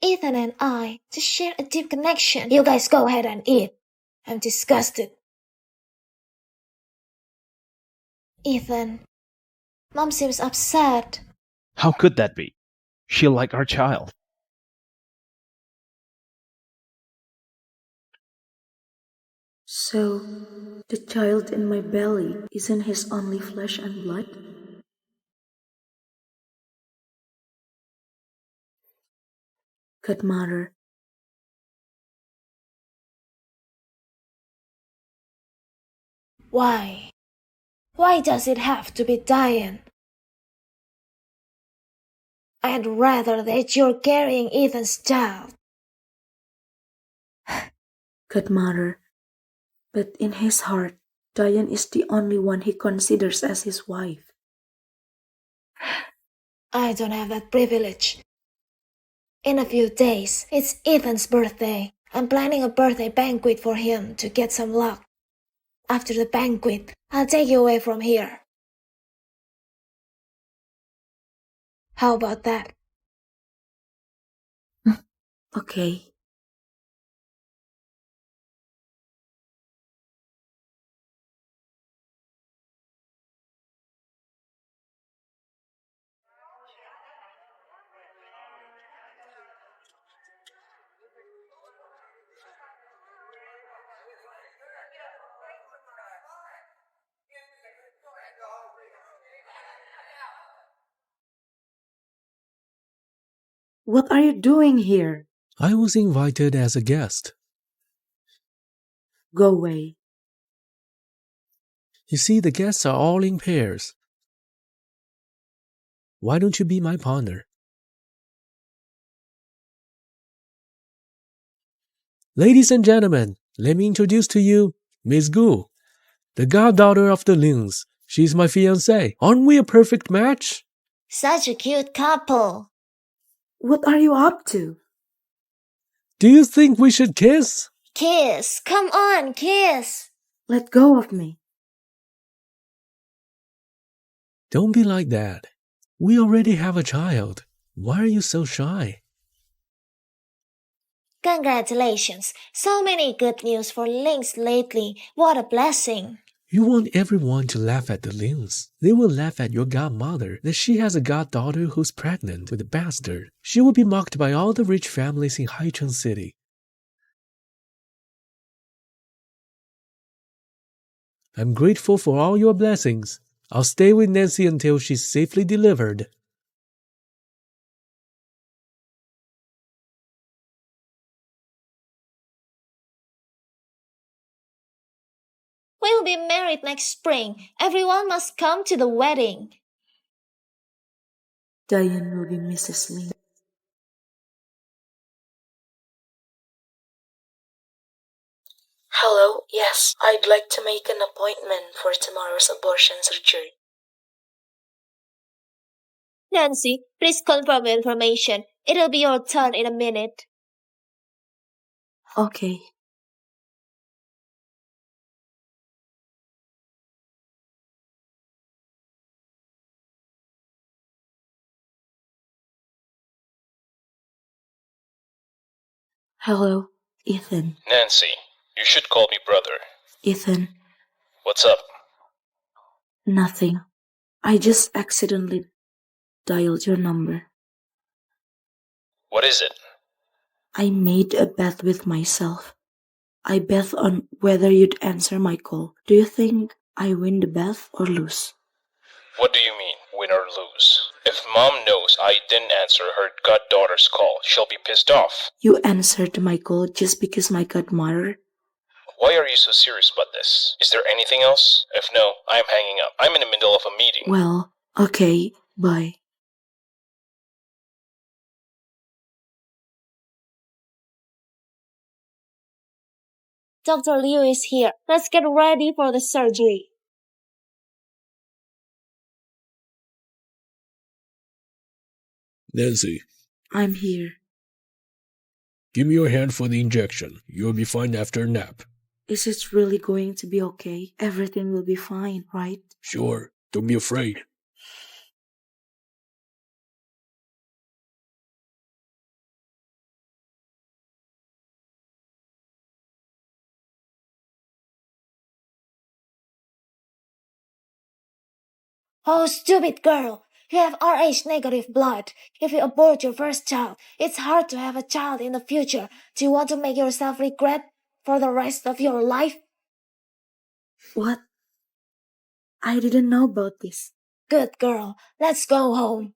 Ethan and I just share a deep connection. You guys go ahead and eat. I'm disgusted. Ethan, Mom seems upset. How could that be? She'll like our child. So, the child in my belly isn't his only flesh and blood? Godmother, Why? Why does it have to be Diane? I'd rather that you're carrying Ethan's child. Godmother, but in his heart, Diane is the only one he considers as his wife. I don't have that privilege. In a few days, it's Ethan's birthday. I'm planning a birthday banquet for him to get some luck. After the banquet, I'll take you away from here. How about that? Okay. What are you doing here? I was invited as a guest. Go away. You see, the guests are all in pairs. Why don't you be my partner? Ladies and gentlemen, let me introduce to you Miss Gu, the goddaughter of the Lings. She's my fiancée. Aren't we a perfect match? Such a cute couple. What are you up to? Do you think we should kiss? Kiss. Come on, kiss. Let go of me. Don't be like that. We already have a child. Why are you so shy? Congratulations. So many good news for Lings lately. What a blessing. You want everyone to laugh at the Lings. They will laugh at your godmother that she has a goddaughter who's pregnant with a bastard. She will be mocked by all the rich families in Haicheng City. I'm grateful for all your blessings. I'll stay with Nancy until she's safely delivered. We'll be married next spring. Everyone must come to the wedding. Diane will be Mrs. Ling. Hello, yes, I'd like to make an appointment for tomorrow's abortion surgery. Nancy, please confirm your information. It'll be your turn in a minute. Okay. Hello, Ethan. Nancy, you should call me brother. Ethan, What's up? nothing. I just accidentally dialed your number. What is it? I made a bet with myself. I bet on whether you'd answer my call. Do you think I win the bet or lose? What do you mean, win or lose? If Mom knows I didn't answer her goddaughter's call, she'll be pissed off. You answered my call just because my godmother. Why are you so serious about this? Is there anything else? If no, I'm hanging up. I'm in the middle of a meeting. Well, okay, Bye. Dr. Liu is here. Let's get ready for the surgery. Nancy, I'm here. give me your hand for the injection. You'll be fine after a nap. Is it really going to be okay? Everything will be fine, right? Sure, don't be afraid. Oh, stupid girl! You have Rh negative blood. If you abort your first child, it's hard to have a child in the future. Do you want to make yourself regret for the rest of your life? What? I didn't know about this. Good girl. Let's go home.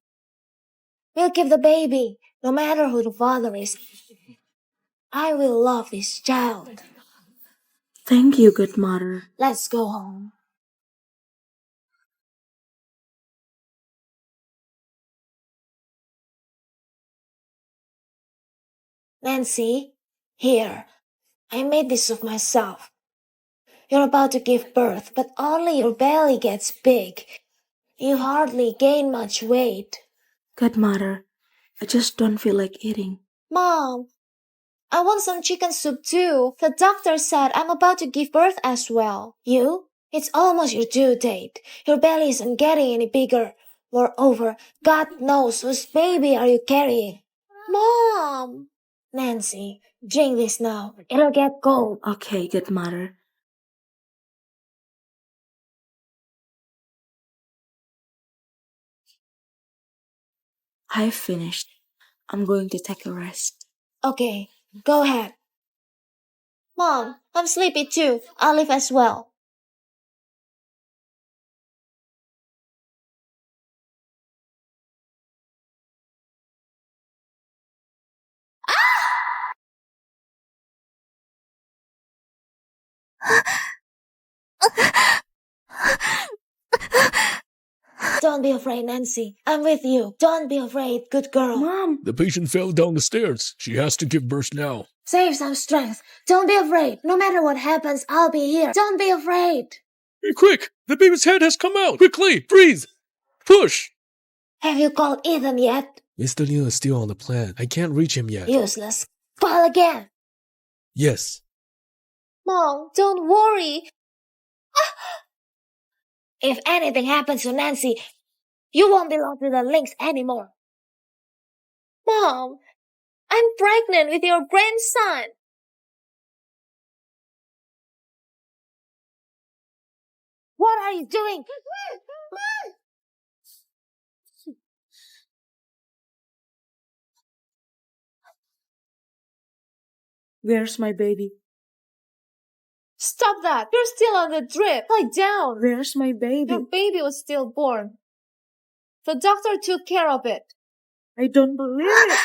We'll keep the baby, no matter who the father is. I will love this child. Thank you, good mother. Let's go home. Nancy, here. I made this of myself. You're about to give birth, but only your belly gets big. You hardly gain much weight. Good mother, I just don't feel like eating. Mom, I want some chicken soup too. The doctor said I'm about to give birth as well. You? It's almost your due date. Your belly isn't getting any bigger. Moreover, God knows whose baby are you carrying. Mom! Nancy, drink this now. It'll get cold. Okay, good mother. I've finished. I'm going to take a rest. Okay, go ahead. Mom, I'm sleepy too. I'll leave as well. Don't be afraid, Nancy. I'm with you. Don't be afraid, good girl. Mom! The patient fell down the stairs. She has to give birth now. Save some strength. Don't be afraid. No matter what happens, I'll be here. Don't be afraid. Hey, quick! The baby's head has come out! Quickly! Breathe! Push! Have you called Ethan yet? Mr. Liu is still on the plan. I can't reach him yet. Useless. Call again. Yes. Mom, don't worry. If anything happens to Nancy, you won't belong to the Links anymore. Mom, I'm pregnant with your grandson. What are you doing? Where's my baby? Stop that. You're still on the drip. Lie down. Where's my baby? Your baby was stillborn. The doctor took care of it. I don't believe it.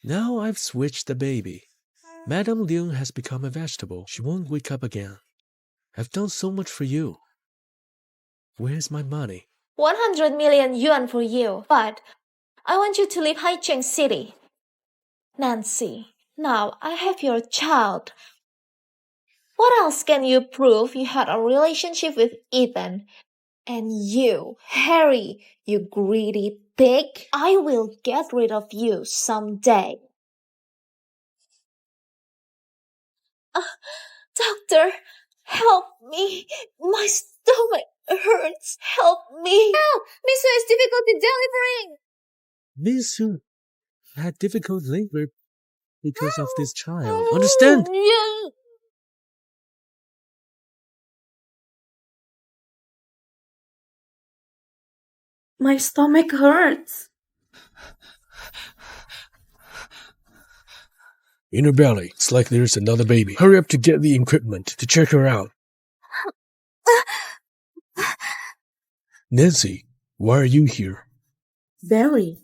Now I've switched the baby. Madame Liu has become a vegetable. She won't wake up again. I've done so much for you. Where's my money? 100 million yuan for you. But I want you to leave Haicheng City. Nancy, now I have your child. What else can you prove you had a relationship with Ethan? And you, Harry, you greedy pig, I will get rid of you someday. Doctor, help me. My stomach hurts. Help me. Help! Miss Hu has difficulty delivering. Miss Hu had difficult labor because of this child. Understand? Yeah. My stomach hurts. In her belly, it's like there's another baby. Hurry up to get the equipment to check her out. Nancy, why are you here? Belly.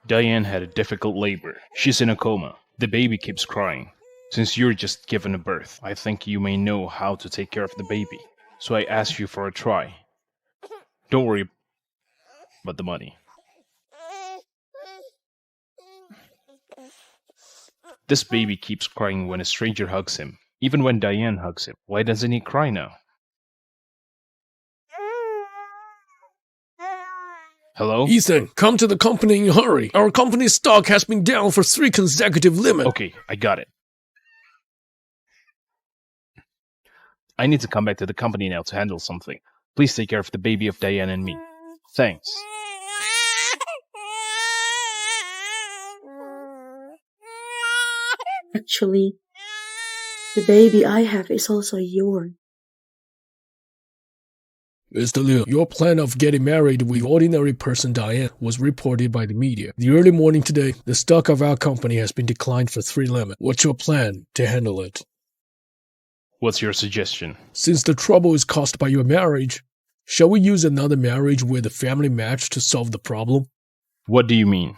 Diane had a difficult labor. She's in a coma. The baby keeps crying. Since you're just given a birth, I think you may know how to take care of the baby. So I asked you for a try. Don't worry about the money. This baby keeps crying when a stranger hugs him. Even when Diane hugs him. Why doesn't he cry now? Hello? Ethan, come to the company in a hurry. Our company's stock has been down for 3 consecutive limits. Okay, I got it. I need to come back to the company now to handle something. Please take care of the baby of Diane and me. Thanks. Actually, the baby I have is also yours. Mr. Liu, your plan of getting married with ordinary person Diane was reported by the media. The early morning today, the stock of our company has been declined for 3 limits. What's your plan to handle it? What's your suggestion? Since the trouble is caused by your marriage, shall we use another marriage with a family match to solve the problem? What do you mean?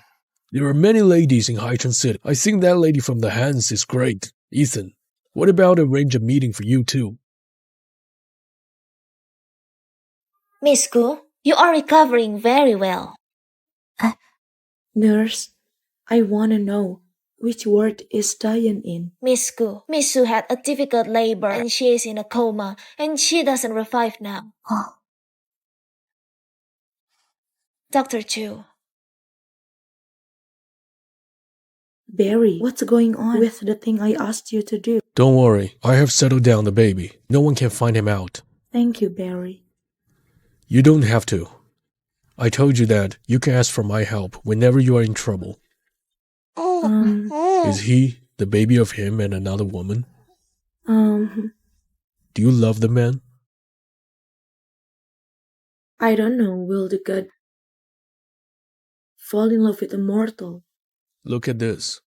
There are many ladies in Haicheng City. I think that lady from the Hans is great. Ethan, what about arrange a meeting for you too? Miss Gu, you are recovering very well. Nurse, I want to know which ward is Diane in. Miss Gu, Miss Su had a difficult labor and she is in a coma and she doesn't revive now. Dr. Chu. Barry, what's going on with the thing I asked you to do? Don't worry, I have settled down the baby. No one can find him out. Thank you, Barry. You don't have to. I told you that you can ask for my help whenever you are in trouble. Is he the baby of him and another woman? Do you love the man? I don't know, will the god fall in love with a mortal? Look at this.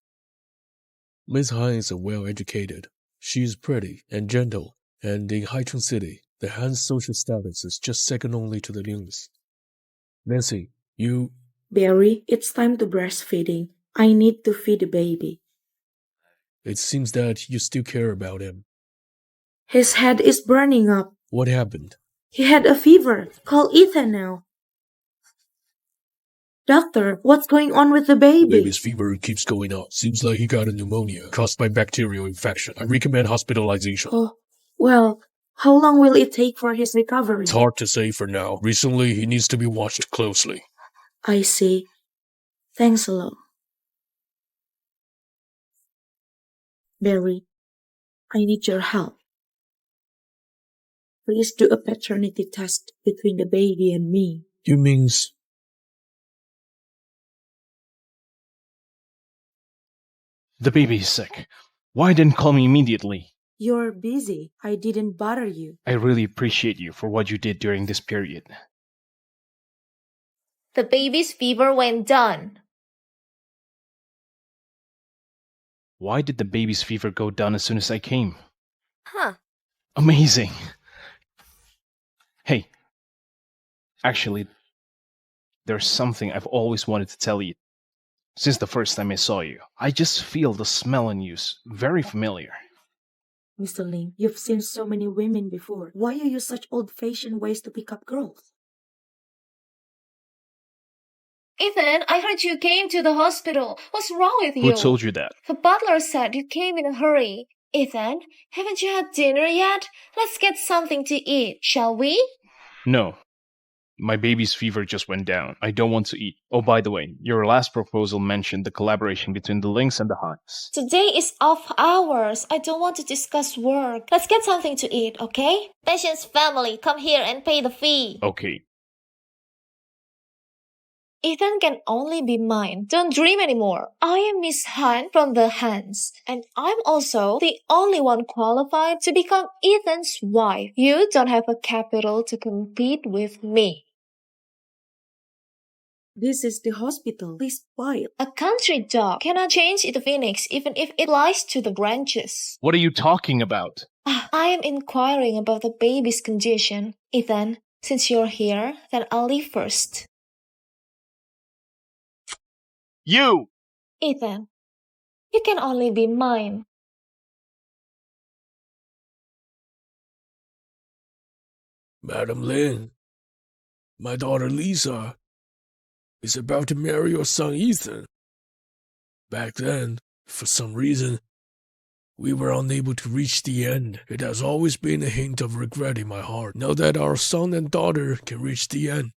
Miss Han is well-educated. She is pretty and gentle, and in Haicheng City, the Han's social status is just second only to the Ling's. Nancy, you... Barry, it's time to breastfeeding. I need to feed the baby. It seems that you still care about him. His head is burning up. What happened? He had a fever. Call Ethan now. Doctor, what's going on with the baby? The baby's fever keeps going up. Seems like he got a pneumonia caused by bacterial infection. I recommend hospitalization. Oh, well, how long will it take for his recovery? It's hard to say for now. Recently, he needs to be watched closely. I see. Thanks a lot. Barry, I need your help. Please do a paternity test between the baby and me. You mean... The baby is sick. Why didn't call me immediately? You're busy. I didn't bother you. I really appreciate you for what you did during this period. The baby's fever went down. Why did the baby's fever go down as soon as I came? Huh. Amazing. Hey, actually, there's something I've always wanted to tell you. Since the first time I saw you, I just feel the smell in you very familiar. Mr. Ling, you've seen so many women before. Why are you such old-fashioned ways to pick up girls? Ethan, I heard you came to the hospital. What's wrong with you? Who told you that? The butler said you came in a hurry. Ethan, haven't you had dinner yet? Let's get something to eat, shall we? No. My baby's fever just went down. I don't want to eat. Oh, by the way, your last proposal mentioned the collaboration between the Lings and the Hans. Today is off hours. I don't want to discuss work. Let's get something to eat, okay? Patient's family, come here and pay the fee. Okay. Ethan can only be mine. Don't dream anymore. I am Miss Han from the Hans, and I'm also the only one qualified to become Ethan's wife. You don't have a capital to compete with me. This is the hospital. Please buy it. A country dog cannot change its phoenix even if it lies to the branches. What are you talking about? I am inquiring about the baby's condition. Ethan, since you're here, then I'll leave first. You! Ethan, you can only be mine. Madam Ling, my daughter Lisa is about to marry your son Ethan. Back then, for some reason, we were unable to reach the end. It has always been a hint of regret in my heart. Now that our son and daughter can reach the end,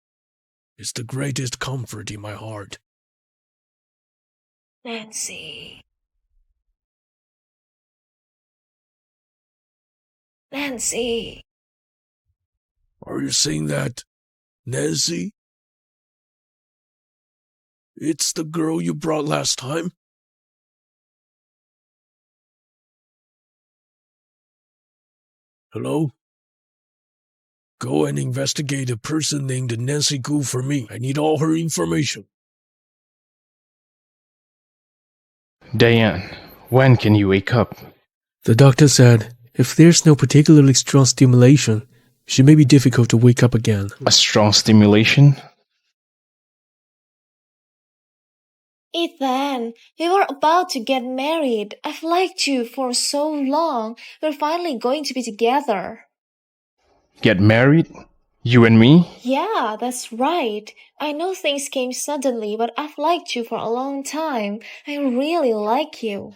it's the greatest comfort in my heart. Nancy. Nancy. Are you saying that, Nancy? It's the girl you brought last time? Hello? Go and investigate a person named Nancy Gu for me. I need all her information. Diane, when can you wake up? The doctor said if there's no particularly strong stimulation, she may be difficult to wake up again. A strong stimulation? Ethan, we were about to get married. I've liked you for so long. We're finally going to be together. Get married? You and me? Yeah, that's right. I know things came suddenly, but I've liked you for a long time. I really like you.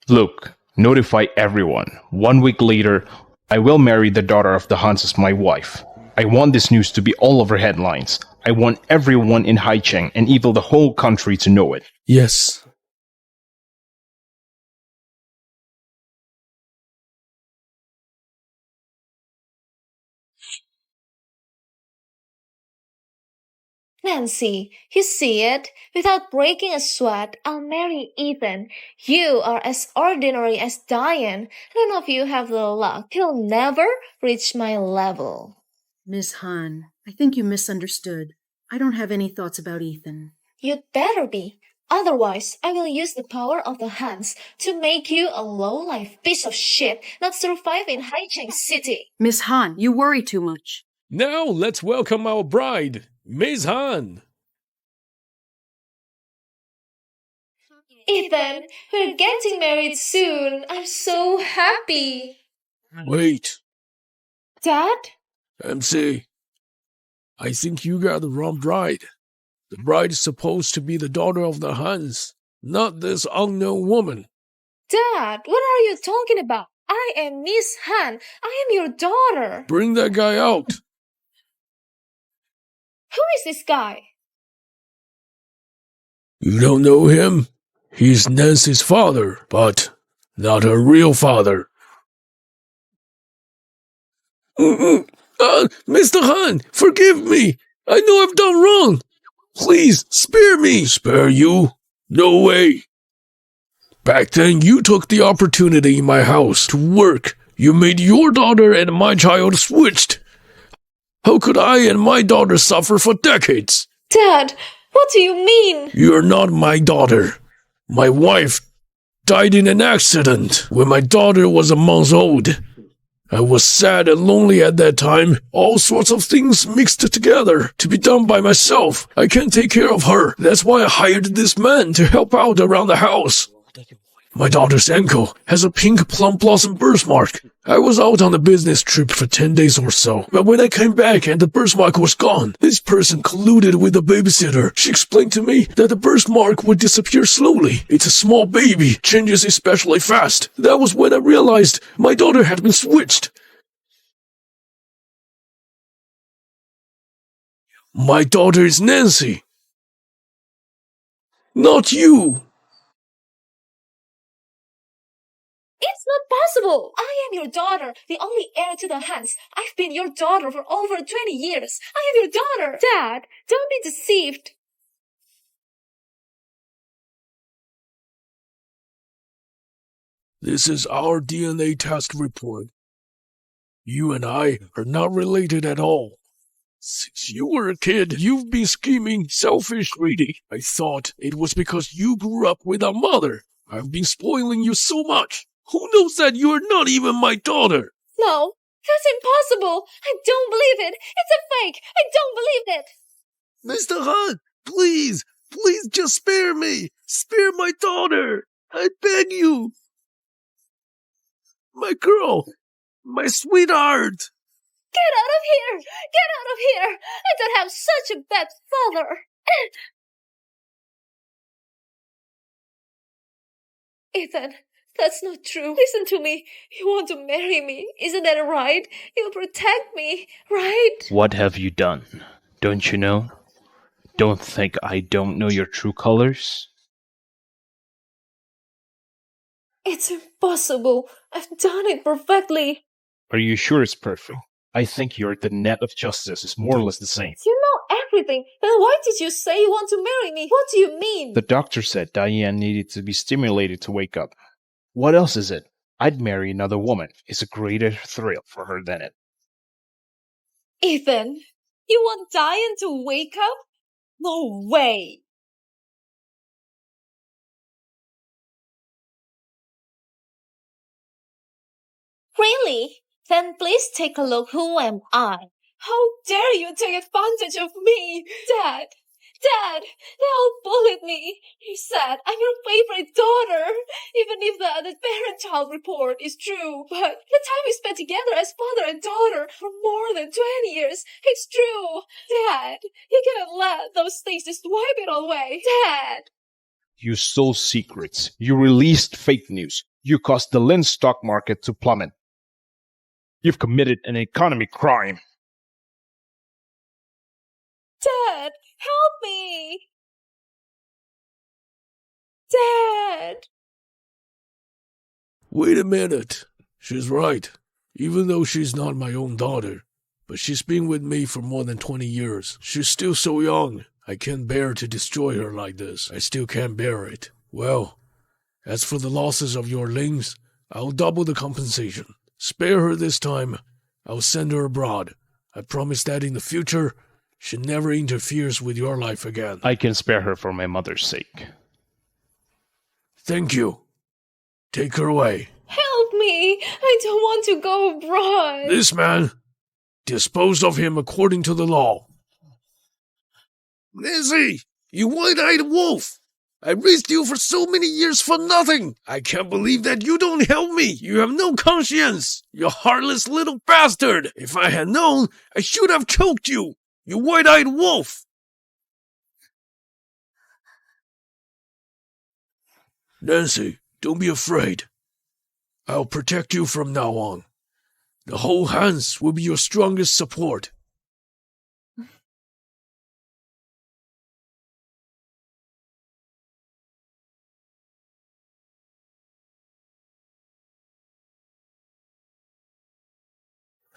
Look, notify everyone. 1 week later, I will marry the daughter of the Hans as my wife. I want this news to be all over headlines. I want everyone in Haicheng and even the whole country to know it. Yes. Nancy, you see it? Without breaking a sweat, I'll marry Ethan. You are as ordinary as Diane. None of you have the luck. He'll never reach my level. Miss Han, I think you misunderstood. I don't have any thoughts about Ethan. You'd better be. Otherwise, I will use the power of the hands to make you a low-life piece of shit not survive in Haicheng City. Miss Han, you worry too much. Now let's welcome our bride, Ms. Han. Ethan, we're getting married soon. I'm so happy. Wait, Dad? MC, I think you got the wrong bride. The bride is supposed to be the daughter of the Hans, not this unknown woman. Dad, what are you talking about? I am Miss Han. I am your daughter. Bring that guy out. Who is this guy? You don't know him? He's Nancy's father, but not her real father. Mr. Han, forgive me. I know I've done wrong. Please, spare me. Spare you? No way. Back then, you took the opportunity in my house to work. You made your daughter and my child switched. How could I and my daughter suffer for decades? Dad, what do you mean? You're not my daughter. My wife died in an accident when my daughter was a month old. I was sad and lonely at that time. All sorts of things mixed together to be done by myself. I can't take care of her. That's why I hired this man to help out around the house. My daughter's ankle has a pink plum blossom birthmark. I was out on a business trip for 10 days or so, but when I came back and the birthmark was gone, this person colluded with the babysitter. She explained to me that the birthmark would disappear slowly. It's a small baby, changes especially fast. That was when I realized my daughter had been switched. My daughter is Nancy. Not you. It's not possible. I am your daughter, the only heir to the Hans. I've been your daughter for over 20 years. I am your daughter. Dad, don't be deceived. This is our DNA test report. You and I are not related at all. Since you were a kid, you've been scheming, selfish, greedy. I thought it was because you grew up with a mother. I've been spoiling you so much. Who knows that you're not even my daughter? No, that's impossible. I don't believe it. It's a fake. I don't believe it. Mr. Hunt, please just spare me. Spare my daughter. I beg you. My girl, my sweetheart. Get out of here! Get out of here! I don't have such a bad father! Ethan, that's not true. Listen to me. You want to marry me. Isn't that right? You'll protect me, right? What have you done? Don't you know? Don't think I don't know your true colors? It's impossible. I've done it perfectly. Are you sure it's perfect? I think your the net of justice is more or less the same. You know everything. Then why did you say you want to marry me? What do you mean? The doctor said Diane needed to be stimulated to wake up. What else is it? I'd marry another woman. It's a greater thrill for her than it. Ethan, you want Diane to wake up? No way. Really? Then please take a look. Who am I? How dare you take advantage of me? Dad! Dad! They all bullied me. He said I'm your favorite daughter. Even if the parent-child report is true. But the time we spent together as father and daughter for more than 20 years, it's true. Dad, you cannot let those things just wipe it all away. Dad! You stole secrets. You released fake news. You caused the Lin stock market to plummet. You've committed an economy crime. Dad, help me! Dad! Wait a minute. She's right. Even though she's not my own daughter, but she's been with me for more than 20 years. She's still so young. I can't bear to destroy her like this. I still can't bear it. Well, as for the losses of your Lings, I'll double the compensation. Spare her this time. I'll send her abroad. I promise that in the future, she never interferes with your life again. I can spare her for my mother's sake. Thank you. Take her away. Help me! I don't want to go abroad. This man, dispose of him according to the law. Nancy, you white-eyed wolf! I raised you for so many years for nothing! I can't believe that you don't help me! You have no conscience! You heartless little bastard! If I had known, I should have choked you! You white-eyed wolf! Nancy, don't be afraid. I'll protect you from now on. The whole Hans will be your strongest support.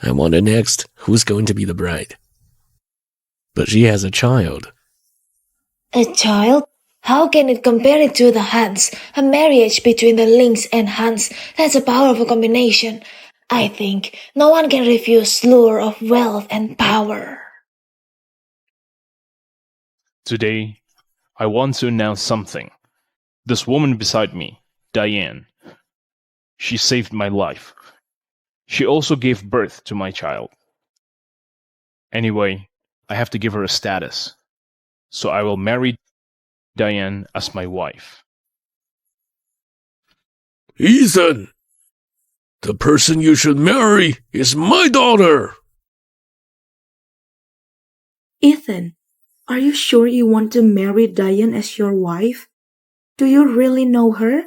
I wonder next who's going to be the bride. But she has a child. A child? How can it compare it to the Hans? A marriage between the Lings and Hans. That's a powerful combination. I think no one can refuse lure of wealth and power. Today, I want to announce something. This woman beside me, Diane, she saved my life. She also gave birth to my child. Anyway, I have to give her a status. So I will marry Diane as my wife. Ethan! The person you should marry is my daughter! Ethan, are you sure you want to marry Diane as your wife? Do you really know her?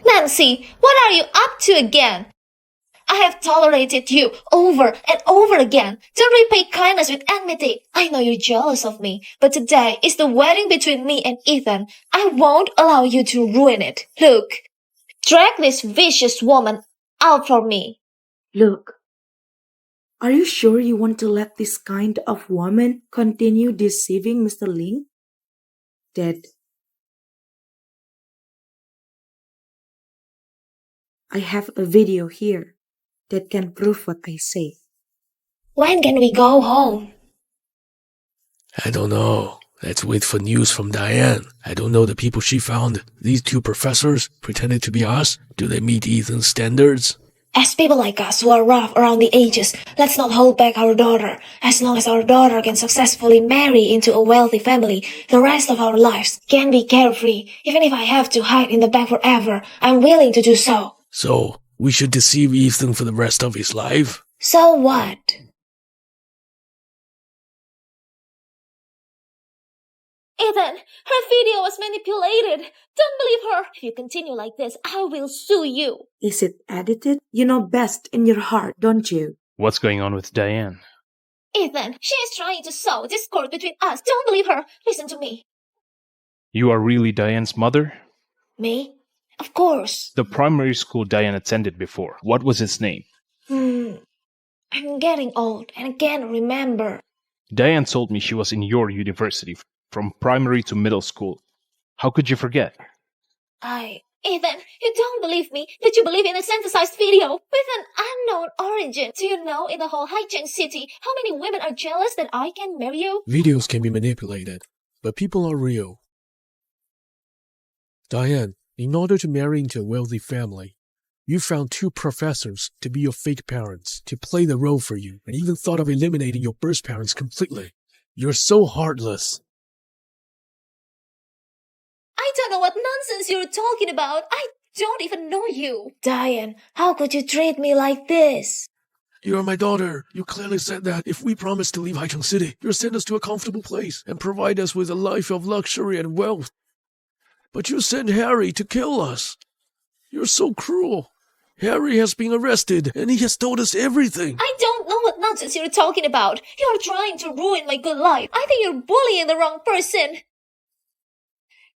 Nancy, what are you up to again? I have tolerated you over and over again. Don't repay kindness with enmity. I know you're jealous of me, but today is the wedding between me and Ethan. I won't allow you to ruin it. Look, drag this vicious woman out from me. Look, are you sure you want to let this kind of woman continue deceiving Mr. Ling? Dad, I have a video here that can prove what I say. When can we go home? I don't know. Let's wait for news from Diane. I don't know the people she found. These two professors pretended to be us. Do they meet Ethan's standards? As people like us who are rough around the edges, let's not hold back our daughter. As long as our daughter can successfully marry into a wealthy family, the rest of our lives can be carefree. Even if I have to hide in the bank forever, I'm willing to do so. So, we should deceive Ethan for the rest of his life? So what? Ethan, her video was manipulated. Don't believe her. If you continue like this, I will sue you. Is it edited? You know best in your heart, don't you? What's going on with Diane? Ethan, she is trying to sow discord between us. Don't believe her. Listen to me. You are really Diane's mother? Me? Of course. The primary school Diane attended before, what was its name? I'm getting old and I can't remember. Diane told me she was in your university, from primary to middle school. How could you forget? Ethan, you don't believe me, but you believe in a synthesized video with an unknown origin. Do you know in the whole Haicheng city how many women are jealous that I can marry you? Videos can be manipulated, but people are real. Diane, in order to marry into a wealthy family, you found 2 professors to be your fake parents, to play the role for you, and even thought of eliminating your birth parents completely. You're so heartless. I don't know what nonsense you're talking about. I don't even know you. Diane, how could you treat me like this? You're my daughter. You clearly said that if we promise to leave Haicheng City, you'll send us to a comfortable place and provide us with a life of luxury and wealth. But you sent Harry to kill us. You're so cruel. Harry has been arrested and he has told us everything. I don't know what nonsense you're talking about. You're trying to ruin my good life. I think you're bullying the wrong person.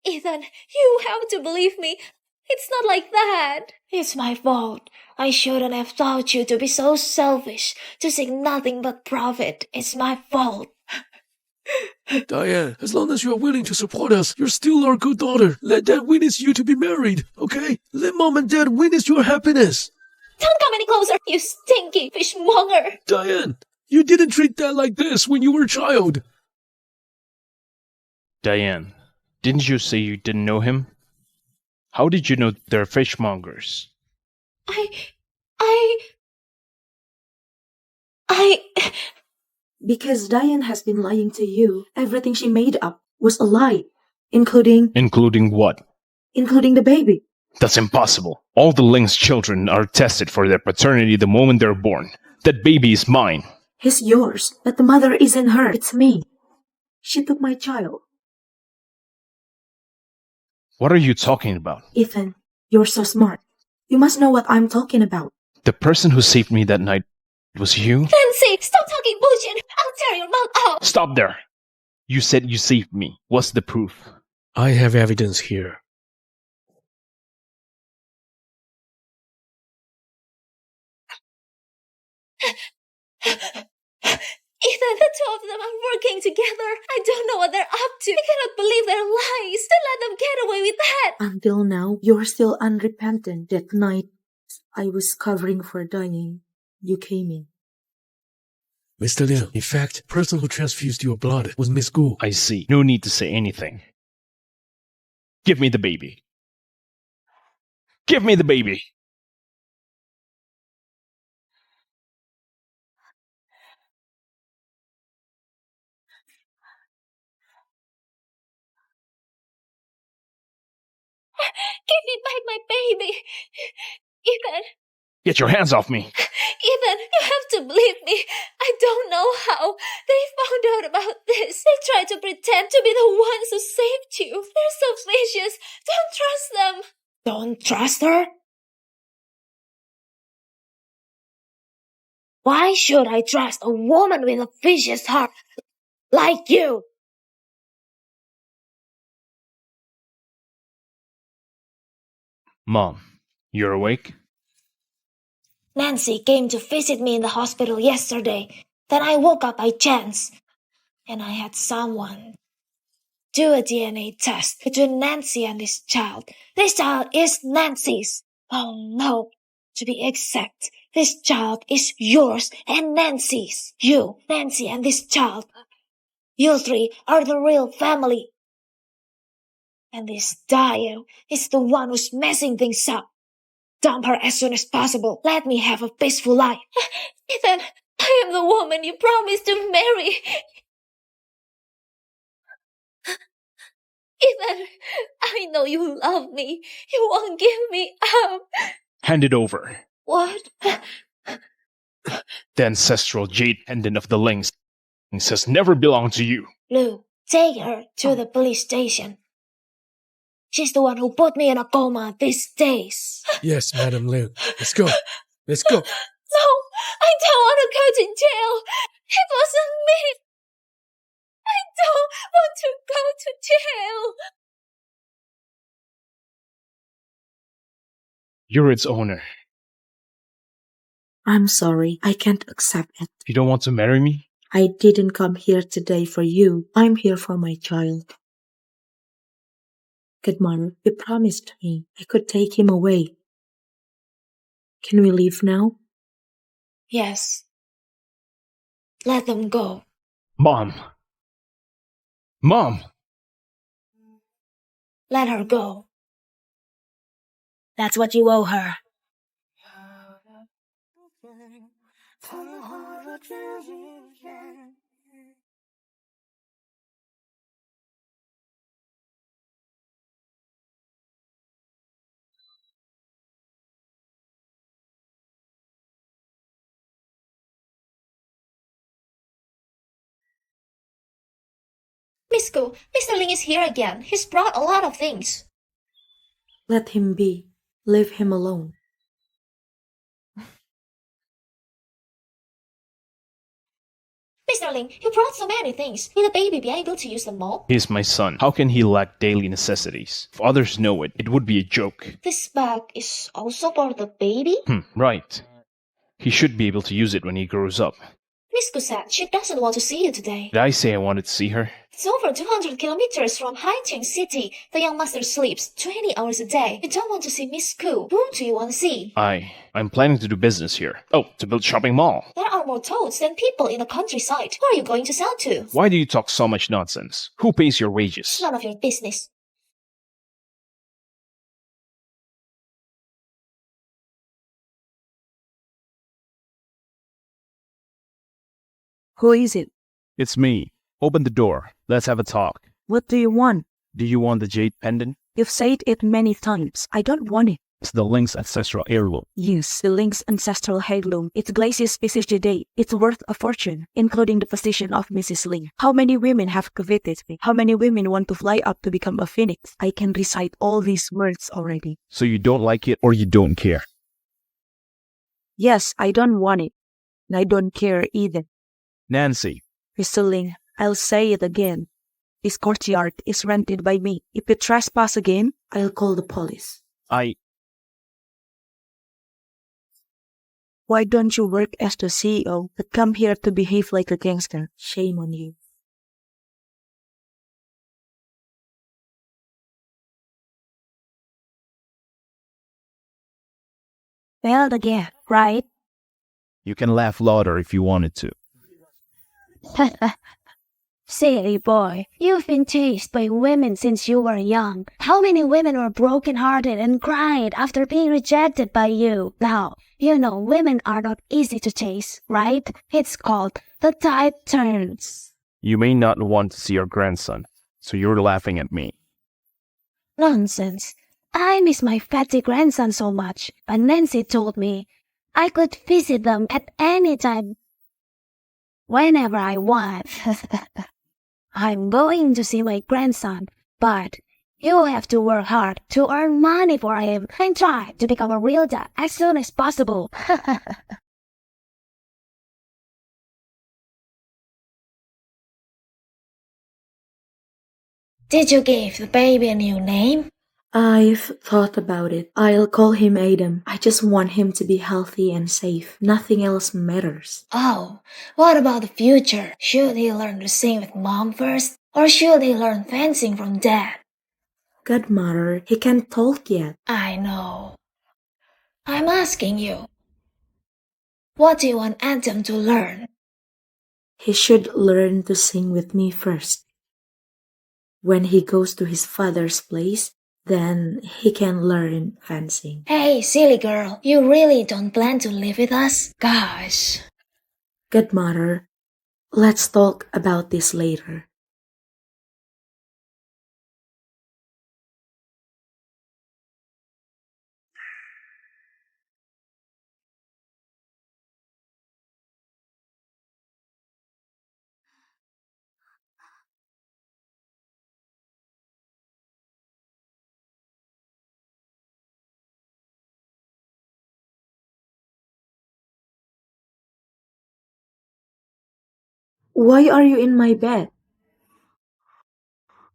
Ethan, you have to believe me. It's not like that. It's my fault. I shouldn't have taught you to be so selfish, to seek nothing but profit. It's my fault. Diane, as long as you're willing to support us, you're still our good daughter. Let Dad witness you to be married, okay? Let Mom and Dad witness your happiness. Don't come any closer, you stinky fishmonger. Diane, you didn't treat Dad like this when you were a child. Diane, didn't you say you didn't know him? How did you know they're fishmongers? Because Diane has been lying to you. Everything she made up was a lie. Including what? Including the baby. That's impossible. All the Ling's children are tested for their paternity the moment they're born. That baby is mine. He's yours, but the mother isn't her. It's me. She took my child. What are you talking about? Ethan, you're so smart. You must know what I'm talking about. The person who saved me that night was you? Nancy, stop talking bullshit. I'll tear your mouth out. Stop there. You said you saved me. What's the proof? I have evidence here. Ethan, the 2 of them are working together. I don't know what they're up to. I cannot believe their lies. Don't let them get away with that. Until now, you're still unrepentant. That night, I was covering for Diane. You came in. Mr. Liang, in fact, the person who transfused your blood was Miss Gu. I see. No need to say anything. Give me the baby. Give me the baby. Give me back my baby. Ethan. Get your hands off me. Ethan, you have to believe me. I don't know how. They found out about this. They tried to pretend to be the ones who saved you. They're so vicious. Don't trust them. Don't trust her? Why should I trust a woman with a vicious heart like you? Mom, you're awake? Nancy came to visit me in the hospital yesterday. Then I woke up by chance. And I had someone do a DNA test between Nancy and this child. This child is Nancy's. Oh no. To be exact, this child is yours and Nancy's. You, Nancy, and this child. You 3 are the real family. And this Diane is the one who's messing things up. Dump her as soon as possible. Let me have a peaceful life. Ethan, I am the woman you promised to marry. Ethan, I know you love me. You won't give me up. Hand it over. What? The ancestral jade pendant of the Lings has never belonged to you. Lou, take her to the police station. She's the one who put me in a coma these days. Yes, Madam Ling. Let's go. Let's go. No, I don't want to go to jail. It wasn't me. I don't want to go to jail. You're its owner. I'm sorry, I can't accept it. You don't want to marry me? I didn't come here today for you. I'm here for my child. Godmother, you promised me I could take him away. Can we leave now? Yes. Let them go. Mom! Mom! Let her go. That's what you owe her. Miss Gu, Mr. Ling is here again. He's brought a lot of things. Let him be. Leave him alone. Mr. Ling, you brought so many things. Will the baby be able to use them all? He's my son. How can he lack daily necessities? If others know it, it would be a joke. This bag is also for the baby? Right. He should be able to use it when he grows up. Miss Gu said she doesn't want to see you today. Did I say I wanted to see her? It's over 200 kilometers from Haicheng City. The young master sleeps 20 hours a day. You don't want to see Miss Gu. Whom do you want to see? I'm planning to do business here. Oh, to build shopping mall. There are more toads than people in the countryside. Who are you going to sell to? Why do you talk so much nonsense? Who pays your wages? It's none of your business. Who is it? It's me. Open the door. Let's have a talk. What do you want? Do you want the jade pendant? You've said it many times. I don't want it. It's the Ling's ancestral heirloom. Yes, the Ling's ancestral heirloom. It glazes species today. It's worth a fortune, including the position of Mrs. Ling. How many women have coveted me? How many women want to fly up to become a phoenix? I can recite all these words already. So you don't like it or you don't care? Yes, I don't want it. And I don't care either. Nancy. Mr. Ling, I'll say it again. This courtyard is rented by me. If you trespass again, I'll call the police. Why don't you work as the CEO but come here to behave like a gangster? Shame on you. Failed again, right? You can laugh louder if you wanted to. Silly boy, you've been chased by women since you were young. How many women were broken-hearted and cried after being rejected by you? Now, you know women are not easy to chase, right? It's called the tide turns. You may not want to see your grandson, so you're laughing at me. Nonsense. I miss my fatty grandson so much, but Nancy told me I could visit them at any time, whenever I want. I'm going to see my grandson, but you have to work hard to earn money for him and try to become a real dad as soon as possible. Did you give the baby a new name? I've thought about it. I'll call him Adam. I just want him to be healthy and safe. Nothing else matters. Oh, what about the future? Should he learn to sing with mom first? Or should he learn fencing from dad? Godmother, he can't talk yet. I know. I'm asking you. What do you want Adam to learn? He should learn to sing with me first. When he goes to his father's place, Then he can learn fencing. Hey, silly girl, you really don't plan to live with us? Gosh. Good mother, let's talk about this later. Why are you in my bed?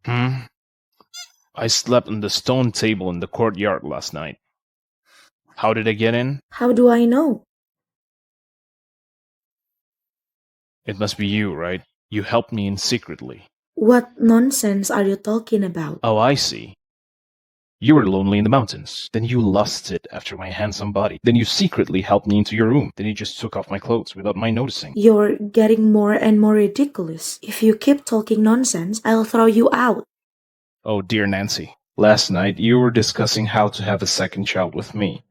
I slept on the stone table in the courtyard last night. How did I get in? How do I know? It must be you, right? You helped me in secretly. What nonsense are you talking about? Oh, I see. You were lonely in the mountains. Then you lost it after my handsome body. Then you secretly helped me into your room. Then you just took off my clothes without my noticing. You're getting more and more ridiculous. If you keep talking nonsense, I'll throw you out. Oh, dear Nancy. Last night you were discussing how to have a second child with me.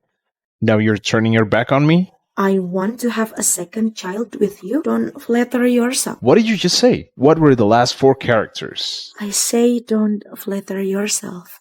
Now you're turning your back on me? I want to have a second child with you. Don't flatter yourself. What did you just say? What were the last 4 characters? I say don't flatter yourself.